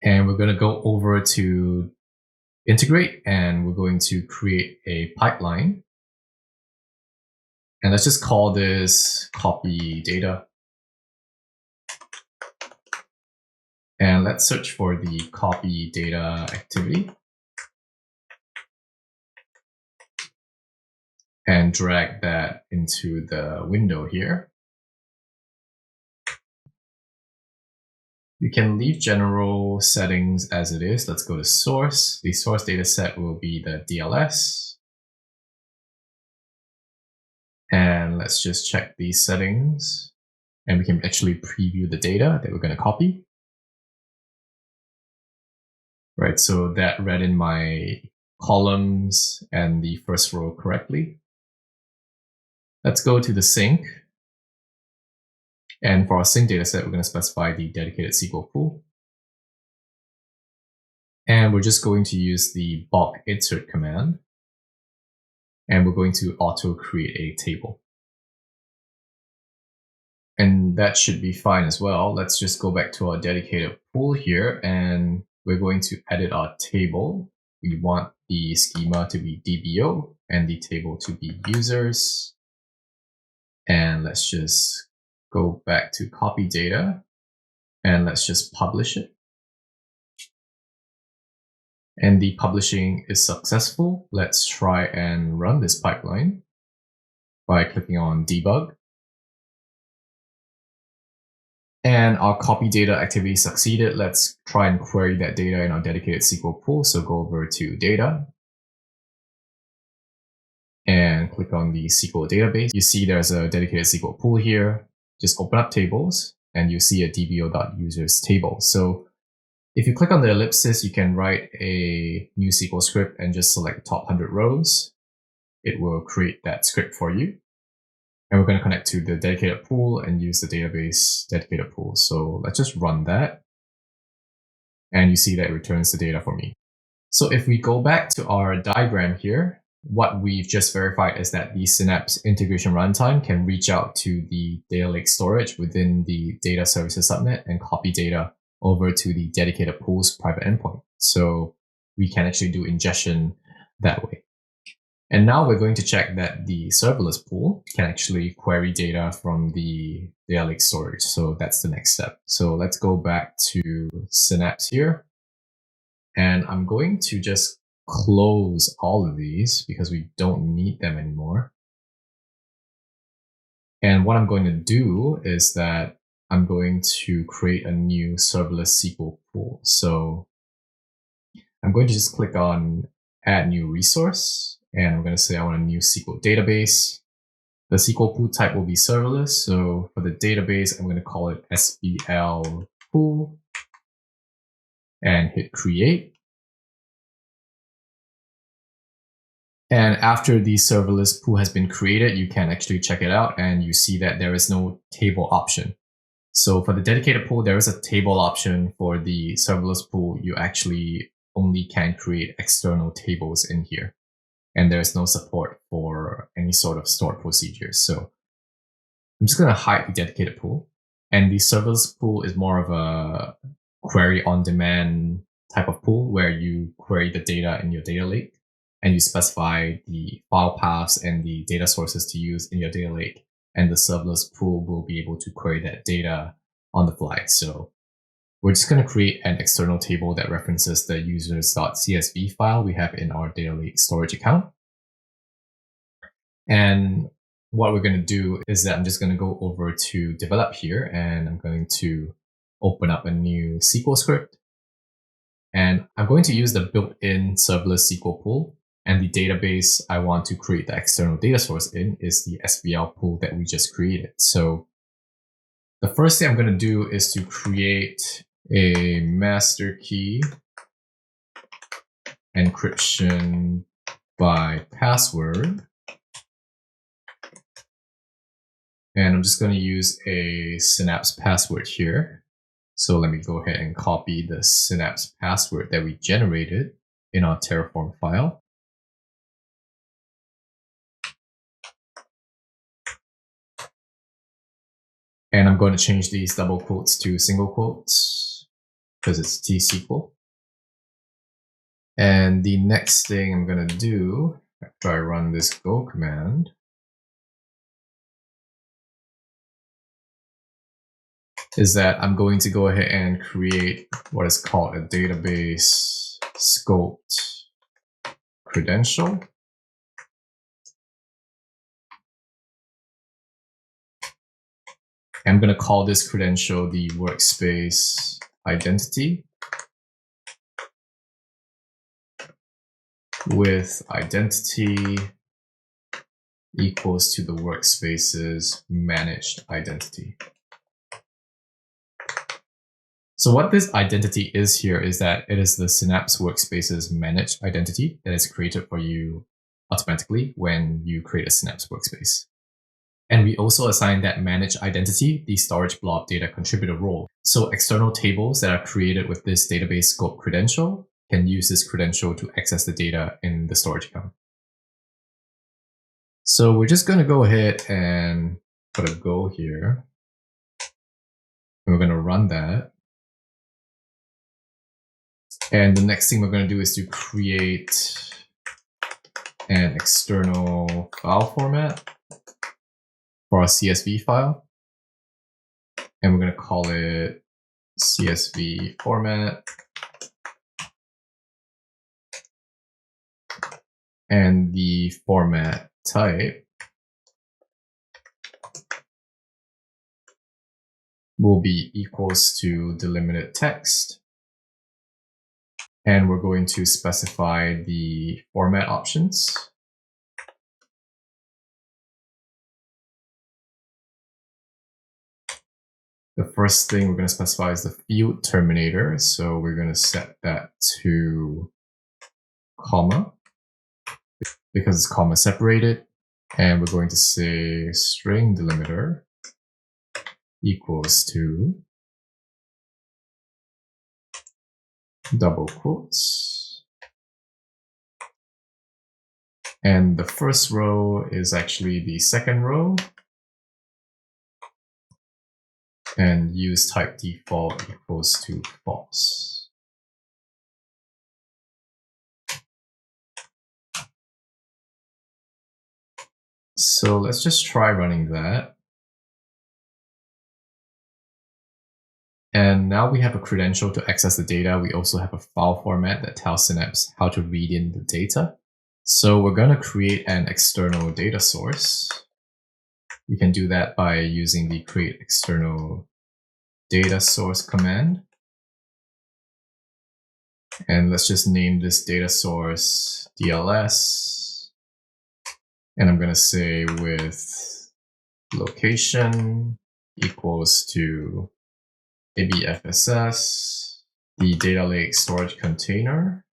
And we're going to go over to integrate, and we're going to create a pipeline. And let's just call this copy data. And let's search for the copy data activity. And drag that into the window here. You can leave general settings as it is. Let's go to source. The source data set will be the DLS. And let's just check these settings. And we can actually preview the data that we're going to copy. Right, so that read in my columns and the first row correctly. Let's go to the sync. And for our sync dataset, we're going to specify the dedicated SQL pool. And we're just going to use the bulk insert command. And we're going to auto create a table. And that should be fine as well. Let's just go back to our dedicated pool here, and we're going to edit our table. We want the schema to be DBO and the table to be users. And let's just go back to copy data, and let's just publish it. And the publishing is successful. Let's try and run this pipeline by clicking on debug. And our copy data activity succeeded. Let's try and query that data in our dedicated SQL pool. So go over to data and click on the SQL database. You see there's a dedicated SQL pool here. Just open up tables and you see a dbo.users table. So if you click on the ellipsis, you can write a new SQL script and just select the top 100 rows. It will create that script for you. And we're going to connect to the dedicated pool and use the database dedicated pool. So let's just run that. And you see that it returns the data for me. So if we go back to our diagram here, what we've just verified is that the Synapse integration runtime can reach out to the data lake storage within the data services subnet and copy data over to the dedicated pool's private endpoint. So we can actually do ingestion that way. And now we're going to check that the serverless pool can actually query data from the data lake storage. So that's the next step. So let's go back to Synapse here. And I'm going to just close all of these because we don't need them anymore. And what I'm going to do is that I'm going to create a new serverless SQL pool. So I'm going to just click on add new resource, and I'm going to say I want a new SQL database. The SQL pool type will be serverless. So for the database, I'm going to call it SBL pool and hit create. And after the serverless pool has been created, you can actually check it out and you see that there is no table option. So for the dedicated pool, there is a table option. For the serverless pool, you actually only can create external tables in here. And there's no support for any sort of stored procedures. So I'm just going to hide the dedicated pool. And the serverless pool is more of a query on demand type of pool where you query the data in your data lake and you specify the file paths and the data sources to use in your data lake. And the serverless pool will be able to query that data on the fly. So we're just going to create an external table that references the users.csv file we have in our data lake storage account. And what we're going to do is that I'm just going to go over to develop here, and I'm going to open up a new SQL script. And I'm going to use the built-in serverless SQL pool. And the database I want to create the external data source in is the SBL pool that we just created. So the first thing I'm going to do is to create a master key encryption by password. And I'm just going to use a Synapse password here. So let me go ahead and copy the Synapse password that we generated in our Terraform file. And I'm going to change these double quotes to single quotes because it's T-SQL. And the next thing I'm going to do after I run this go command is that I'm going to go ahead and create what is called a database scoped credential. I'm going to call this credential the workspace identity with identity equals to the workspace's managed identity. So what this identity is here is that it is the Synapse workspace's managed identity that is created for you automatically when you create a Synapse workspace. And we also assign that managed identity the storage blob data contributor role. So external tables that are created with this database scope credential can use this credential to access the data in the storage account. So we're just going to go ahead and put a go here. And we're going to run that. And the next thing we're going to do is to create an external file format for our CSV file. And we're going to call it CSV format. And the format type will be equals to delimited text. And we're going to specify the format options. The first thing we're going to specify is the field terminator. So we're going to set that to comma because it's comma separated. And we're going to say string delimiter equals to double quotes. And the first row is actually the second row. And use type default equals to false. So let's just try running that. And now we have a credential to access the data. We also have a file format that tells Synapse how to read in the data. So we're going to create an external data source. We can do that by using the create external data source command. And let's just name this data source DLS. And I'm going to say with location equals to abfss, the data lake storage container.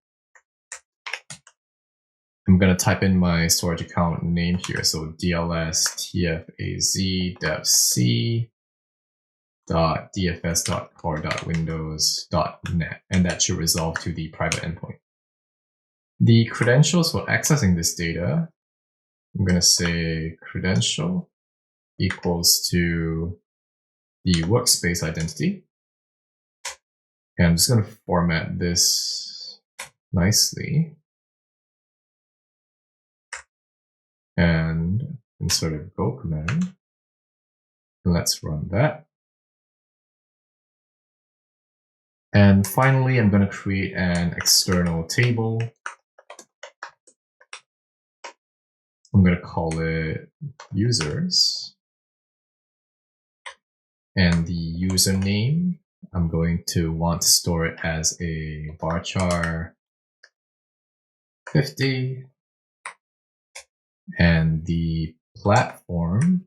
I'm going to type in my storage account name here. So DLS tfvars devc .dfs.core.windows.net, and that should resolve to the private endpoint. The credentials for accessing this data, I'm going to say credential equals to the workspace identity. And I'm just going to format this nicely and insert a go command. And let's run that. And finally, I'm going to create an external table. I'm going to call it users. And the username, I'm going to want to store it as a varchar 50. And the platform,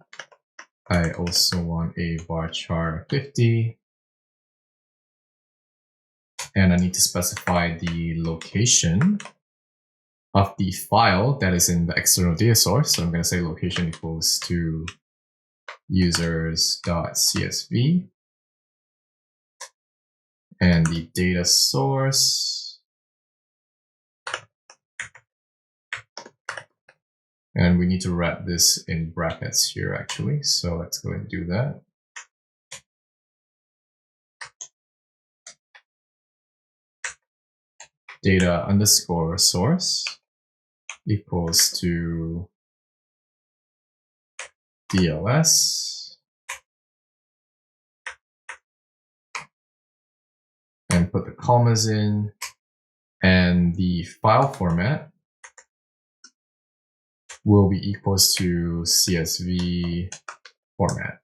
I also want a varchar 50. And I need to specify the location of the file that is in the external data source. So I'm going to say location equals to users.csv. And the data source. And we need to wrap this in brackets here, actually. So let's go and do that. Data underscore source equals to DLS. And put the commas in. And the file format will be equals to CSV format.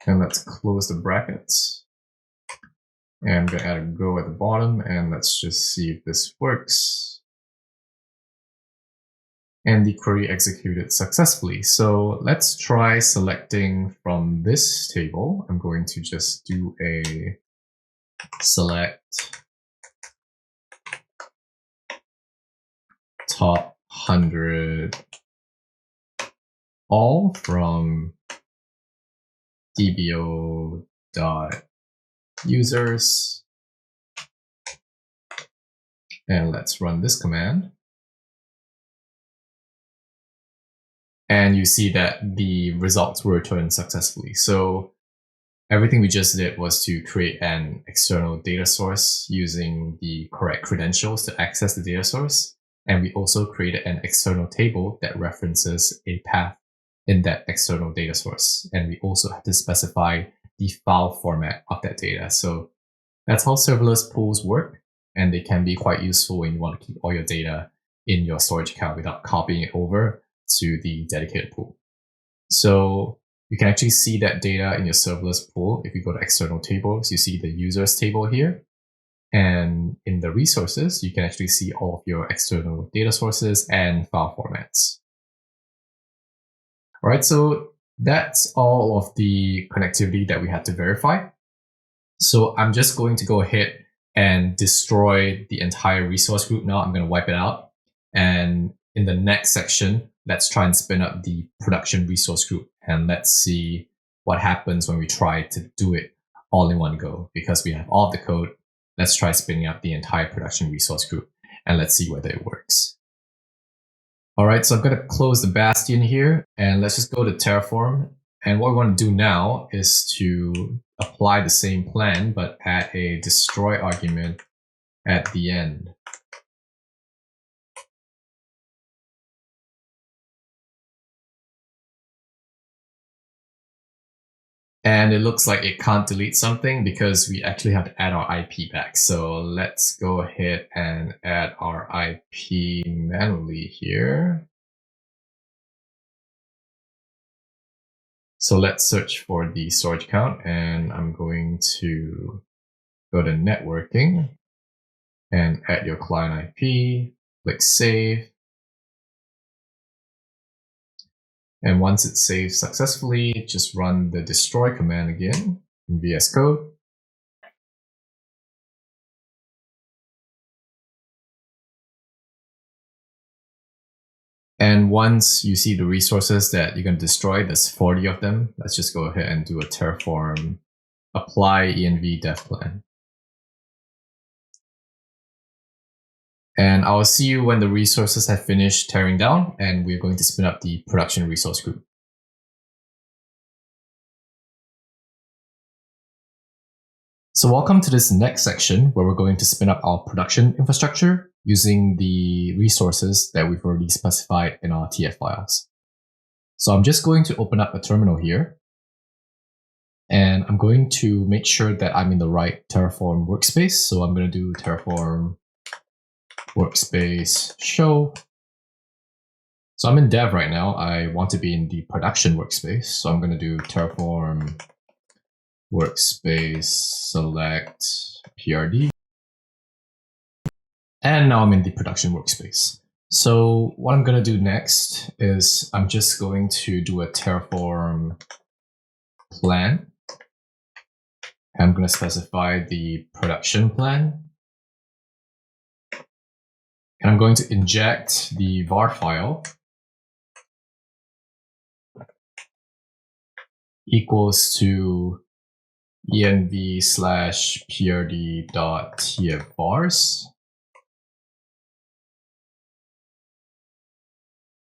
And let's close the brackets. And I'm going to add a go at the bottom, and let's just see if this works. And the query executed successfully. So let's try selecting from this table. I'm going to just do a select top 100 all from dbo.users. And let's run this command. And you see that the results were returned successfully. So everything we just did was to create an external data source using the correct credentials to access the data source. And we also created an external table that references a path in that external data source. And we also have to specify the file format of that data. So that's how serverless pools work. And they can be quite useful when you want to keep all your data in your storage account without copying it over to the dedicated pool. So you can actually see that data in your serverless pool. If you go to external tables, you see the users table here. And in the resources, you can actually see all of your external data sources and file formats. All right, so that's all of the connectivity that we had to verify. So I'm just going to go ahead and destroy the entire resource group now. I'm going to wipe it out. And in the next section, let's try and spin up the production resource group. And let's see what happens when we try to do it all in one go. Because we have all of the code, let's try spinning up the entire production resource group. And let's see whether it works. All right, so I'm going to close the Bastion here. And let's just go to Terraform. And what we want to do now is to apply the same plan, but add a destroy argument at the end. And it looks like it can't delete something because we actually have to add our IP back. So let's go ahead and add our IP manually here. So let's search for the storage account, and I'm going to go to networking and add your client IP, click save. And once it's saved successfully, just run the destroy command again in VS Code. And once you see the resources that you're going to destroy, there's 40 of them. Let's just go ahead and do a Terraform apply env dev plan. And I'll see you when the resources have finished tearing down, and we're going to spin up the production resource group. So welcome to this next section where we're going to spin up our production infrastructure using the resources that we've already specified in our TF files. So I'm just going to open up a terminal here, and I'm going to make sure that I'm in the right Terraform workspace. So I'm going to do Terraform workspace show. So I'm in dev right now. I want to be in the production workspace. So I'm going to do Terraform workspace select PRD. And now I'm in the production workspace. So what I'm going to do next is I'm just going to do a Terraform plan. I'm going to specify the production plan. And I'm going to inject the var file equals to env/prd.tfvars.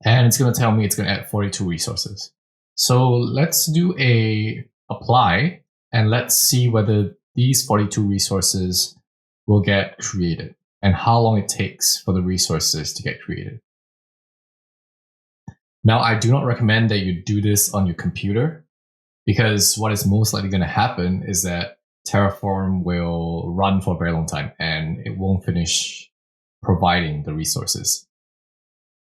And it's going to tell me it's going to add 42 resources. So let's do a apply, and let's see whether these 42 resources will get created and how long it takes for the resources to get created. Now, I do not recommend that you do this on your computer, because what is most likely going to happen is that Terraform will run for a very long time and it won't finish providing the resources.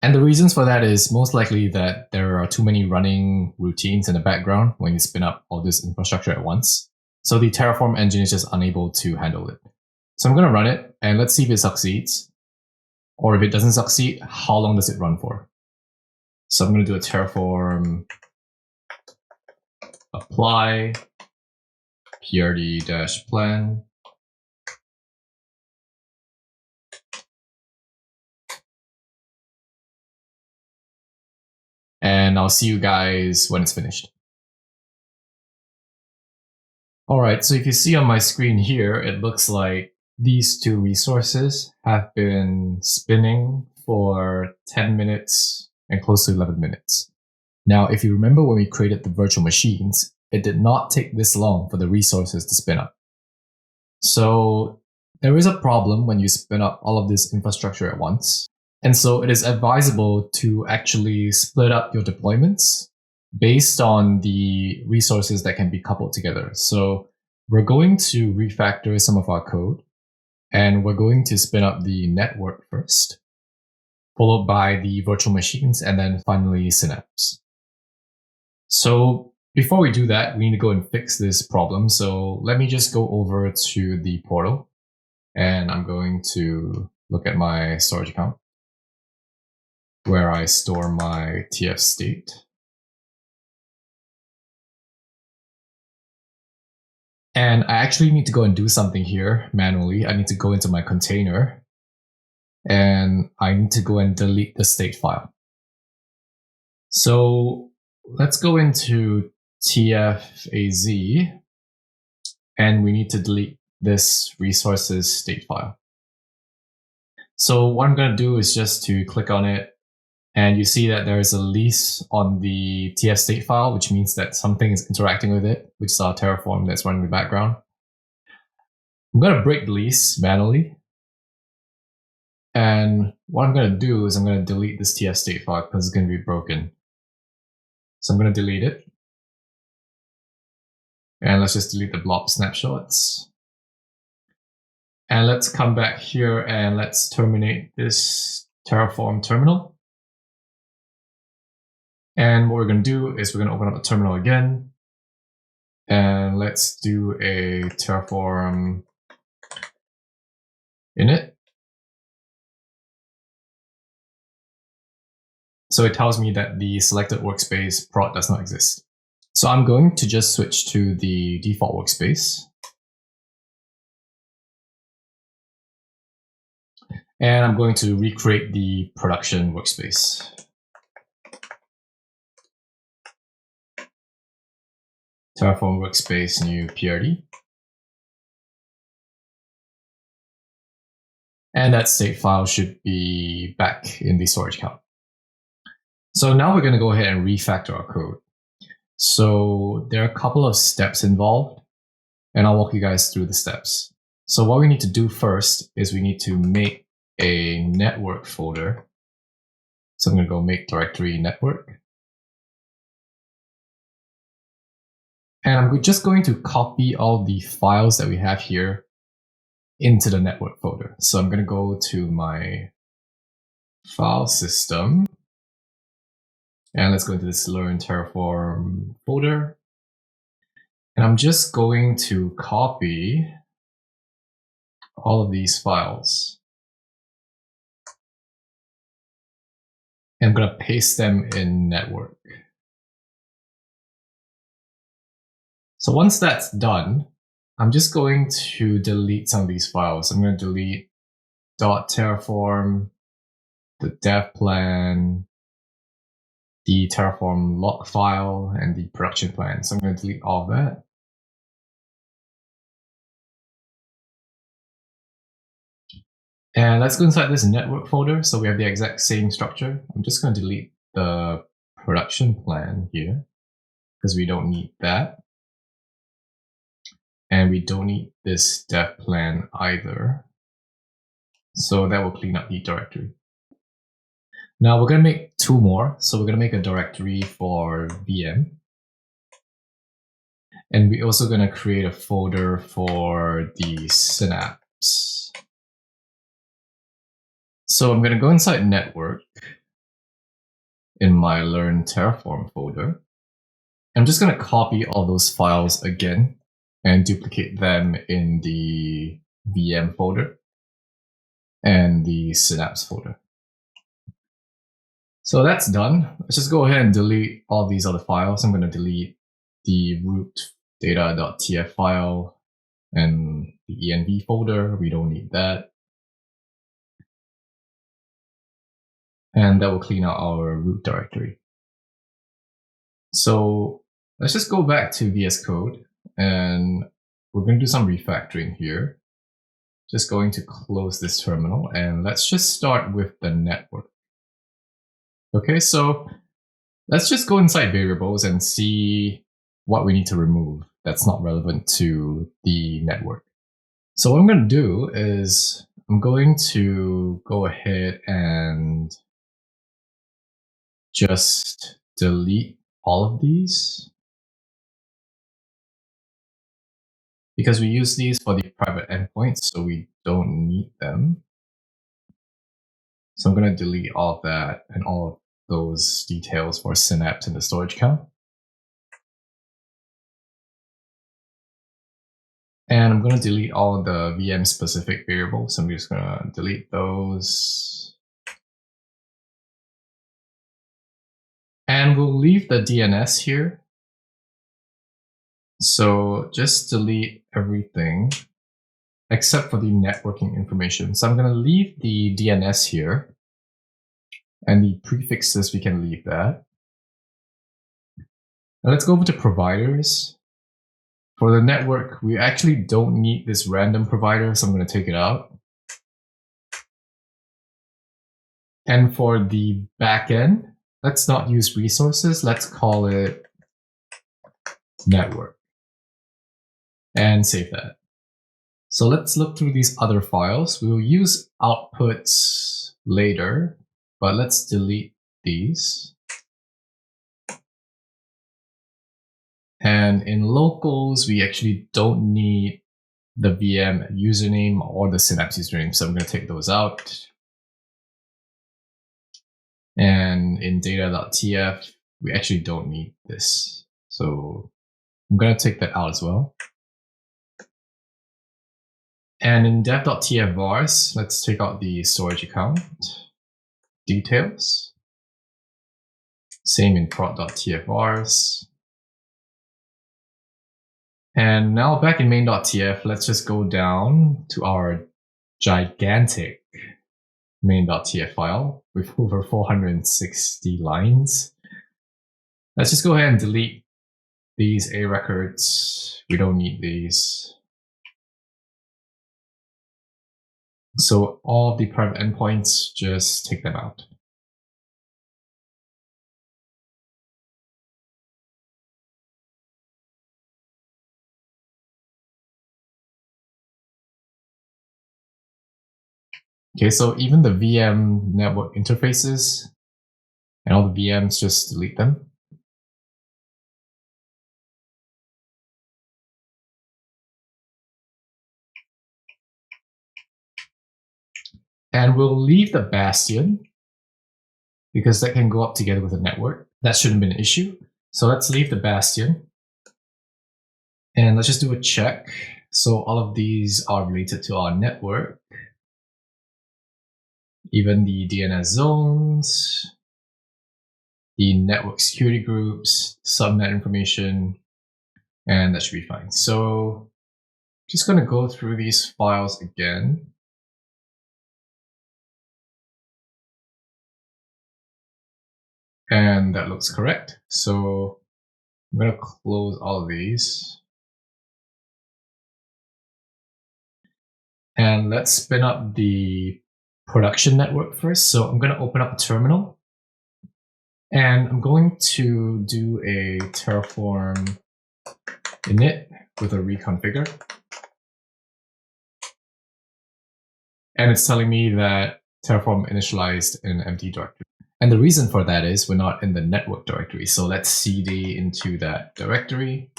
And the reasons for that is most likely that there are too many running routines in the background when you spin up all this infrastructure at once. So the Terraform engine is just unable to handle it. So I'm going to run it, and let's see if it succeeds. Or if it doesn't succeed, how long does it run for? So I'm going to do a Terraform apply prd-plan. And I'll see you guys when it's finished. All right, so if you see on my screen here, it looks like these two resources have been spinning for 10 minutes and close to 11 minutes. Now, if you remember when we created the virtual machines, it did not take this long for the resources to spin up. So there is a problem when you spin up all of this infrastructure at once. And so it is advisable to actually split up your deployments based on the resources that can be coupled together. So we're going to refactor some of our code, and we're going to spin up the network first, followed by the virtual machines, and then finally Synapse. So before we do that, we need to go and fix this problem. So let me just go over to the portal, and I'm going to look at my storage account where I store my TF state. And I actually need to go and do something here manually. I need to go into my container, and I need to go and delete the state file. So let's go into tfvars, and we need to delete this resources state file. So what I'm going to do is just to click on it, and you see that there is a lease on the TF state file, which means that something is interacting with it, which is our Terraform that's running in the background. I'm going to break the lease manually. And what I'm going to do is I'm going to delete this tf state file because it's going to be broken. So I'm going to delete it. And let's just delete the blob snapshots. And let's come back here and let's terminate this Terraform terminal. And what we're going to do is we're going to open up the terminal again. And let's do a Terraform init. So it tells me that the selected workspace prod does not exist. So I'm going to just switch to the default workspace. And I'm going to recreate the production workspace. Terraform workspace, new PRD. And that state file should be back in the storage account. So now we're going to go ahead and refactor our code. So there are a couple of steps involved, and I'll walk you guys through the steps. So what we need to do first is we need to make a network folder. So I'm going to go make directory network. And I'm just going to copy all the files that we have here into the network folder. So I'm going to go to my file system. And let's go into this learn Terraform folder. And I'm just going to copy all of these files. And I'm going to paste them in network. So once that's done, I'm just going to delete some of these files. I'm going to delete .terraform, the dev plan, the Terraform log file, and the production plan. So I'm going to delete all of that. And let's go inside this network folder. So we have the exact same structure. I'm just going to delete the production plan here because we don't need that. And we don't need this dev plan either. So that will clean up the directory. Now we're going to make two more. So we're going to make a directory for VM. And we're also going to create a folder for the Synapse. So I'm going to go inside network in my learn Terraform folder. I'm just going to copy all those files again and duplicate them in the VM folder and the Synapse folder. So that's done. Let's just go ahead and delete all these other files. I'm going to delete the root data.tf file and the env folder. We don't need that. And that will clean out our root directory. So let's just go back to VS Code and we're going to do some refactoring here. Just going to close this terminal and let's just start with the network. Okay, so let's just go inside variables and see what we need to remove that's not relevant to the network. So what I'm going to do is I'm going to go ahead and just delete all of these because we use these for the private endpoints, so we don't need them. So I'm going to delete all of that and all of those details for Synapse in the storage account. And I'm going to delete all of the VM specific variables. So I'm just going to delete those. And we'll leave the DNS here. So just delete everything except for the networking information. So I'm going to leave the DNS here. And the prefixes, we can leave that. Now let's go over to providers. For the network, we actually don't need this random provider, so I'm going to take it out. And for the backend, let's not use resources. Let's call it network. And save that. So let's look through these other files. We will use outputs later, but let's delete these. And in locals, we actually don't need the VM username or the Synapse username. So I'm going to take those out. And in data.tf, we actually don't need this. So I'm going to take that out as well. And in dev.tfvars, let's take out the storage account details. Same in prod.tfvars. And now back in main.tf, let's just go down to our gigantic main.tf file with over 460 lines. Let's just go ahead and delete these A records. We don't need these. So all of the private endpoints, just take them out. Okay, so even the VM network interfaces and all the VMs, just delete them. And we'll leave the Bastion because that can go up together with the network. That shouldn't be an issue. So let's leave the Bastion. And let's just do a check. So all of these are related to our network. Even the DNS zones, the network security groups, subnet information, and that should be fine. So just going to go through these files again. And that looks correct. So I'm going to close all of these. And let's spin up the production network first. So I'm going to open up a terminal. And I'm going to do a Terraform init with a reconfigure. And it's telling me that Terraform initialized in an empty directory. And the reason for that is we're not in the network directory. So let's cd into that directory.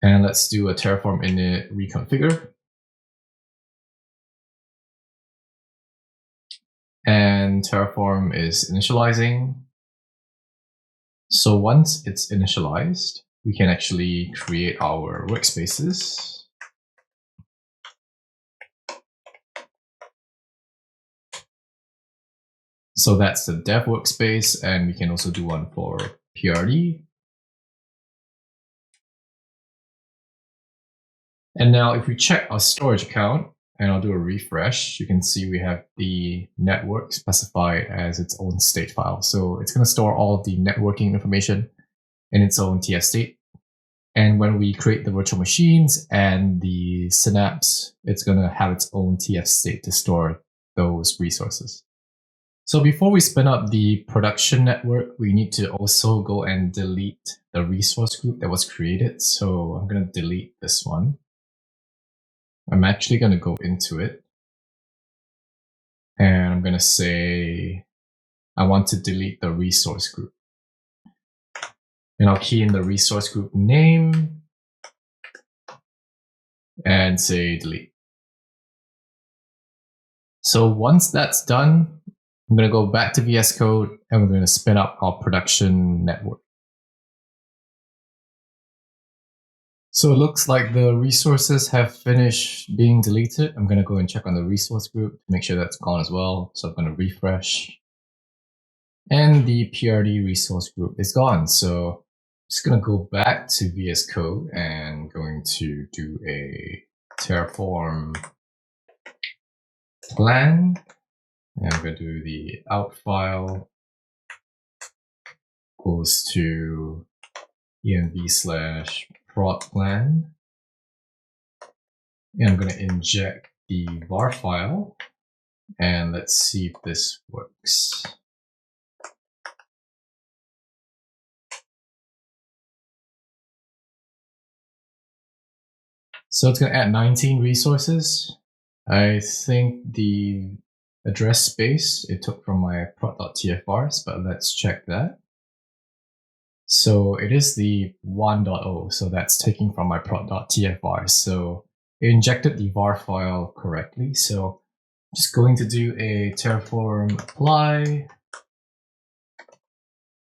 And let's do a Terraform init reconfigure. And Terraform is initializing. So once it's initialized, we can actually create our workspaces. So that's the dev workspace, and we can also do one for PRD. And now if we check our storage account, and I'll do a refresh, you can see we have the network specified as its own state file. So it's going to store all of the networking information in its own TF state. And when we create the virtual machines and the Synapse, it's going to have its own TF state to store those resources. So before we spin up the production network, we need to also go and delete the resource group that was created. So I'm going to delete this one. I'm actually going to go into it. And I'm going to say, I want to delete the resource group. And I'll key in the resource group name and say delete. So once that's done, I'm going to go back to VS Code and we're going to spin up our production network. So it looks like the resources have finished being deleted. I'm going to go and check on the resource group to make sure that's gone as well. So I'm going to refresh. And the PRD resource group is gone. So I'm just going to go back to VS Code and going to do a Terraform plan. And I'm going to do the out file goes to env/prod plan. And I'm going to inject the var file. And let's see if this works. So it's going to add 19 resources. I think the address space it took from my prod.tfvars, but let's check that. So it is the 1.0, so that's taking from my prod.tfvars. So it injected the var file correctly. So I'm just going to do a Terraform apply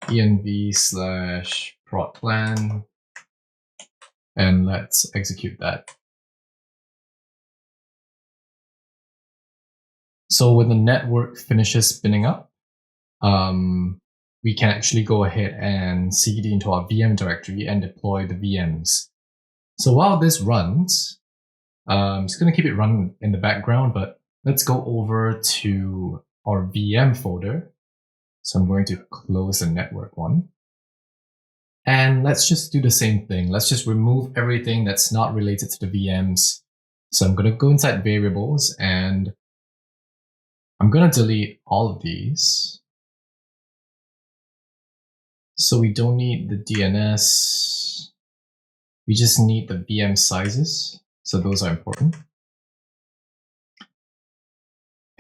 env/prod_plan, and let's execute that. So when the network finishes spinning up, we can actually go ahead and cd into our VM directory and deploy the VMs. So while this runs, I'm just going to keep it running in the background, but let's go over to our VM folder. So I'm going to close the network one. And let's just do the same thing. Let's just remove everything that's not related to the VMs. So I'm going to go inside variables and I'm going to delete all of these. So we don't need the DNS. We just need the VM sizes. So those are important.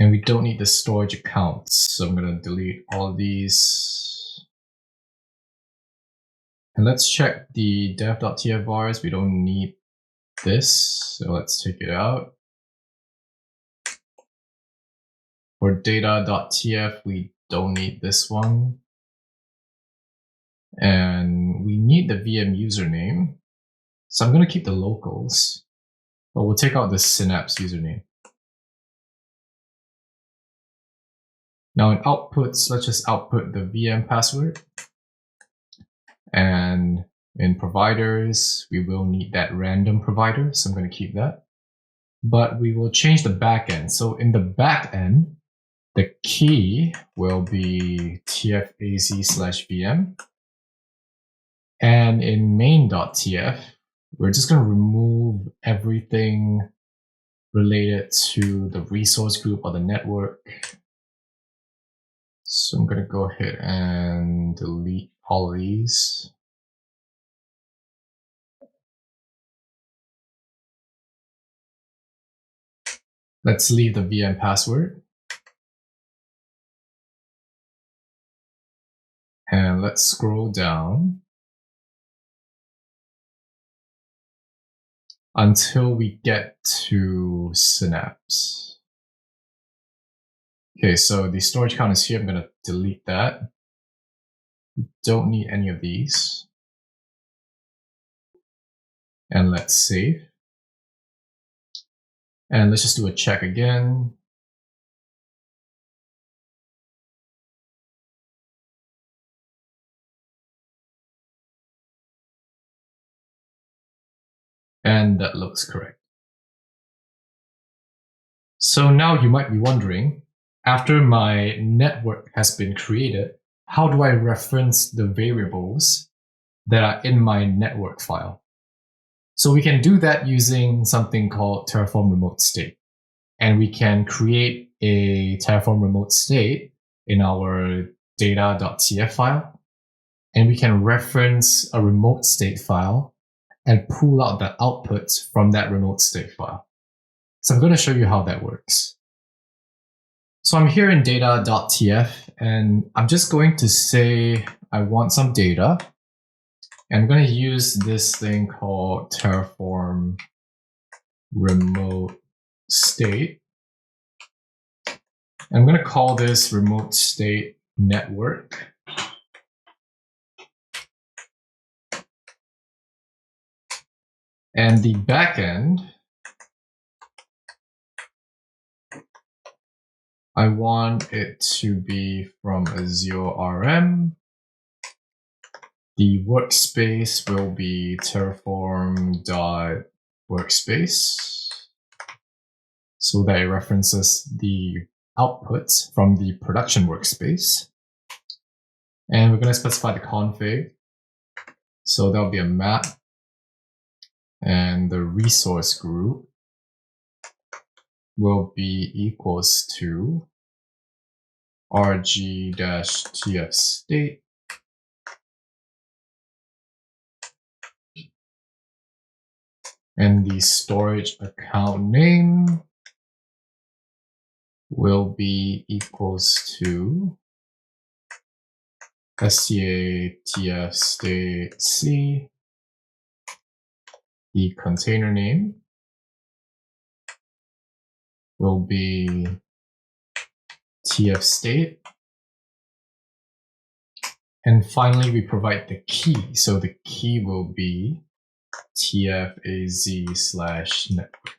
And we don't need the storage accounts. So I'm going to delete all of these. And let's check the dev.tfvars. We don't need this. So let's take it out. For data.tf, we don't need this one. And we need the VM username. So I'm going to keep the locals, but we'll take out the Synapse username. Now in outputs, let's just output the VM password. And in providers, we will need that random provider. So I'm going to keep that. But we will change the backend. So in the backend, the key will be tfvars/VM. And in main.tf, we're just going to remove everything related to the resource group or the network. So I'm going to go ahead and delete all of these. Let's leave the VM password. And let's scroll down until we get to Synapse. Okay, so the storage count is here. I'm going to delete that. Don't need any of these. And let's save. And let's just do a check again. And that looks correct. So now you might be wondering, after my network has been created, how do I reference the variables that are in my network file? So we can do that using something called Terraform remote state. And we can create a Terraform remote state in our data.tf file. And we can reference a remote state file and pull out the outputs from that remote state file. So I'm going to show you how that works. So I'm here in data.tf and I'm just going to say I want some data. And I'm going to use this thing called Terraform remote state. I'm going to call this remote state network. And the backend, I want it to be from Azure RM. The workspace will be terraform.workspace, so that it references the outputs from the production workspace. And we're going to specify the config. So there'll be a map, and the resource group will be equals to rg-tf state. And the storage account name will be equals to SCA-TF state C. The container name will be TF state. And finally, we provide the key. So the key will be tfvars/network.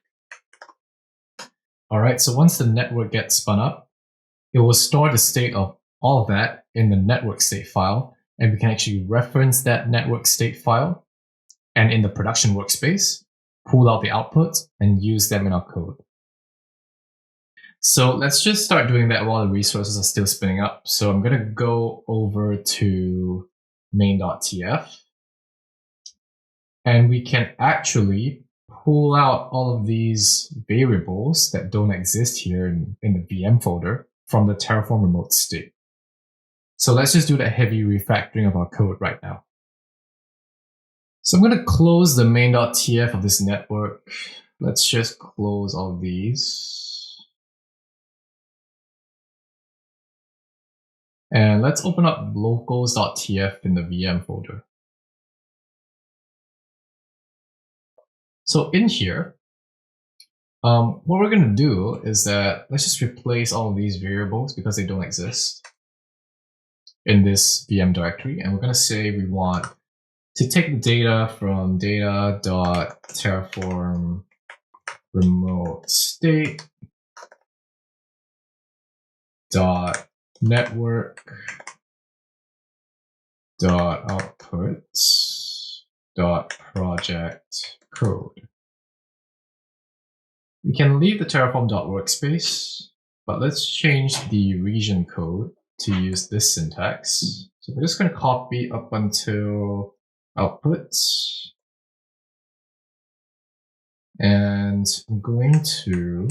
All right, so once the network gets spun up, it will store the state of all of that in the network state file, and we can actually reference that network state file and in the production workspace, pull out the outputs and use them in our code. So let's just start doing that while the resources are still spinning up. So I'm going to go over to main.tf, and we can actually pull out all of these variables that don't exist here in the VM folder from the Terraform remote state. So let's just do that heavy refactoring of our code right now. So I'm going to close the main.tf of this network. Let's just close all these. And let's open up locals.tf in the VM folder. So in here, what we're going to do is that let's just replace all of these variables because they don't exist in this VM directory. And we're going to say we want to take the data from data.terraform remote state dot network dot outputs dot project code. We can leave the terraform.workspace, but let's change the region code to use this syntax. So we're just going to copy up until outputs. And I'm going to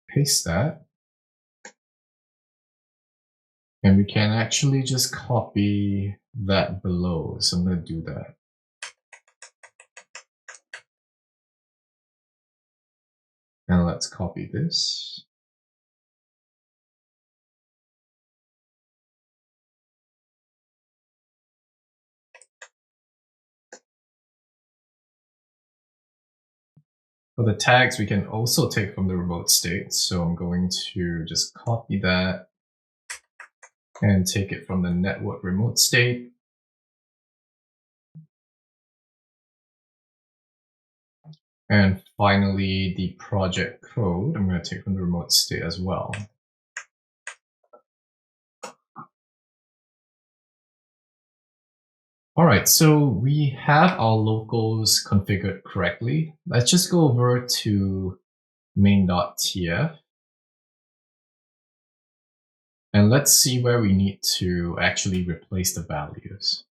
paste that. And we can actually just copy that below. So I'm going to do that. And let's copy this. For the tags, we can also take from the remote state. So I'm going to just copy that and take it from the network remote state. And finally, the project code, I'm going to take from the remote state as well. All right, so we have our locals configured correctly. Let's just go over to main.tf. And let's see where we need to actually replace the values.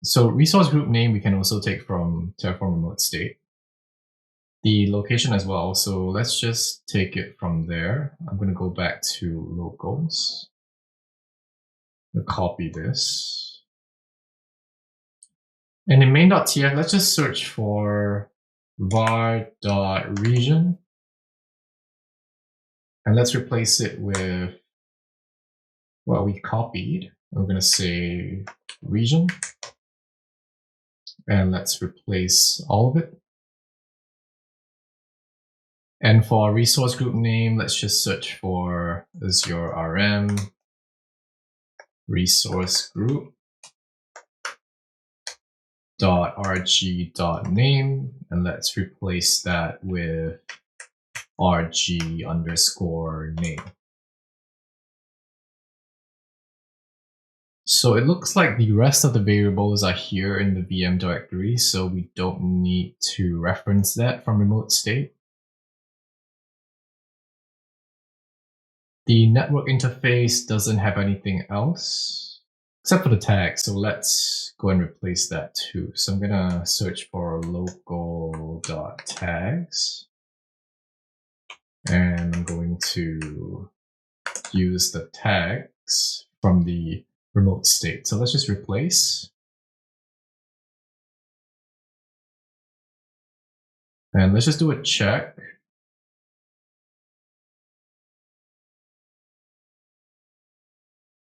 So resource group name, we can also take from Terraform remote state. The location as well. So let's just take it from there. I'm going to go back to locals. I'm going to copy this. And in main.tf, let's just search for var.region. And let's replace it with what we copied. I'm going to say region. And let's replace all of it. And for our resource group name, let's just search for Azure RM resource group .rg.name, and let's replace that with rg_name. So it looks like the rest of the variables are here in the VM directory, so we don't need to reference that from remote state. The network interface doesn't have anything else except for the tag, so let's go and replace that too. So I'm gonna search for local.tags, and I'm going to use the tags from the remote state. So let's just replace. And let's just do a check.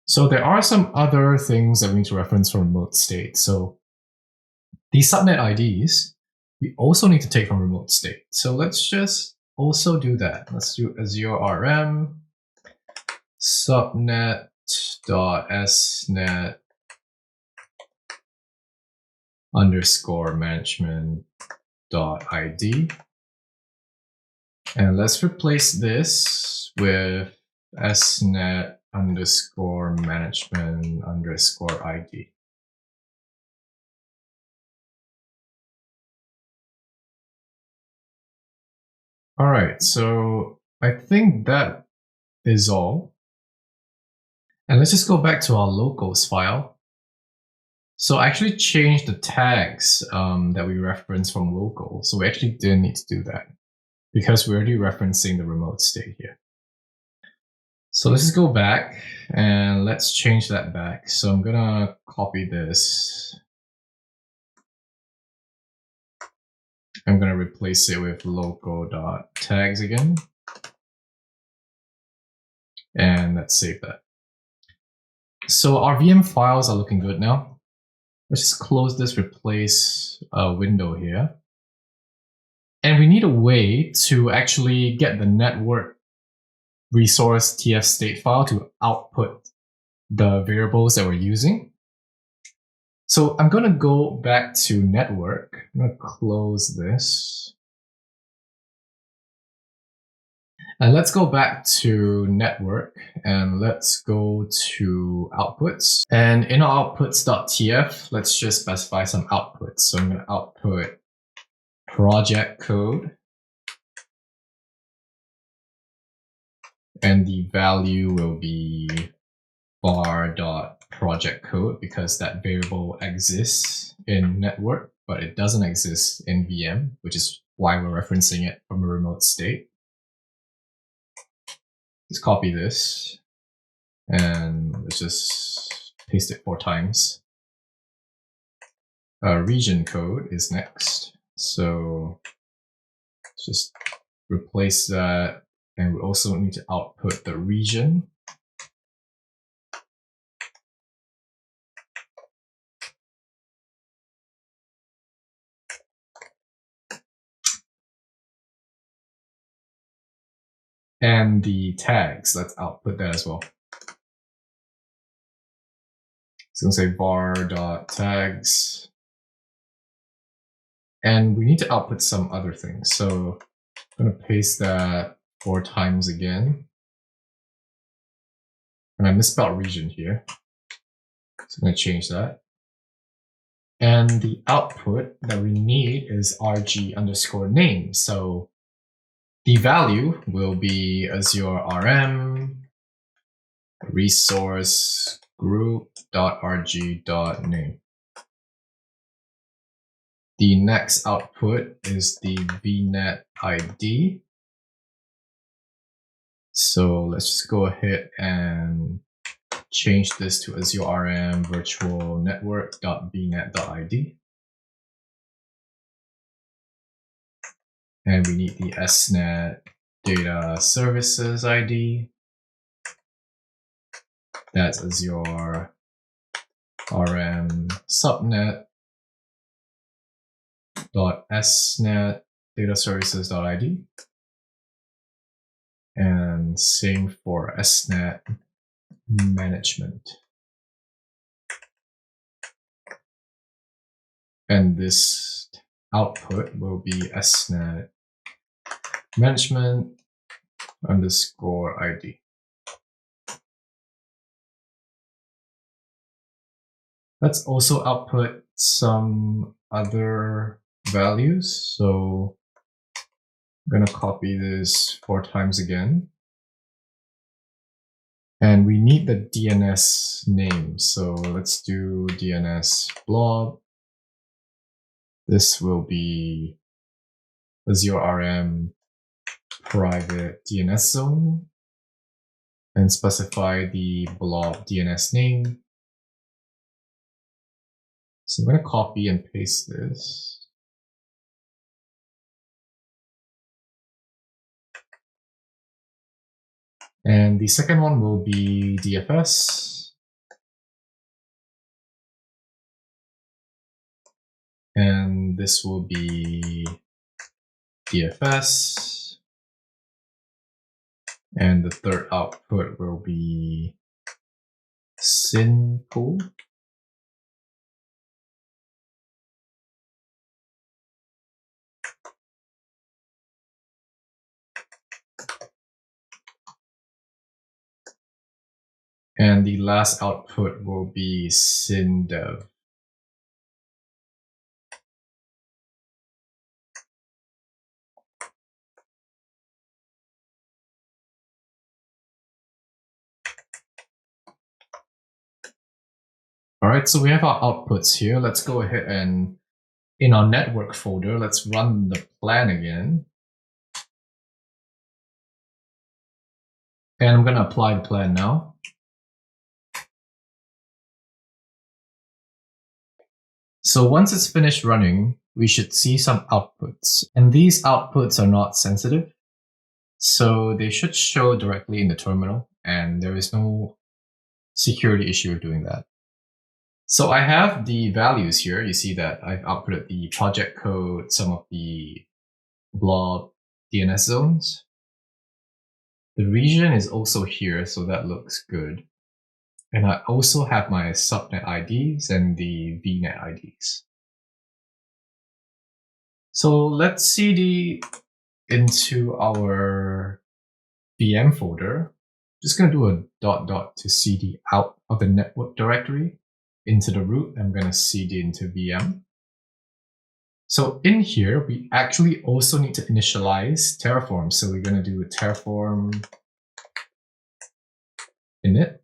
So there are some other things that we need to reference from remote state. So these subnet IDs, we also need to take from remote state. So let's just also do that. Let's do Azure RM subnet.snet underscore management.id. And let's replace this with snet underscore management underscore ID. All right, so I think that is all. And let's just go back to our locals file. So I actually changed the tags that we referenced from local. So we actually didn't need to do that because we're already referencing the remote state here. So let's just go back and let's change that back. So I'm gonna copy this. I'm gonna replace it with local.tags again. And let's save that. So our VM files are looking good now. Let's just close this replace window here. And we need a way to actually get the network resource tf state file to output the variables that we're using. So I'm going to go back to network. I'm going to close this. And let's go back to network and let's go to outputs. And in our outputs.tf, let's just specify some outputs. So I'm going to output project code. And the value will be var.project code because that variable exists in network, but it doesn't exist in VM, which is why we're referencing it from a remote state. Let's copy this and let's just paste it 4 times. Region code is next. So let's just replace that. And we also need to output the region. And the tags, let's output that as well. So I'm going to say var.tags. And we need to output some other things. So I'm going to paste that 4 times again. And I misspelled region here. So I'm going to change that. And the output that we need is rg underscore name. So the value will be Azure RM resource group.rg.name. The next output is the vnet ID. So let's just go ahead and change this to Azure RM virtual network.vnet.id. And we need the SNet data services ID. That's Azure RM subnet.snet data services.id. And same for SNet management. And this output will be SNet management underscore ID. Let's also output some other values. So I'm going to copy this 4 times again. And we need the DNS name. So let's do DNS blob. This will be Azure RM private DNS zone and specify the blob DNS name. So I'm going to copy and paste this. And the second one will be DFS. And this will be DFS. And the third output will be synpool. And the last output will be syndev. All right, so we have our outputs here. Let's go ahead and in our network folder, let's run the plan again. And I'm going to apply the plan now. So once it's finished running, we should see some outputs. And these outputs are not sensitive. So they should show directly in the terminal, and there is no security issue of doing that. So I have the values here. You see that I've outputted the project code, some of the blob DNS zones. The region is also here, so that looks good. And I also have my subnet IDs and the VNet IDs. So let's cd into our VM folder. Just going to do a dot to cd out of the network directory into the root. I'm going to cd into VM. So in here, we actually also need to initialize Terraform. So we're going to do a Terraform init.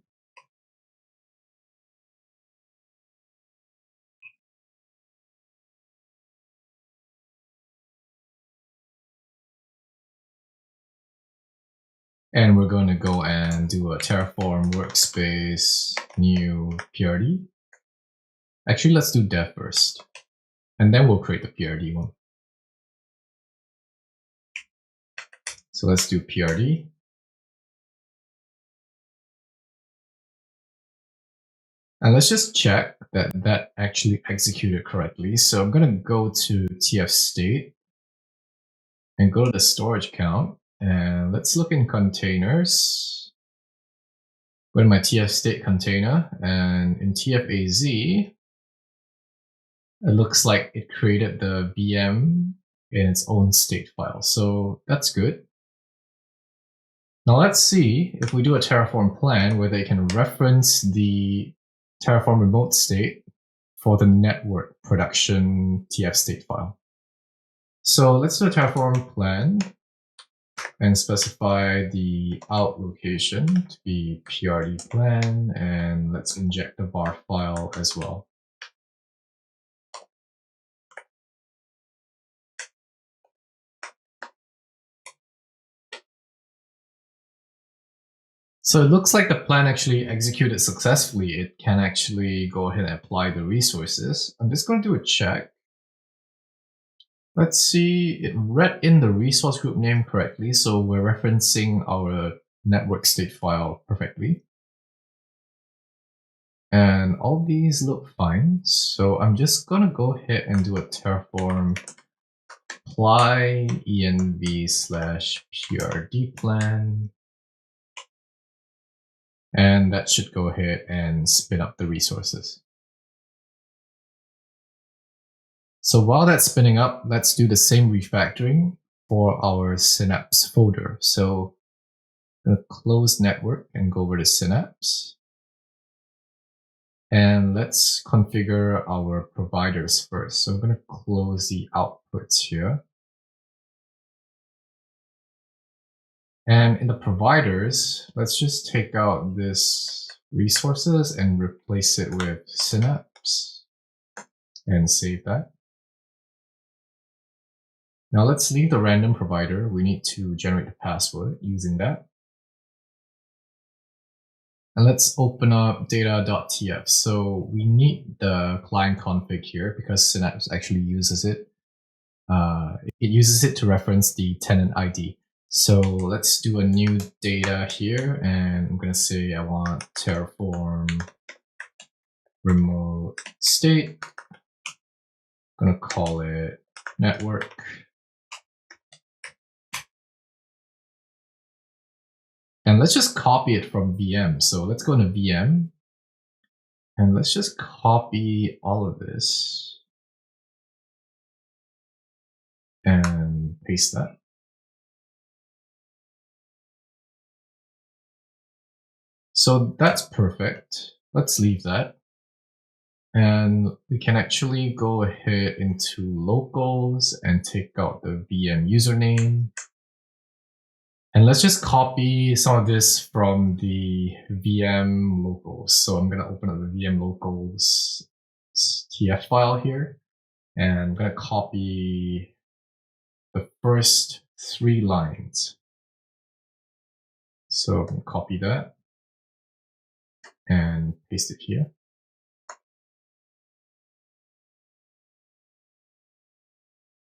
And we're going to go and do a Terraform workspace new PRD. Actually, let's do dev first. And then we'll create the PRD one. So let's do PRD. And let's just check that that actually executed correctly. So I'm going to go to tf state and go to the storage account. And let's look in containers. Go to my tf state container, and in tfaz, it looks like it created the VM in its own state file. So that's good. Now let's see if we do a Terraform plan whether it can reference the Terraform remote state for the network production tf state file. So let's do a Terraform plan and specify the out location to be PRD plan, and let's inject the var file as well. So it looks like the plan actually executed successfully. It can actually go ahead and apply the resources. I'm just going to do a check. Let's see, it read in the resource group name correctly, so we're referencing our network state file perfectly. And all these look fine, so I'm just going to go ahead and do a Terraform apply env/prd plan. And that should go ahead and spin up the resources. So while that's spinning up, let's do the same refactoring for our Synapse folder. So I'm going to close network and go over to Synapse. And let's configure our providers first. So I'm going to close the outputs here. And in the providers, let's just take out this resources and replace it with Synapse and save that. Now let's leave the random provider. We need to generate the password using that. And let's open up data.tf. So we need the client config here because Synapse actually uses it. It uses it to reference the tenant ID. So let's do a new data here, and I'm going to say I want Terraform remote state. I'm going to call it network. And let's just copy it from VM. So let's go into VM, and let's just copy all of this and paste that. So that's perfect. Let's leave that. And we can actually go ahead into locals and take out the VM username. And let's just copy some of this from the VM locals. So I'm going to open up the VM locals TF file here. And I'm going to copy the first 3 lines. So I'm going to copy that and paste it here.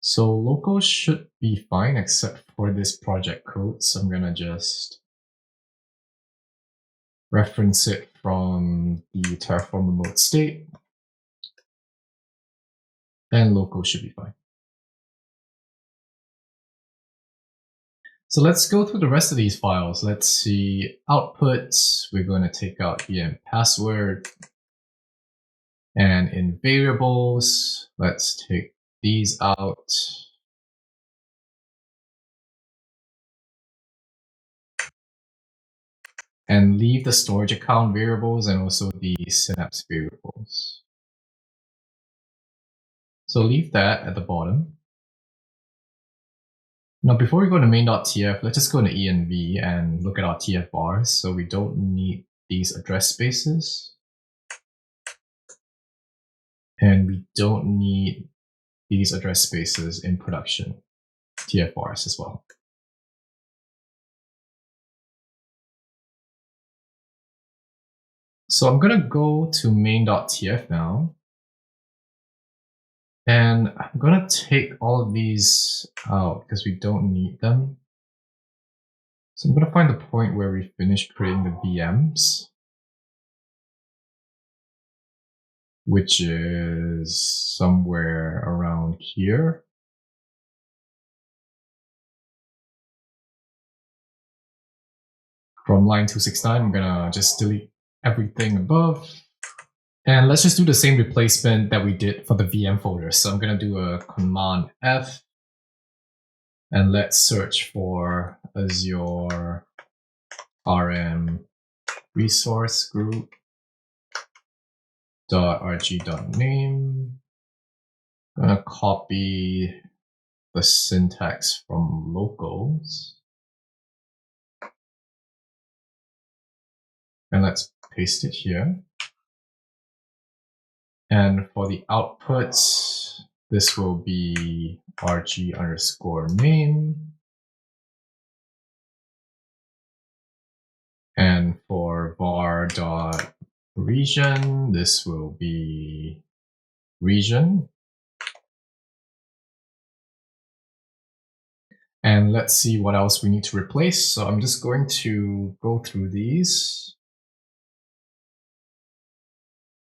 So local should be fine except for this project code. So I'm going to just reference it from the Terraform remote state. And local should be fine. So let's go through the rest of these files. Let's see outputs. We're going to take out VM password. And in variables, let's take these out. And leave the storage account variables and also the Synapse variables. So leave that at the bottom. Now, before we go to main.tf, let's just go into env and look at our tfvars. So we don't need these address spaces. And we don't need these address spaces in production tfvars as well. So I'm going to go to main.tf now. And I'm going to take all of these out because we don't need them. So I'm going to find the point where we finish creating the VMs, which is somewhere around here. From line 269, I'm going to just delete everything above. And let's just do the same replacement that we did for the VM folder. So I'm going to do a Command F. And let's search for Azure RM resource group .rg.name. I'm going to copy the syntax from locals. And let's paste it here. And for the outputs, this will be rg_name. And for var.region, this will be region. And let's see what else we need to replace. So I'm just going to go through these.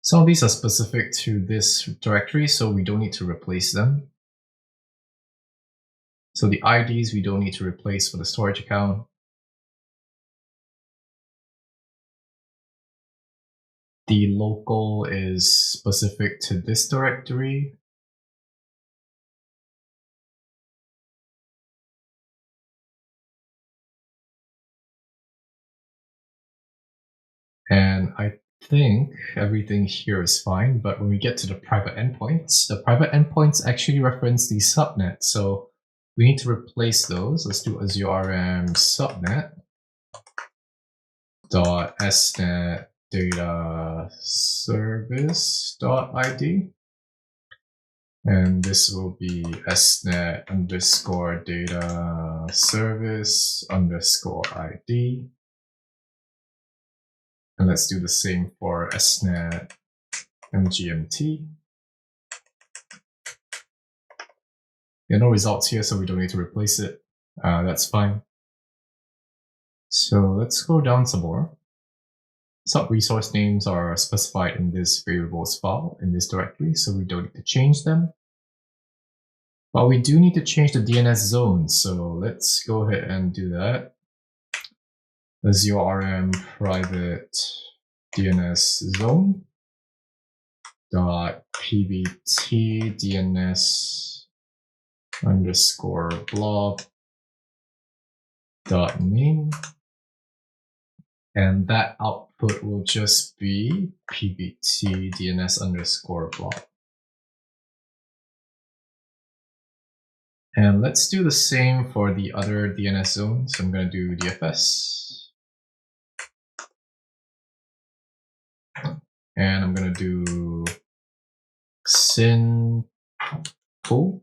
Some of these are specific to this directory, so we don't need to replace them. So the IDs we don't need to replace for the storage account. The local is specific to this directory. And I think everything here is fine, but when we get to the private endpoints, the private endpoints actually reference the subnet. So we need to replace those. Let's do Azure RM subnet .snet data service.id. And this will be snet_data service_id. And let's do the same for snet mgmt. There are no results here, so we don't need to replace it. That's fine. So let's go down some more. Sub resource names are specified in this variables file in this directory, so we don't need to change them. But we do need to change the DNS zone, so let's go ahead and do that. Azure RM private DNS zone .pbt DNS underscore blob .name, and that output will just be pbt DNS underscore blob. And let's do the same for the other DNS zone. So I'm going to do DFS. And I'm going to do syn pool.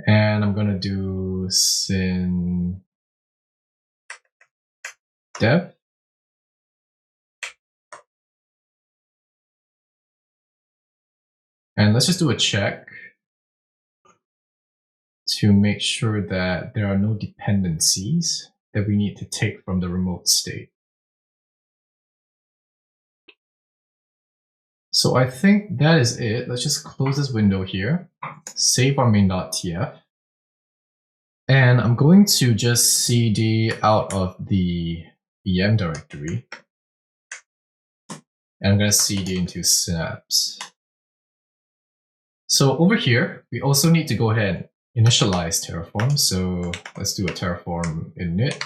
And I'm going to do syn dev. And let's just do a check to make sure that there are no dependencies that we need to take from the remote state. So I think that is it. Let's just close this window here, save our main.tf. And I'm going to just cd out of the VM directory. And I'm going to cd into Synapse. So over here, we also need to go ahead and initialize Terraform. So let's do a Terraform init.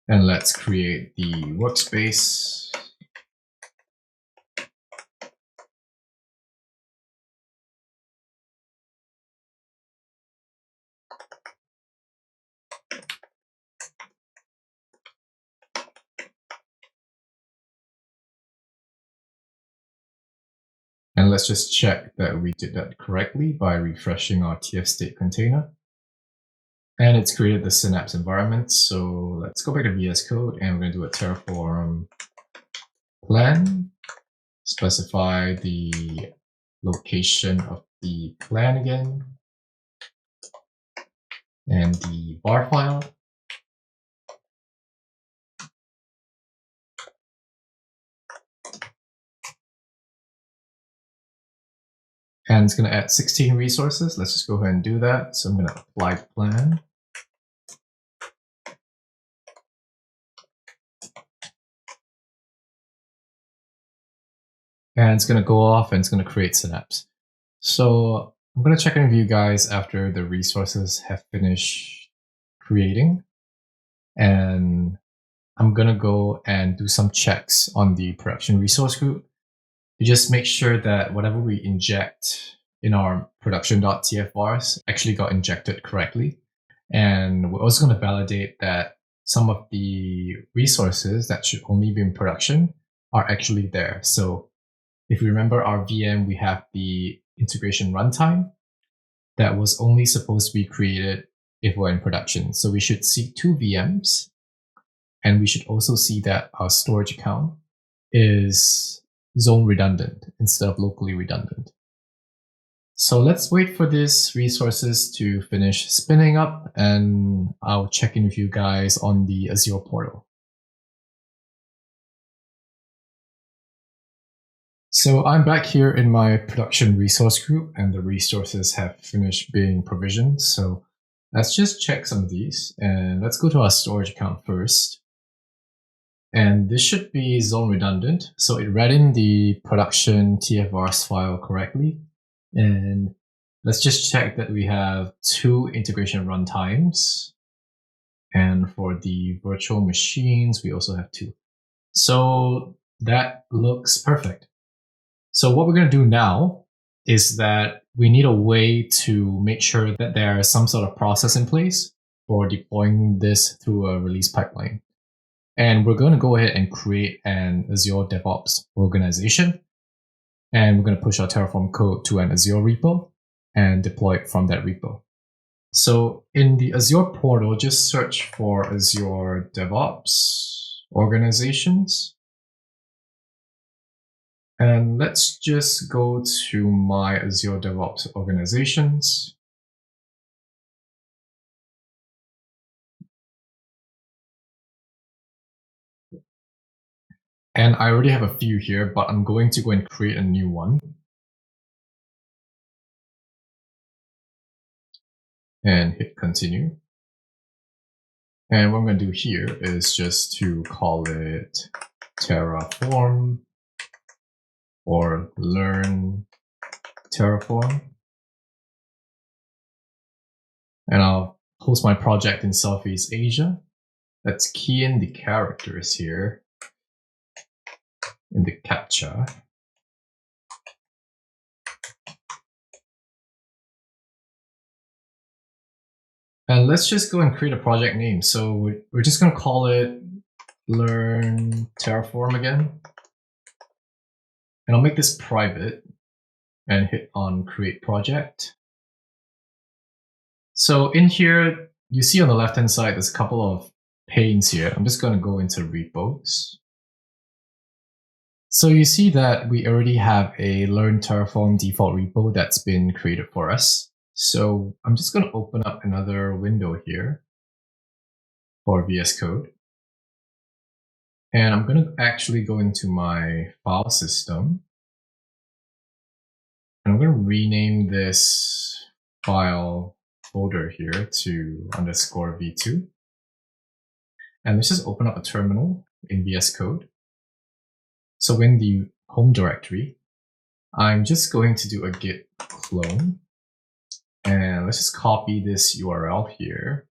And let's create the workspace. And let's just check that we did that correctly by refreshing our tf state container. And it's created the Synapse environment. So let's go back to VS Code and we're going to do a Terraform plan. Specify the location of the plan again. And the var file. And it's going to add 16 resources. Let's just go ahead and do that. So I'm going to apply plan. And it's going to go off and it's going to create Synapse. So I'm going to check in with you guys after the resources have finished creating. And I'm going to go and do some checks on the production resource group to just make sure that whatever we inject in our production.tfvars actually got injected correctly. And we're also going to validate that some of the resources that should only be in production are actually there. So if you remember our VM, we have the integration runtime that was only supposed to be created if we're in production. So we should see 2 VMs, and we should also see that our storage account is zone redundant instead of locally redundant. So let's wait for these resources to finish spinning up, and I'll check in with you guys on the Azure portal. So I'm back here in my production resource group, and the resources have finished being provisioned. So let's just check some of these, and let's go to our storage account first. And this should be zone redundant. So it read in the production tfvars file correctly. And let's just check that we have 2 integration runtimes. And for the virtual machines, we also have 2. So that looks perfect. So what we're going to do now is that we need a way to make sure that there is some sort of process in place for deploying this through a release pipeline. And we're going to go ahead and create an Azure DevOps organization. And we're going to push our Terraform code to an Azure Repo. and deploy it from that repo. So in the Azure portal, just search for Azure DevOps organizations. And let's just go to my Azure DevOps organizations. And I already have a few here, but I'm going to go and create a new one. And hit continue. And what I'm going to do here is just to call it Terraform or learn Terraform. And I'll host my project in Southeast Asia. Let's key in the characters here in the CAPTCHA. And let's just go and create a project name. So we're just going to call it learn Terraform again. And I'll make this private and hit on create project. So in here, you see on the left-hand side, there's a couple of panes here. I'm just going to go into repos. So you see that we already have a learn Terraform default repo that's been created for us. So I'm just going to open up another window here for VS Code. And I'm going to actually go into my file system. And I'm going to rename this file folder here to _v2. And let's just open up a terminal in VS Code. So in the home directory, I'm just going to do a git clone. And let's just copy this URL here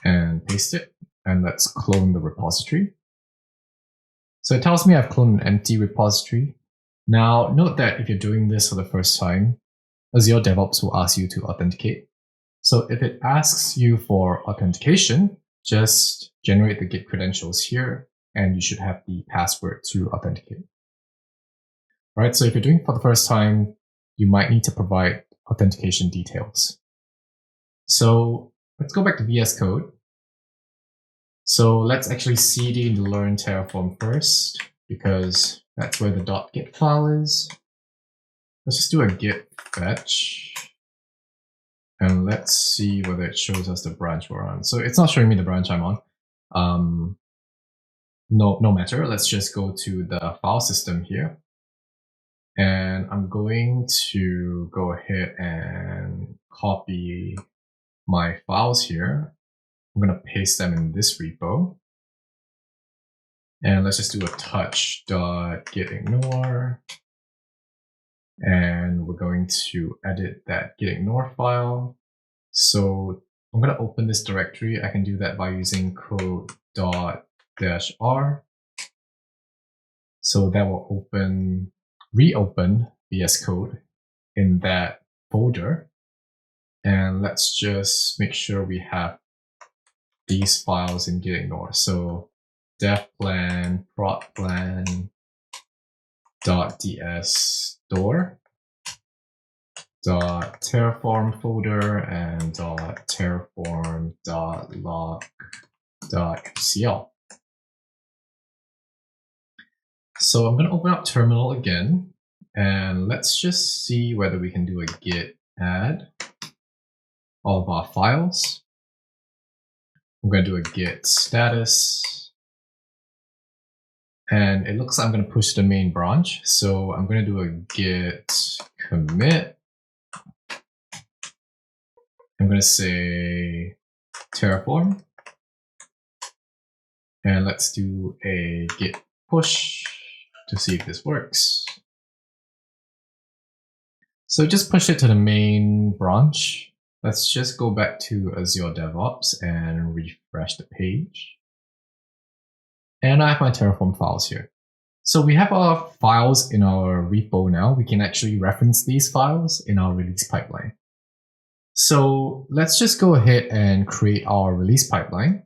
and paste it. And let's clone the repository. So it tells me I've cloned an empty repository. Now, note that if you're doing this for the first time, Azure DevOps will ask you to authenticate. So if it asks you for authentication, just generate the Git credentials here, and you should have the password to authenticate. All right, so if you're doing it for the first time, you might need to provide authentication details. So let's go back to VS Code. So let's actually cd the learn Terraform first, because that's where the .git file is. Let's just do a git fetch. And let's see whether it shows us the branch we're on. So it's not showing me the branch I'm on. No matter. Let's just go to the file system here. And I'm going to go ahead and copy my files here. I'm going to paste them in this repo. And let's just do a touch.gitignore. And we're going to edit that gitignore file. So I'm going to open this directory. I can do that by using code.-r. So that will reopen VS Code in that folder. And let's just make sure we have these files in gitignore. So devplan, protplan, .ds store, .terraform folder, and .terraform.log.mcl. So I'm going to open up terminal again, and let's just see whether we can do a git add all of our files. I'm going to do a git status. And it looks like I'm going to push the main branch. So I'm going to do a git commit. I'm going to say Terraform. And let's do a git push to see if this works. So just push it to the main branch. Let's just go back to Azure DevOps and refresh the page. And I have my Terraform files here. So we have our files in our repo now. We can actually reference these files in our release pipeline. So let's just go ahead and create our release pipeline.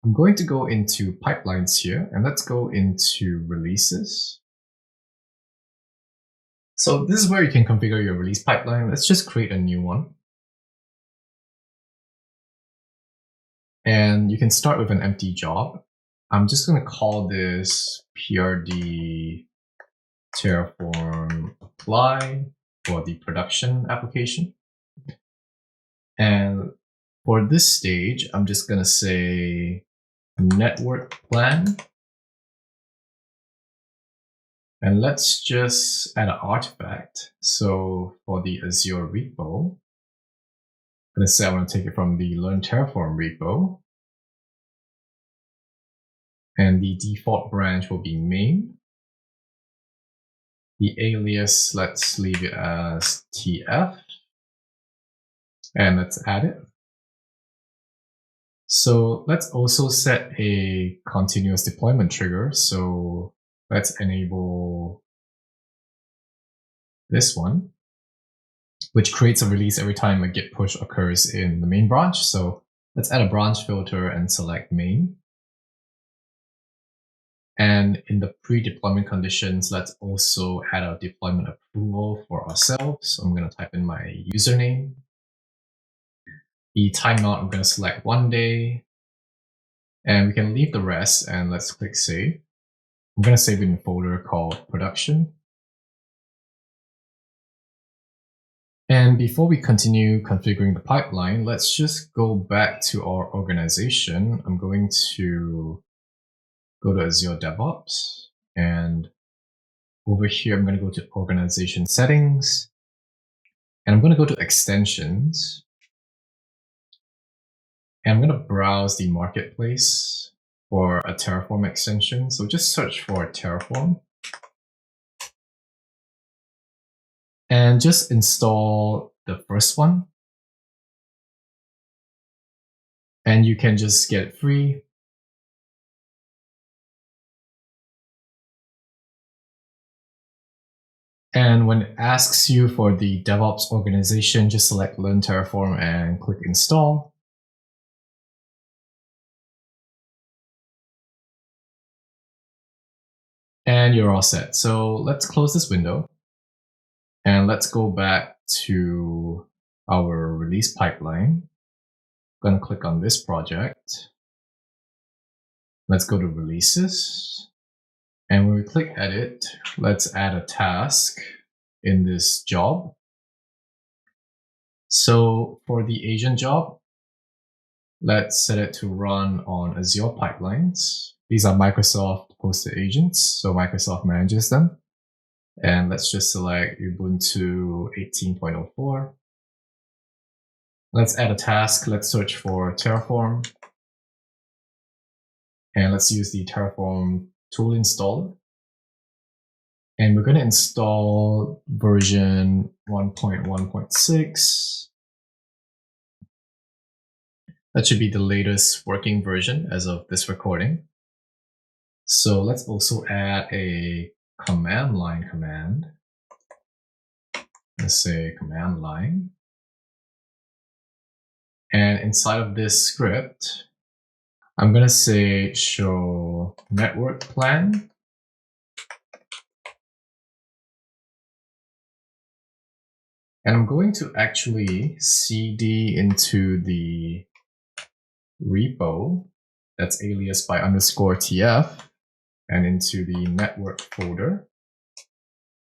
I'm going to go into pipelines here, and let's go into releases. So this is where you can configure your release pipeline. Let's just create a new one. And you can start with an empty job. I'm just going to call this prd Terraform apply for the production application. And for this stage, I'm just going to say network plan. And let's just add an artifact. So for the Azure Repo, I'm going to say I want to take it from the Learn Terraform repo. And the default branch will be main. The alias, let's leave it as tf. And let's add it. So let's also set a continuous deployment trigger. So let's enable this one, which creates a release every time a git push occurs in the main branch. So let's add a branch filter and select main. And in the pre-deployment conditions, let's also add a deployment approval for ourselves. So I'm going to type in my username. The timeout, I'm going to select 1 day. And we can leave the rest and let's click save. I'm going to save it in a folder called production. And before we continue configuring the pipeline, let's just go back to our organization. I'm going to go to Azure DevOps, and over here, I'm going to go to organization settings, and I'm going to go to extensions, and I'm going to browse the marketplace for a Terraform extension. So just search for Terraform. And just install the first one. And you can just get it free. And when it asks you for the DevOps organization, just select Learn Terraform and click Install. And you're all set. So let's close this window. And let's go back to our release pipeline. I'm going to click on this project. Let's go to releases. And when we click edit, let's add a task in this job. So for the agent job, let's set it to run on Azure pipelines. These are Microsoft hosted agents, so Microsoft manages them. And let's just select Ubuntu 18.04. Let's add a task. Let's search for Terraform. And let's use the Terraform tool installer. And we're going to install version 1.1.6. That should be the latest working version as of this recording. So let's also add a command line command. Let's say command line. And inside of this script, I'm going to say show network plan. And I'm going to actually cd into the repo that's aliased by _tf and into the network folder.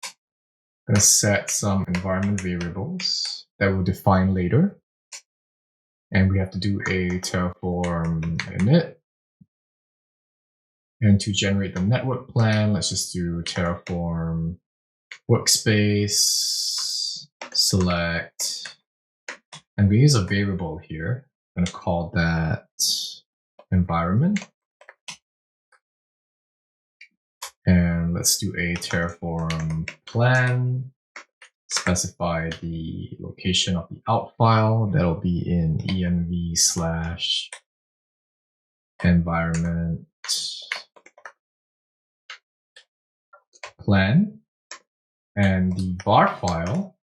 I'm going to set some environment variables that we'll define later. And we have to do a Terraform init. And to generate the network plan, let's just do Terraform workspace, select, and we use a variable here. I'm going to call that environment. And let's do a Terraform plan, specify the location of the out file. That'll be in env/environment plan. And the var file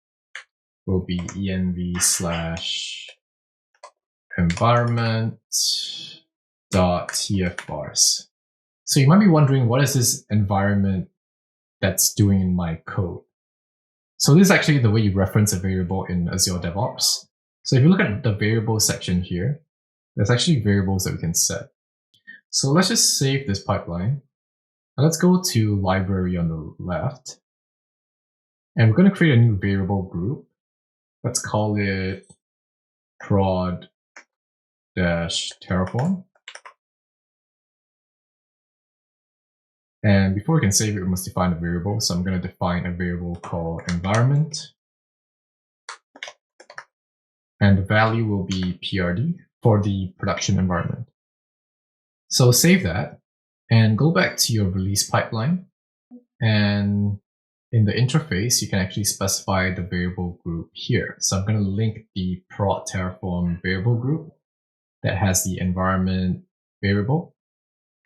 will be env/environment.tfvars. So you might be wondering, what is this environment that's doing in my code? So this is actually the way you reference a variable in Azure DevOps. So if you look at the variable section here, there's actually variables that we can set. So let's just save this pipeline. And let's go to library on the left. And we're going to create a new variable group. Let's call it prod-terraform. And before we can save it, we must define a variable. So I'm going to define a variable called environment. And the value will be PRD for the production environment. So save that and go back to your release pipeline. And in the interface, you can actually specify the variable group here. So I'm going to link the prod terraform variable group that has the environment variable.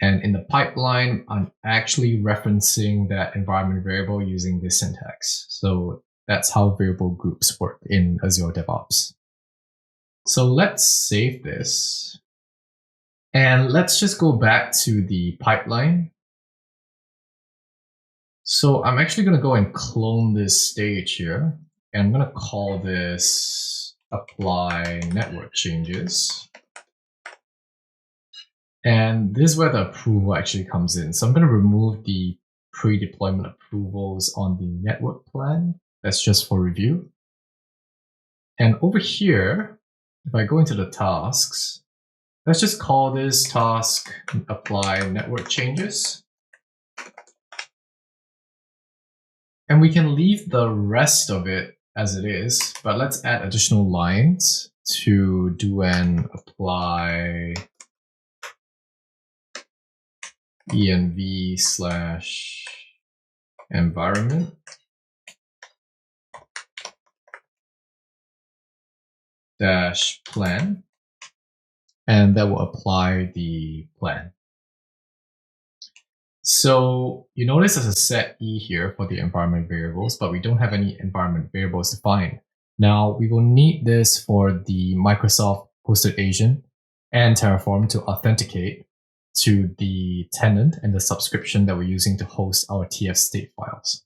And in the pipeline, I'm actually referencing that environment variable using this syntax. So that's how variable groups work in Azure DevOps. So let's save this. And let's just go back to the pipeline. So I'm actually going to go and clone this stage here. And I'm going to call this apply network changes. And this is where the approval actually comes in. So I'm going to remove the pre-deployment approvals on the network plan. That's just for review. And over here, if I go into the tasks, let's just call this task apply network changes. And we can leave the rest of it as it is, but let's add additional lines to do an apply env/environment -plan, and that will apply the plan. So you notice there's a set E here for the environment variables, but we don't have any environment variables defined. Now we will need this for the Microsoft hosted agent and Terraform to authenticate to the tenant and the subscription that we're using to host our TF state files.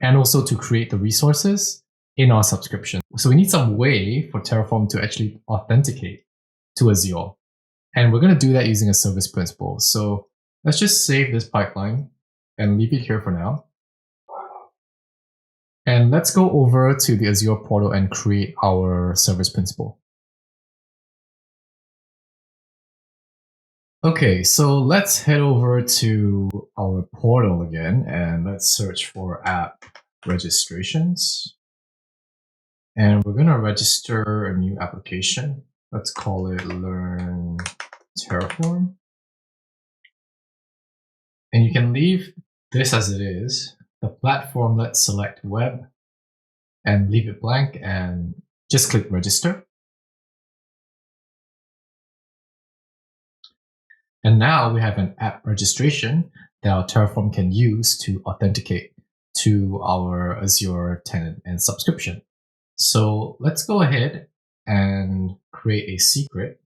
And also to create the resources in our subscription. So we need some way for Terraform to actually authenticate to Azure. And we're going to do that using a service principal. So let's just save this pipeline and leave it here for now. And let's go over to the Azure portal and create our service principal. Okay, so let's head over to our portal again and let's search for app registrations. And we're going to register a new application. Let's call it Learn Terraform. And you can leave this as it is. The platform, let's select web and leave it blank and just click register. And now we have an app registration that our Terraform can use to authenticate to our Azure tenant and subscription. So let's go ahead and create a secret.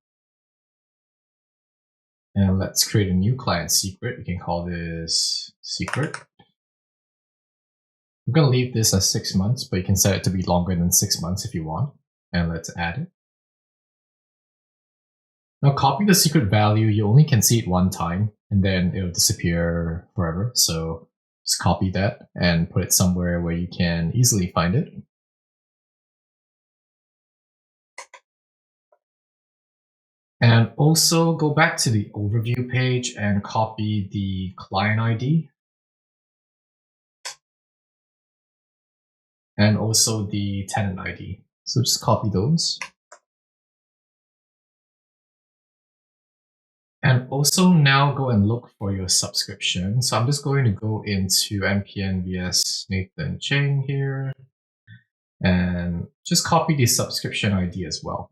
And let's create a new client secret. We can call this secret. I'm going to leave this as 6 months, but you can set it to be longer than 6 months if you want. And let's add it. Now copy the secret value. You only can see it one time and then it'll disappear forever. So just copy that and put it somewhere where you can easily find it. And also go back to the overview page and copy the client ID. And also the tenant ID. So just copy those. And also now go and look for your subscription. So I'm just going to go into npm vs Nathan Cheng here and just copy the subscription ID as well.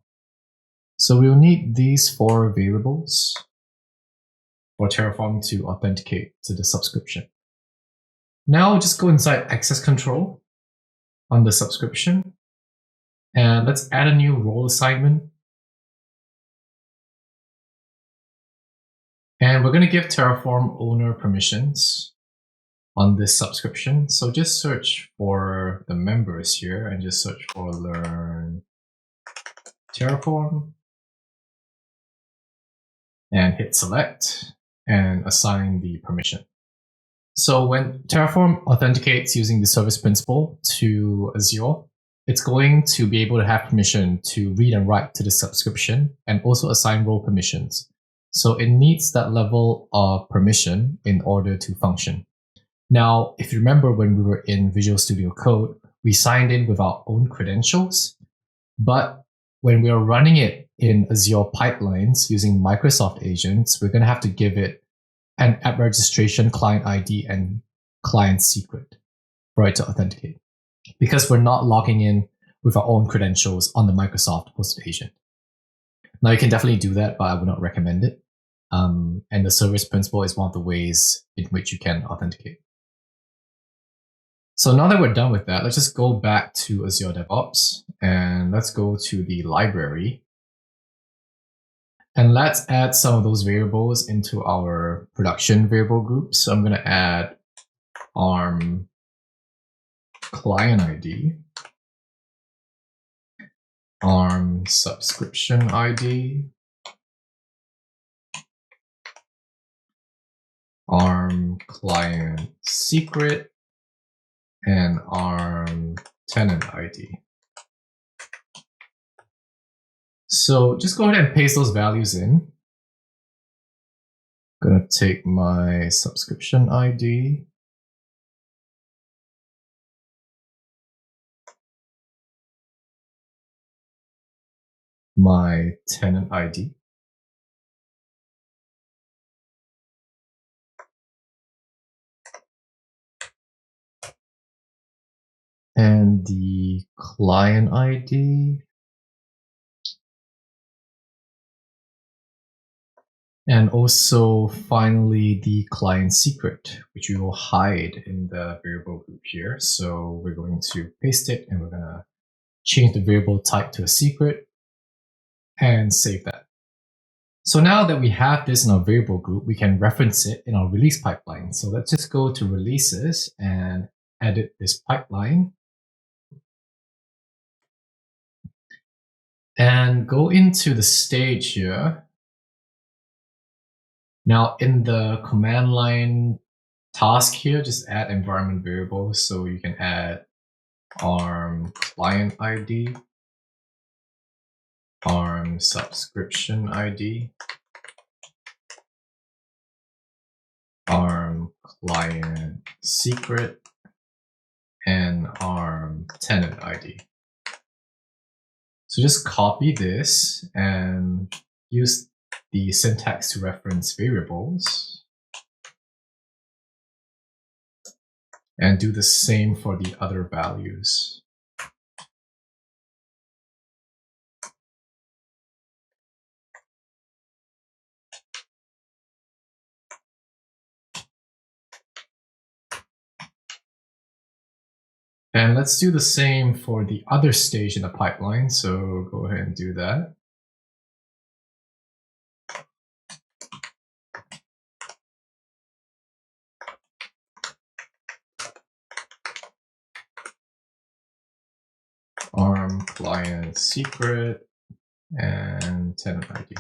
So we'll need these 4 variables for Terraform to authenticate to the subscription. Now just go inside access control on the subscription and let's add a new role assignment. And we're going to give Terraform owner permissions on this subscription. So just search for the members here and just search for learn Terraform and hit select and assign the permission. So when Terraform authenticates using the service principal to Azure, it's going to be able to have permission to read and write to the subscription and also assign role permissions. So it needs that level of permission in order to function. Now, if you remember when we were in Visual Studio Code, we signed in with our own credentials, but when we are running it in Azure pipelines using Microsoft agents, we're going to have to give it an app registration, client ID, and client secret for it to authenticate, because we're not logging in with our own credentials on the Microsoft hosted agent. Now, you can definitely do that, but I would not recommend it. And the service principal is one of the ways in which you can authenticate. So now that we're done with that, let's just go back to Azure DevOps and let's go to the library. And let's add some of those variables into our production variable groups. So I'm going to add ARM client ID, ARM subscription ID, ARM client secret, and ARM tenant ID. So just go ahead and paste those values in. I'm going to take my subscription ID, my tenant ID, and the client ID, and also finally the client secret, which we will hide in the variable group here. So we're going to paste it and we're going to change the variable type to a secret and save that. So now that we have this in our variable group, we can reference it in our release pipeline. So let's just go to releases and edit this pipeline. And go into the stage here. Now in the command line task here, just add environment variables. So you can add ARM client ID, ARM subscription ID, ARM client secret, and ARM tenant ID. So just copy this and use the syntax to reference variables. And do the same for the other values. And let's do the same for the other stage in the pipeline. So go ahead and do that. ARM client secret and tenant ID.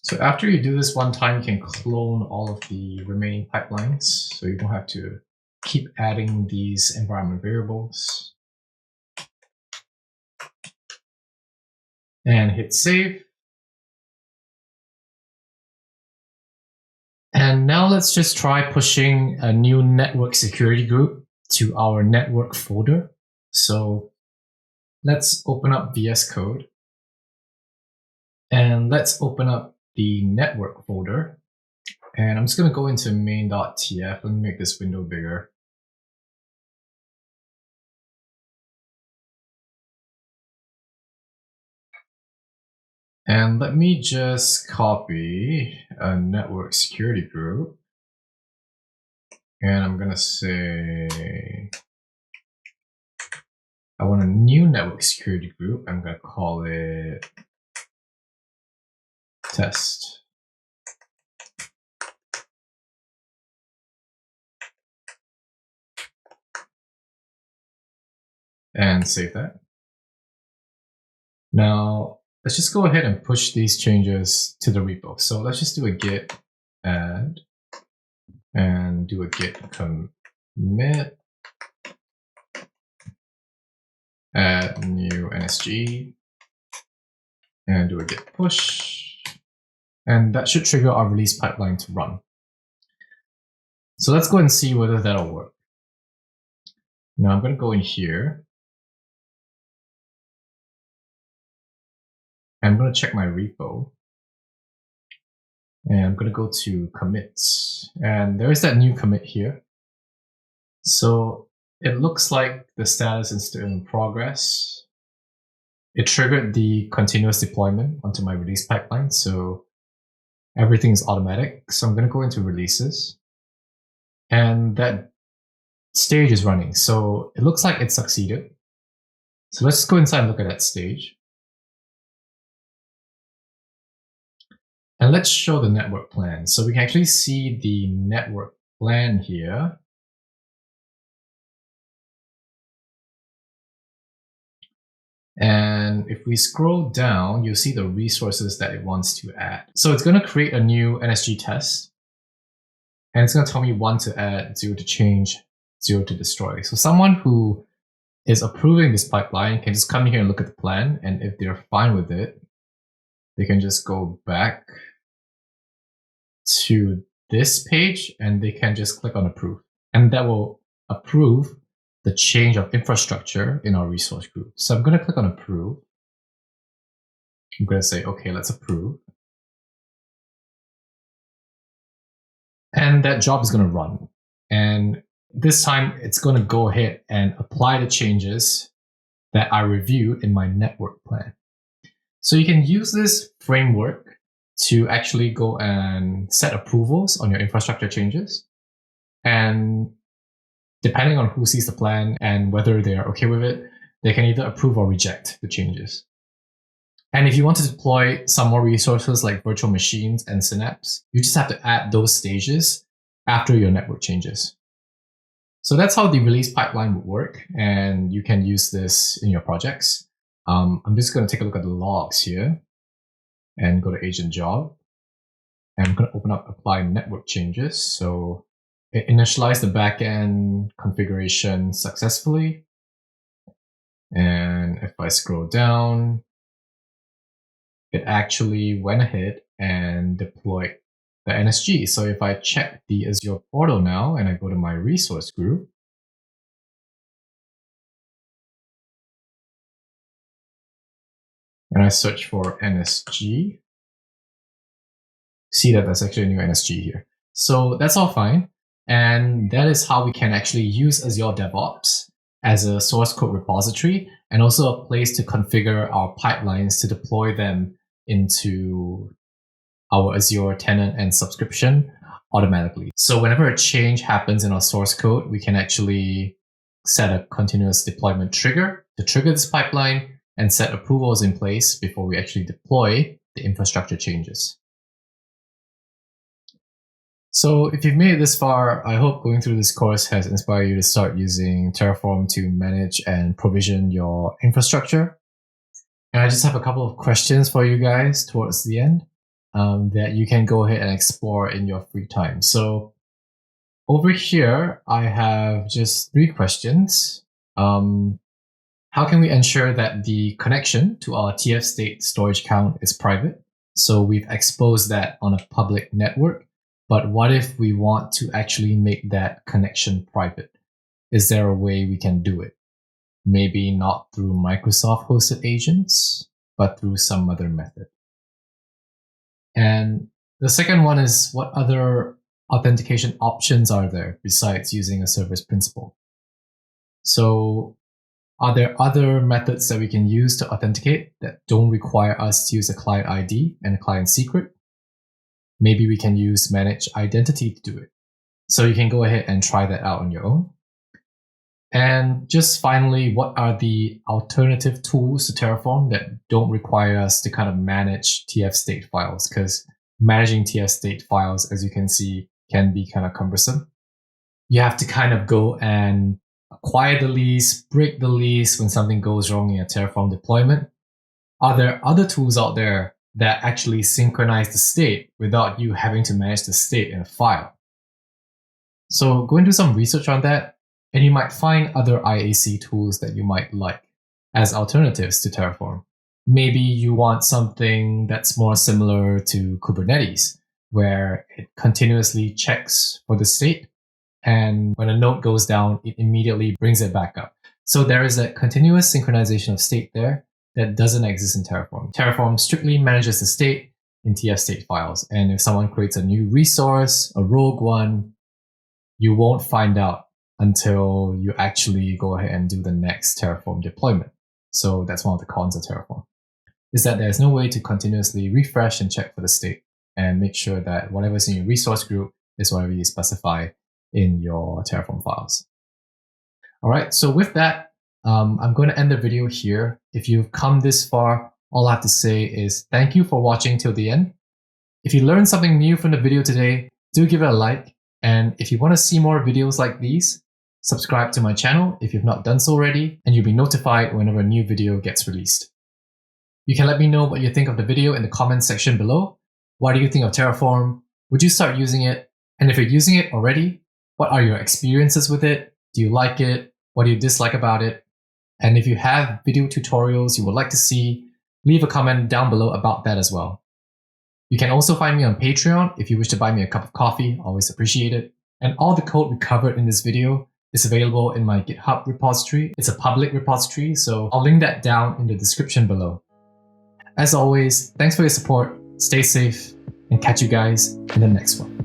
So after you do this one time, you can clone all of the remaining pipelines. So you don't have to keep adding these environment variables. And hit save. And now let's just try pushing a new network security group to our network folder. So let's open up VS Code. And let's open up the network folder. And I'm just going to go into main.tf. Let me make this window bigger. And let me just copy a network security group. And I'm going to say I want a new network security group. I'm going to call it test. And save that. Now, let's just go ahead and push these changes to the repo. So let's just do a git add and do a git commit, add new NSG, and do a git push. And that should trigger our release pipeline to run. So let's go and see whether that'll work. Now I'm going to go in here. I'm going to check my repo. And I'm going to go to commits. And there is that new commit here. So it looks like the status is still in progress. It triggered the continuous deployment onto my release pipeline. So everything is automatic. So I'm going to go into releases. And that stage is running. So it looks like it succeeded. So let's go inside and look at that stage. And let's show the network plan. So we can actually see the network plan here. And if we scroll down, you'll see the resources that it wants to add. So it's going to create a new NSG test. And it's going to tell me 1 to add, 0 to change, 0 to destroy. So someone who is approving this pipeline can just come here and look at the plan. And if they're fine with it, they can just go back to this page and they can just click on approve. And that will approve the change of infrastructure in our resource group. So I'm going to click on approve. I'm going to say, okay, let's approve. And that job is going to run. And this time it's going to go ahead and apply the changes that I reviewed in my network plan. So you can use this framework to actually go and set approvals on your infrastructure changes. And depending on who sees the plan and whether they are okay with it, they can either approve or reject the changes. And if you want to deploy some more resources like virtual machines and Synapse, you just have to add those stages after your network changes. So that's how the release pipeline would work. And you can use this in your projects. I'm just going to take a look at the logs here and go to agent job. And I'm going to open up apply network changes. So it initialized the backend configuration successfully. And if I scroll down, it actually went ahead and deployed the NSG. So if I check the Azure portal now and I go to my resource group, and I search for NSG, see that there's actually a new NSG here. So that's all fine. And that is how we can actually use Azure DevOps as a source code repository and also a place to configure our pipelines to deploy them into our Azure tenant and subscription automatically. So whenever a change happens in our source code, we can actually set a continuous deployment trigger to trigger this pipeline and set approvals in place before we actually deploy the infrastructure changes. So if you've made it this far, I hope going through this course has inspired you to start using Terraform to manage and provision your infrastructure. And I just have a couple of questions for you guys towards the end that you can go ahead and explore in your free time. So over here, I have just 3 questions. How can we ensure that the connection to our TF state storage account is private? So we've exposed that on a public network, but what if we want to actually make that connection private? Is there a way we can do it? Maybe not through Microsoft hosted agents, but through some other method. And the second one is, what other authentication options are there besides using a service principal? So are there other methods that we can use to authenticate that don't require us to use a client ID and a client secret? Maybe we can use managed identity to do it. So you can go ahead and try that out on your own. And just finally, what are the alternative tools to Terraform that don't require us to kind of manage TF state files? Because managing TF state files, as you can see, can be kind of cumbersome. You have to kind of go and acquire the lease, break the lease when something goes wrong in your Terraform deployment. Are there other tools out there that actually synchronize the state without you having to manage the state in a file? So go and do some research on that, and you might find other IaC tools that you might like as alternatives to Terraform. Maybe you want something that's more similar to Kubernetes, where it continuously checks for the state, and when a node goes down, it immediately brings it back up. So there is a continuous synchronization of state there that doesn't exist in Terraform. Terraform strictly manages the state in TF state files, and if someone creates a new resource, a rogue one, you won't find out until you actually go ahead and do the next Terraform deployment. So that's one of the cons of Terraform, is that there's no way to continuously refresh and check for the state and make sure that whatever's in your resource group is whatever you specify in your Terraform files. All right, so with that, I'm going to end the video here. If you've come this far, all I have to say is thank you for watching till the end. If you learned something new from the video today, do give it a like. And if you want to see more videos like these, subscribe to my channel if you've not done so already, and you'll be notified whenever a new video gets released. You can let me know what you think of the video in the comments section below. What do you think of Terraform? Would you start using it? And if you're using it already, what are your experiences with it? Do you like it? What do you dislike about it? And if you have video tutorials you would like to see, leave a comment down below about that as well. You can also find me on Patreon if you wish to buy me a cup of coffee, always appreciate it. And all the code we covered in this video is available in my GitHub repository. It's a public repository, so I'll link that down in the description below. As always, thanks for your support, stay safe, and catch you guys in the next one.